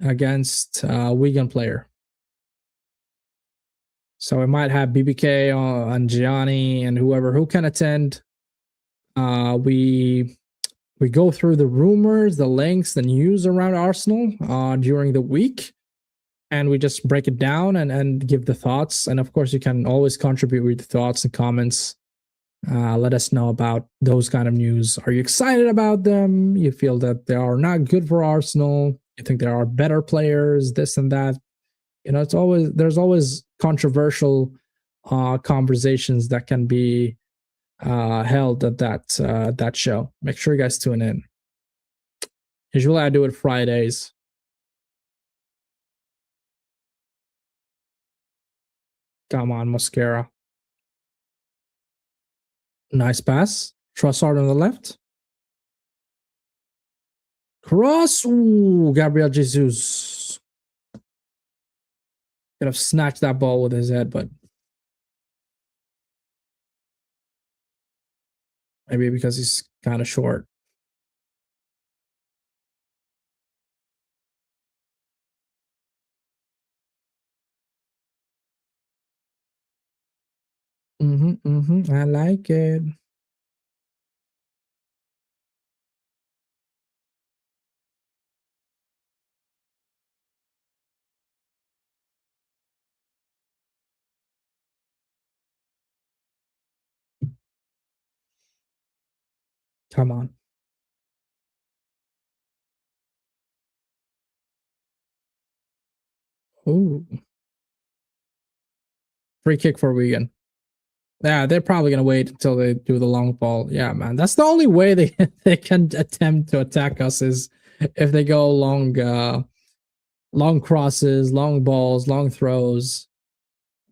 against a Wigan player. So we might have BBK and Gianni and whoever who can attend. We go through the rumors, the links, the news around Arsenal during the week, and we just break it down and give the thoughts. And of course, you can always contribute with thoughts and comments. Let us know about those kind of news. Are you excited about them? You feel that they are not good for Arsenal? You think there are better players? This and that. You know, there's always controversial conversations that can be held at that show. Make sure you guys tune in. Usually I do it Fridays. Come on, Mosquera. Nice pass. Trossard on the left. Cross. Ooh, Gabriel Jesus. Could have snatched that ball with his head, but maybe because he's kind of short. I like it. Come on. Ooh. Free kick for Wigan. Yeah, they're probably gonna wait until they do the long ball. Yeah, man, that's the only way they they can attempt to attack us is if they go long crosses, long balls, long throws.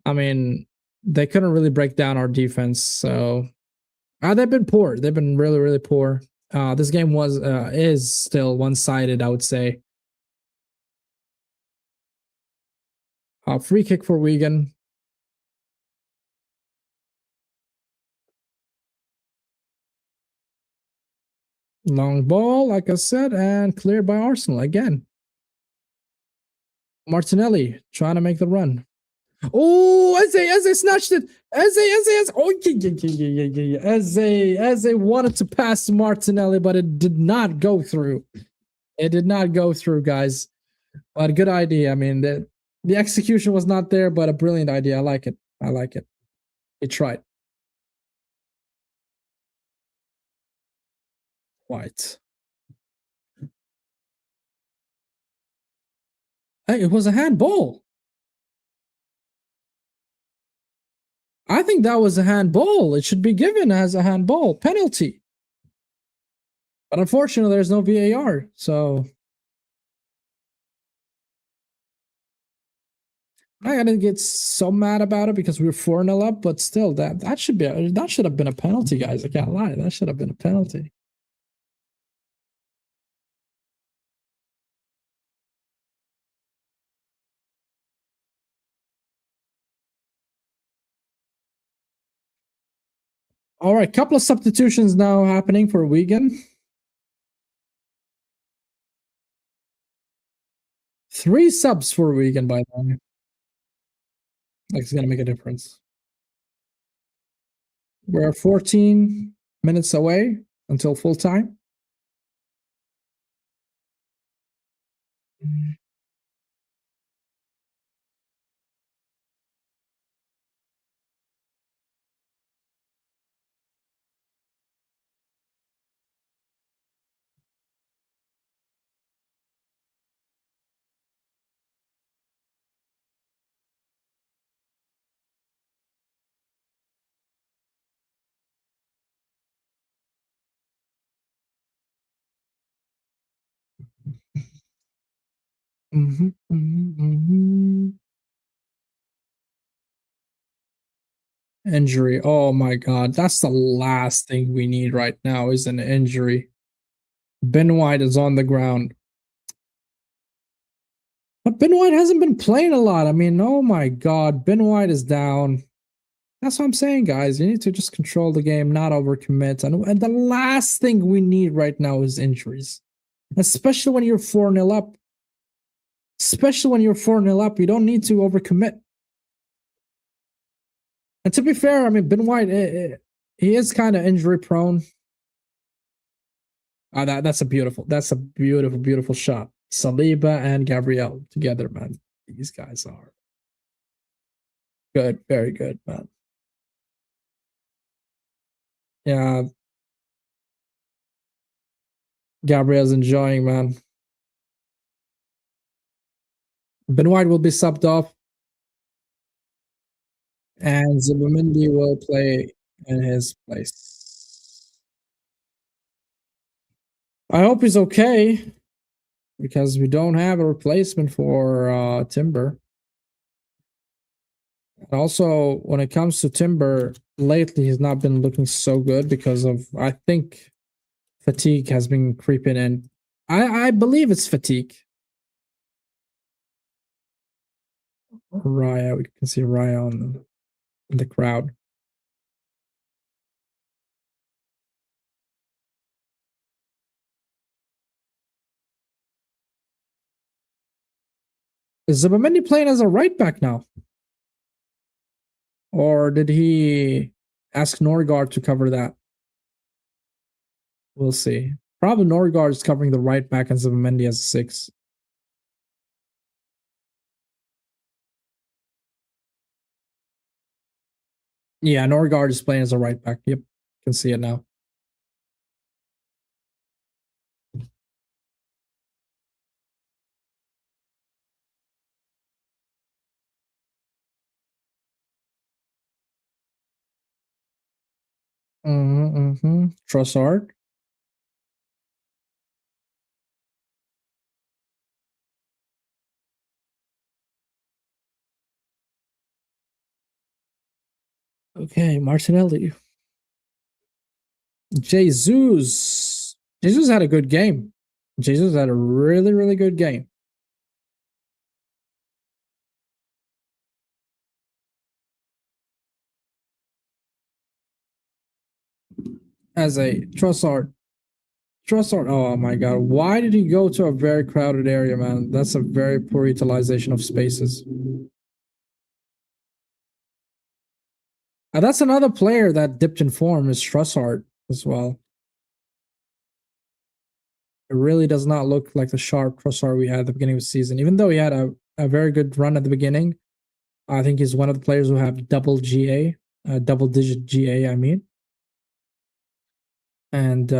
I mean, they couldn't really break down our defense, so they've been poor. They've been really, really poor. This game is still one sided, I would say. Free kick for Wigan. Long ball, like I said, and cleared by Arsenal again. Martinelli trying to make the run. Oh, Eze snatched it. Eze. Oh, yeah. Eze wanted to pass Martinelli, but it did not go through. It did not go through, guys. But good idea. I mean, the execution was not there, but a brilliant idea. I like it. I like it. He tried. White. Hey, it was a handball. I think that was a handball. It should be given as a handball penalty. But unfortunately, there's no VAR. So I gotta get so mad about it because we were 4-0 up, but still that should have been a penalty, guys. I can't lie. That should have been a penalty. All right, couple of substitutions now happening for Wigan. 3 subs for Wigan, by the way. Like it's gonna make a difference. We're 14 minutes away until full time. Mm-hmm, mm-hmm, mm-hmm. Injury. Oh my god, that's the last thing we need right now is an injury. Ben White is on the ground. But Ben White hasn't been playing a lot. I mean, oh my god, Ben White is down. That's what I'm saying, guys. You need to just control the game, not overcommit. And the last thing we need right now is injuries. Especially when you're 4-0 up. Especially when you're 4-0 up, you don't need to overcommit. And to be fair, I mean, Ben White, he is kind of injury prone. That's a beautiful shot. Saliba and Gabriel together, man. These guys are good, very good, man. Yeah, Gabriel's enjoying, man. Ben White will be subbed off, and Zubimendi will play in his place. I hope he's okay because we don't have a replacement for Timber. And also, when it comes to Timber, lately he's not been looking so good because of, I think, fatigue has been creeping in. I believe it's fatigue. Raya, we can see Raya in the crowd. Is Zubimendi playing as a right back now? Or did he ask Norgard to cover that? We'll see. Probably Norgard is covering the right back and Zubimendi as a 6. Yeah, Norgard is playing as a right back. Yep, can see it now. Trossard. Okay, Martinelli. Jesus. Jesus had a good game. Jesus had a really, really good game. As a Trossard. Trossard. Oh my god. Why did he go to a very crowded area, man? That's a very poor utilization of spaces. That's another player that dipped in form is Trossard as well. It really does not look like the sharp Trossard we had at the beginning of the season, even though he had a very good run at the beginning. I think he's one of the players who have double GA, double digit GA, I mean. And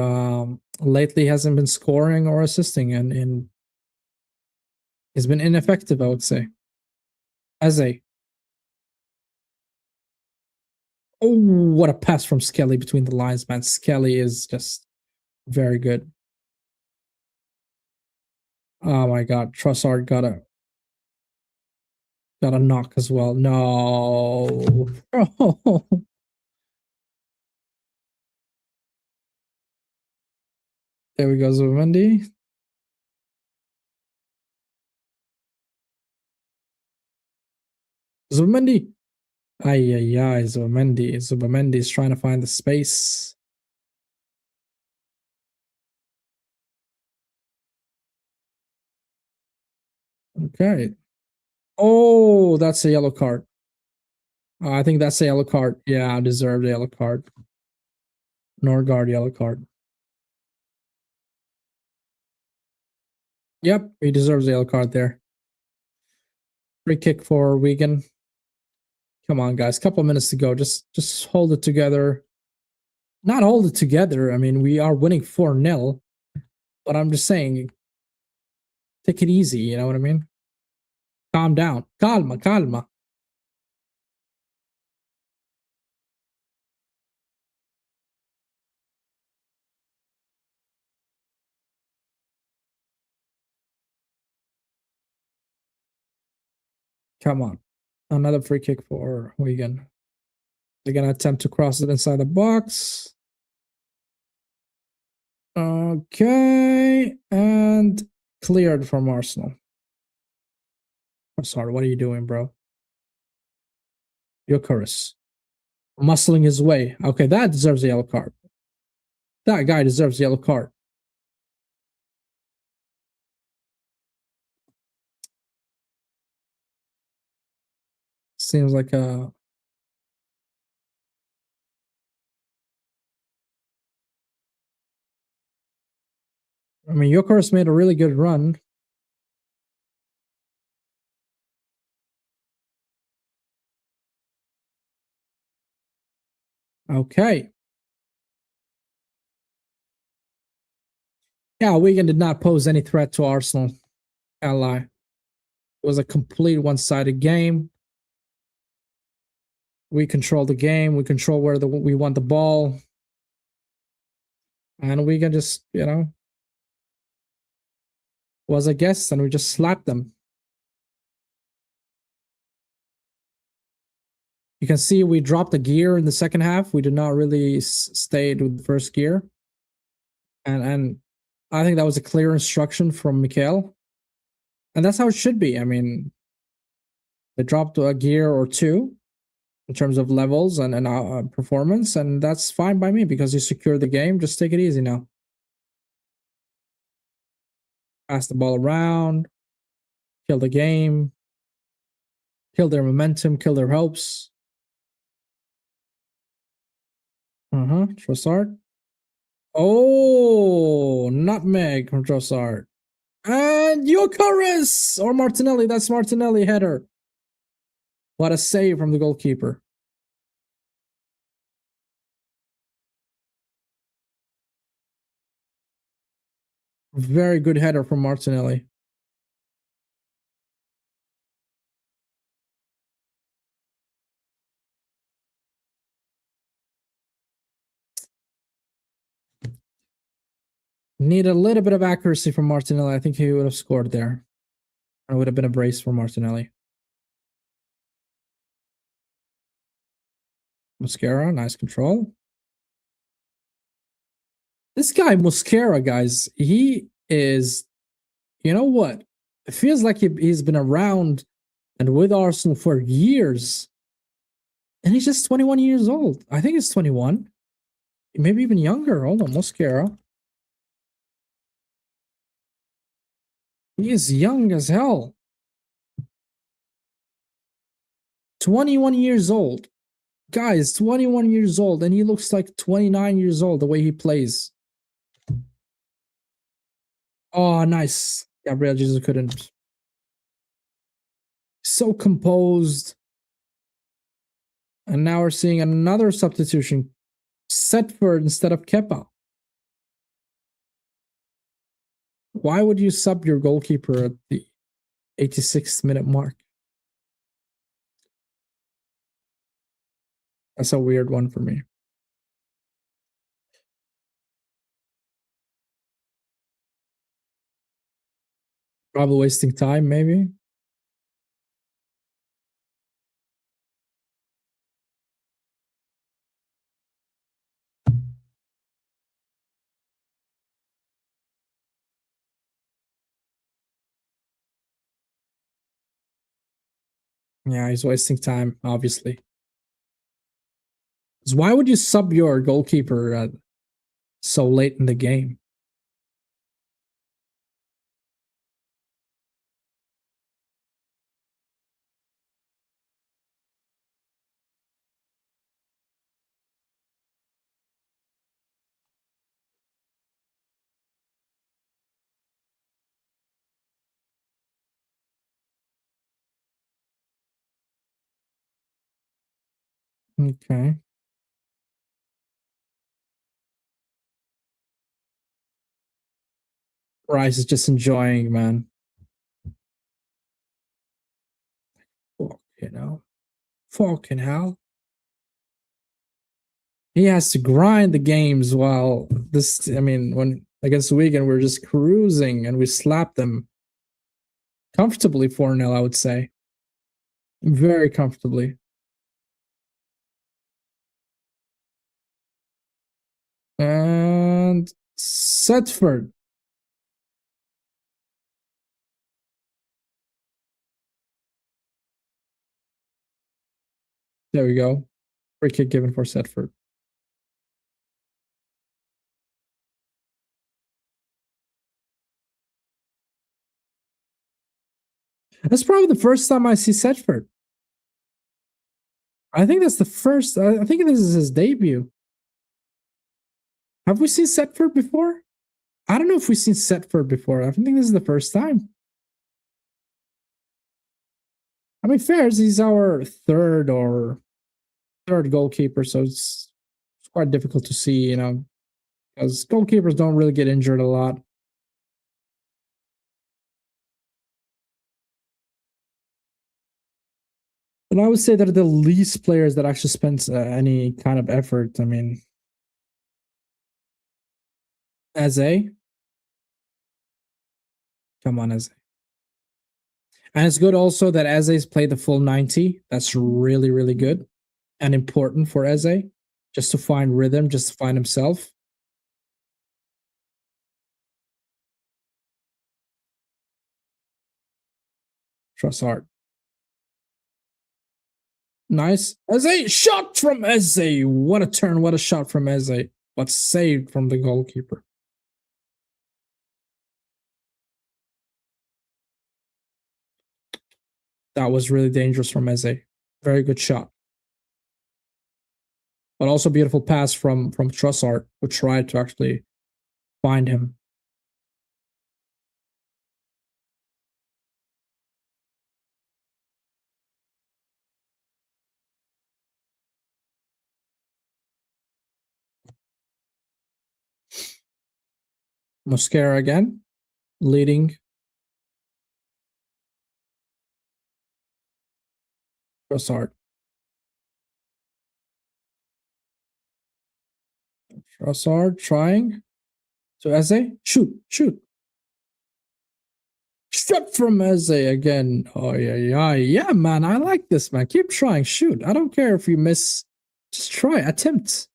lately hasn't been scoring or assisting, and he's been ineffective, I would say. Eze. Oh, what a pass from Skelly between the lines, man. Skelly is just very good. Oh my god, Trossard got a knock as well. No. Oh. There we go, Zubimendi. Zubimendi. Ay, ay, ay, Zubimendi. Zubimendi is trying to find the space. Okay. Oh, that's a yellow card. I think that's a yellow card. Yeah, deserved a yellow card. Norgard yellow card. Yep, he deserves a yellow card there. Free kick for Wigan. Come on, guys. Couple minutes to go. Just hold it together. Not hold it together. I mean, we are winning 4-0. But I'm just saying, take it easy. You know what I mean? Calm down. Calma, calma. Come on. Another free kick for Wigan. They're going to attempt to cross it inside the box. Okay. And cleared from Arsenal. I'm sorry. What are you doing, bro? Gyökeres. Muscling his way. Okay, that deserves a yellow card. That guy deserves a yellow card. Seems like a... I mean, Gyökeres made a really good run. Okay. Yeah, Wigan did not pose any threat to Arsenal. Can't lie. It was a complete one-sided game. We control the game. We control where we want the ball. And Wigan just, was a guest and we just slapped them. You can see we dropped a gear in the second half. We did not really stay with the first gear. And I think that was a clear instruction from Mikel. And that's how it should be. I mean, they dropped a gear or two in terms of levels and performance, and that's fine by me because you secured the game. Just take it easy now. Pass the ball around, kill the game, kill their momentum, kill their hopes. Trossard. Oh, nutmeg from Trossard. And Gyökeres or Martinelli. That's Martinelli header. What a save from the goalkeeper. Very good header from Martinelli. Need a little bit of accuracy from Martinelli. I think he would have scored there. It would have been a brace for Martinelli. Mosquera, nice control. This guy, Mosquera, guys, he is, you know what? It feels like he's been around and with Arsenal for years. And he's just 21 years old. I think he's 21. Maybe even younger. Hold on, Mosquera. He is young as hell. 21 years old. Guys, 21 years old, and he looks like 29 years old the way he plays. Oh, nice. Gabriel Jesus couldn't. So composed. And now we're seeing another substitution. Setford instead of Kepa. Why would you sub your goalkeeper at the 86th minute mark? That's a weird one for me. Probably wasting time, maybe. Yeah, he's wasting time, obviously. So why would you sub your goalkeeper so late in the game? Okay. Rice is just enjoying, man. You know, fucking hell. He has to grind the games while this. I mean, when against Wigan, we're just cruising and we slapped them comfortably 4-0, I would say. Very comfortably. And Setford. There we go. Free kick given for Setford. That's probably the first time I see Setford. I think that's the first. I think this is his debut. Have we seen Setford before? I don't know if we've seen Setford before. I think this is the first time. I mean, Fairs, he's our third goalkeeper, so it's quite difficult to see, you know, because goalkeepers don't really get injured a lot. And I would say that the least players that actually spends any kind of effort. I mean, Eze, come on, Eze. And it's good also that Eze's played the full 90. That's really, really good and important for Eze, just to find rhythm, just to find himself. Trossard. Nice. Eze, shot from Eze. What a turn. What a shot from Eze. But saved from the goalkeeper. That was really dangerous from Eze. Very good shot. But also beautiful pass from Trossard, who tried to actually find him. Mosquera again, leading Trossard. Trossard trying to Eze. Shoot, shoot. Shot from Eze again. Oh, yeah. Yeah, man. I like this, man. Keep trying. Shoot. I don't care if you miss. Just try. Attempt.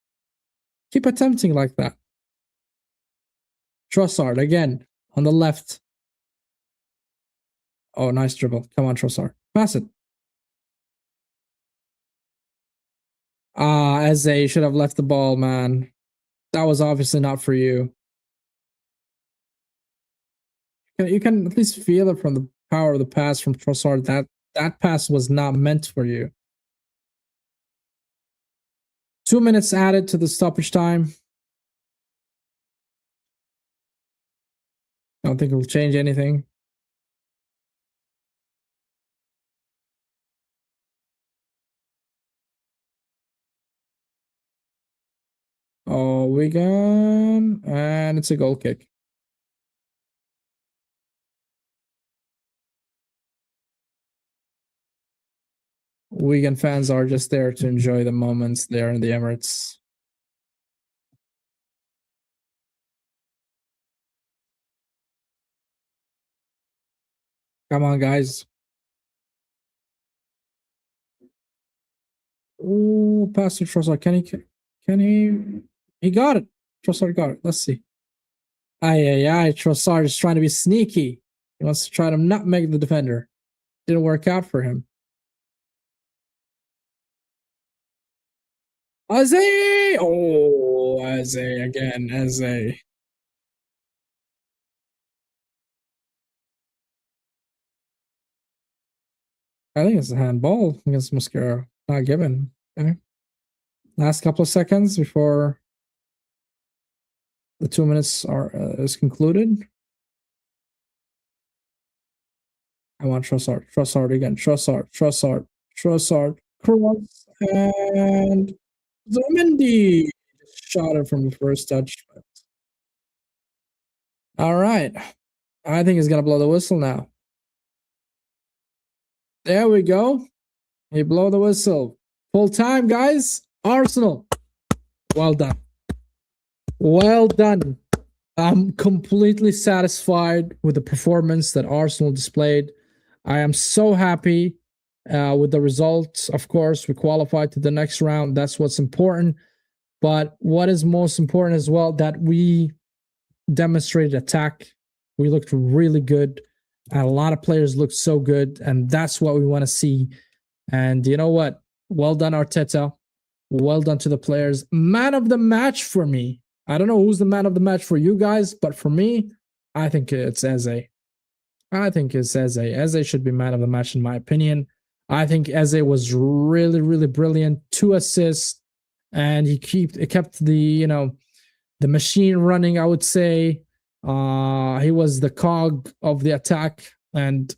Keep attempting like that. Trossard again on the left. Oh, nice dribble. Come on, Trossard. Pass it. Eze, you should have left the ball, man. That was obviously not for you. You can at least feel it from the power of the pass from Trossard. That pass was not meant for you. 2 minutes added to the stoppage time. I don't think it will change anything. Oh, Wigan, and it's a goal kick. Wigan fans are just there to enjoy the moments there in the Emirates. Come on, guys. Oh, pass to Trossard. Can he? He got it. Trossard got it. Let's see. Aye. Trossard is trying to be sneaky. He wants to try to nutmeg the defender. Didn't work out for him. Eze! Oh, Eze again. Eze. I think it's a handball against Mosquera. Not given. Okay. Last couple of seconds before the 2 minutes is concluded. I want Trossard. Trossard again. Trossard. Cross. And Zubimendi shot it from the first touch. All right. I think he's going to blow the whistle now. There we go. He blow the whistle. Full time, guys. Arsenal. Well done. Well done. I'm completely satisfied with the performance that Arsenal displayed. I am so happy with the results. Of course, we qualified to the next round. That's what's important. But what is most important as well, that we demonstrated attack. We looked really good. And a lot of players looked so good. And that's what we want to see. And you know what? Well done, Arteta. Well done to the players. Man of the match for me. I don't know who's the man of the match for you guys, but for me, I think it's Eze. I think it's Eze. Eze should be man of the match in my opinion. I think Eze was really, really brilliant. 2 assists, and he kept the the machine running. I would say he was the cog of the attack, and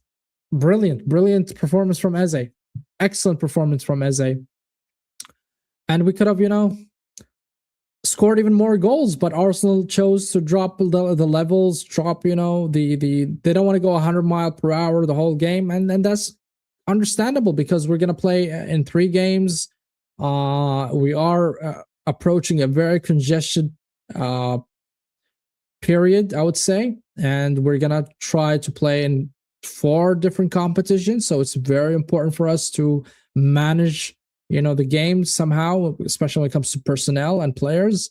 brilliant performance from Eze. Excellent performance from Eze. And we could have, scored even more goals, but Arsenal chose to drop the levels, drop, they don't want to go 100 miles per hour the whole game. And that's understandable because we're going to play in 3 games. We are approaching a very congested period, I would say. And we're going to try to play in 4 different competitions. So it's very important for us to manage the game somehow, especially when it comes to personnel and players.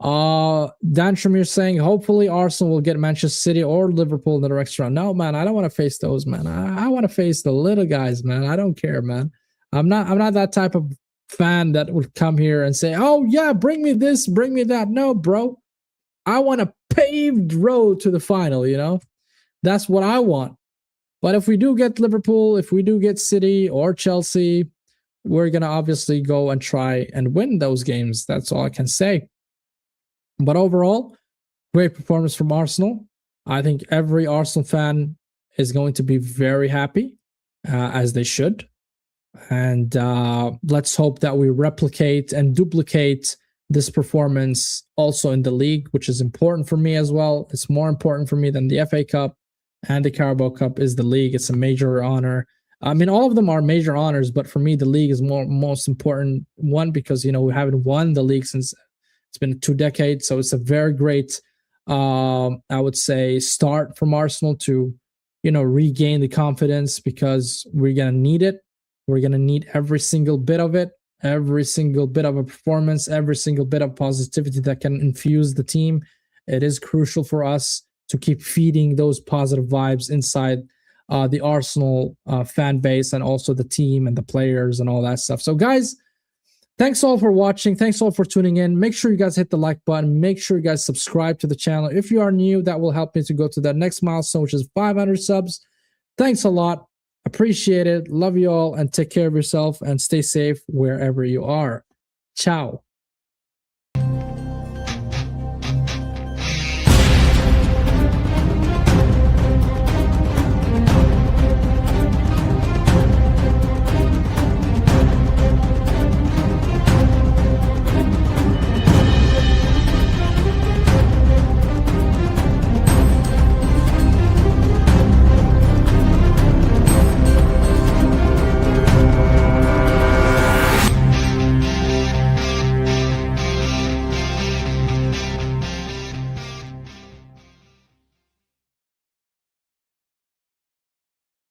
Dan Shamir saying, hopefully Arsenal will get Manchester City or Liverpool in the next round. No, man, I don't want to face those, man. I want to face the little guys, man. I don't care, man. I'm not that type of fan that would come here and say, oh yeah, bring me this, bring me that. No, bro. I want a paved road to the final, That's what I want. But if we do get Liverpool, if we do get City or Chelsea, we're going to obviously go and try and win those games. That's all I can say. But overall, great performance from Arsenal. I think every Arsenal fan is going to be very happy, as they should. And let's hope that we replicate and duplicate this performance also in the league, which is important for me as well. It's more important for me than the FA Cup and the Carabao Cup is the league. It's a major honor. I mean, all of them are major honors, but for me, the league is most important one because, we haven't won the league since it's been 2 decades. So it's a very great, I would say, start from Arsenal to, regain the confidence because we're going to need it. We're going to need every single bit of it, every single bit of a performance, every single bit of positivity that can infuse the team. It is crucial for us to keep feeding those positive vibes inside the Arsenal fan base and also the team and the players and all that stuff. So guys, thanks all for watching. Thanks all for tuning in. Make sure you guys hit the like button. Make sure you guys subscribe to the channel. If you are new, that will help me to go to the next milestone, which is 500 subs. Thanks a lot. Appreciate it. Love you all and take care of yourself and stay safe wherever you are. Ciao.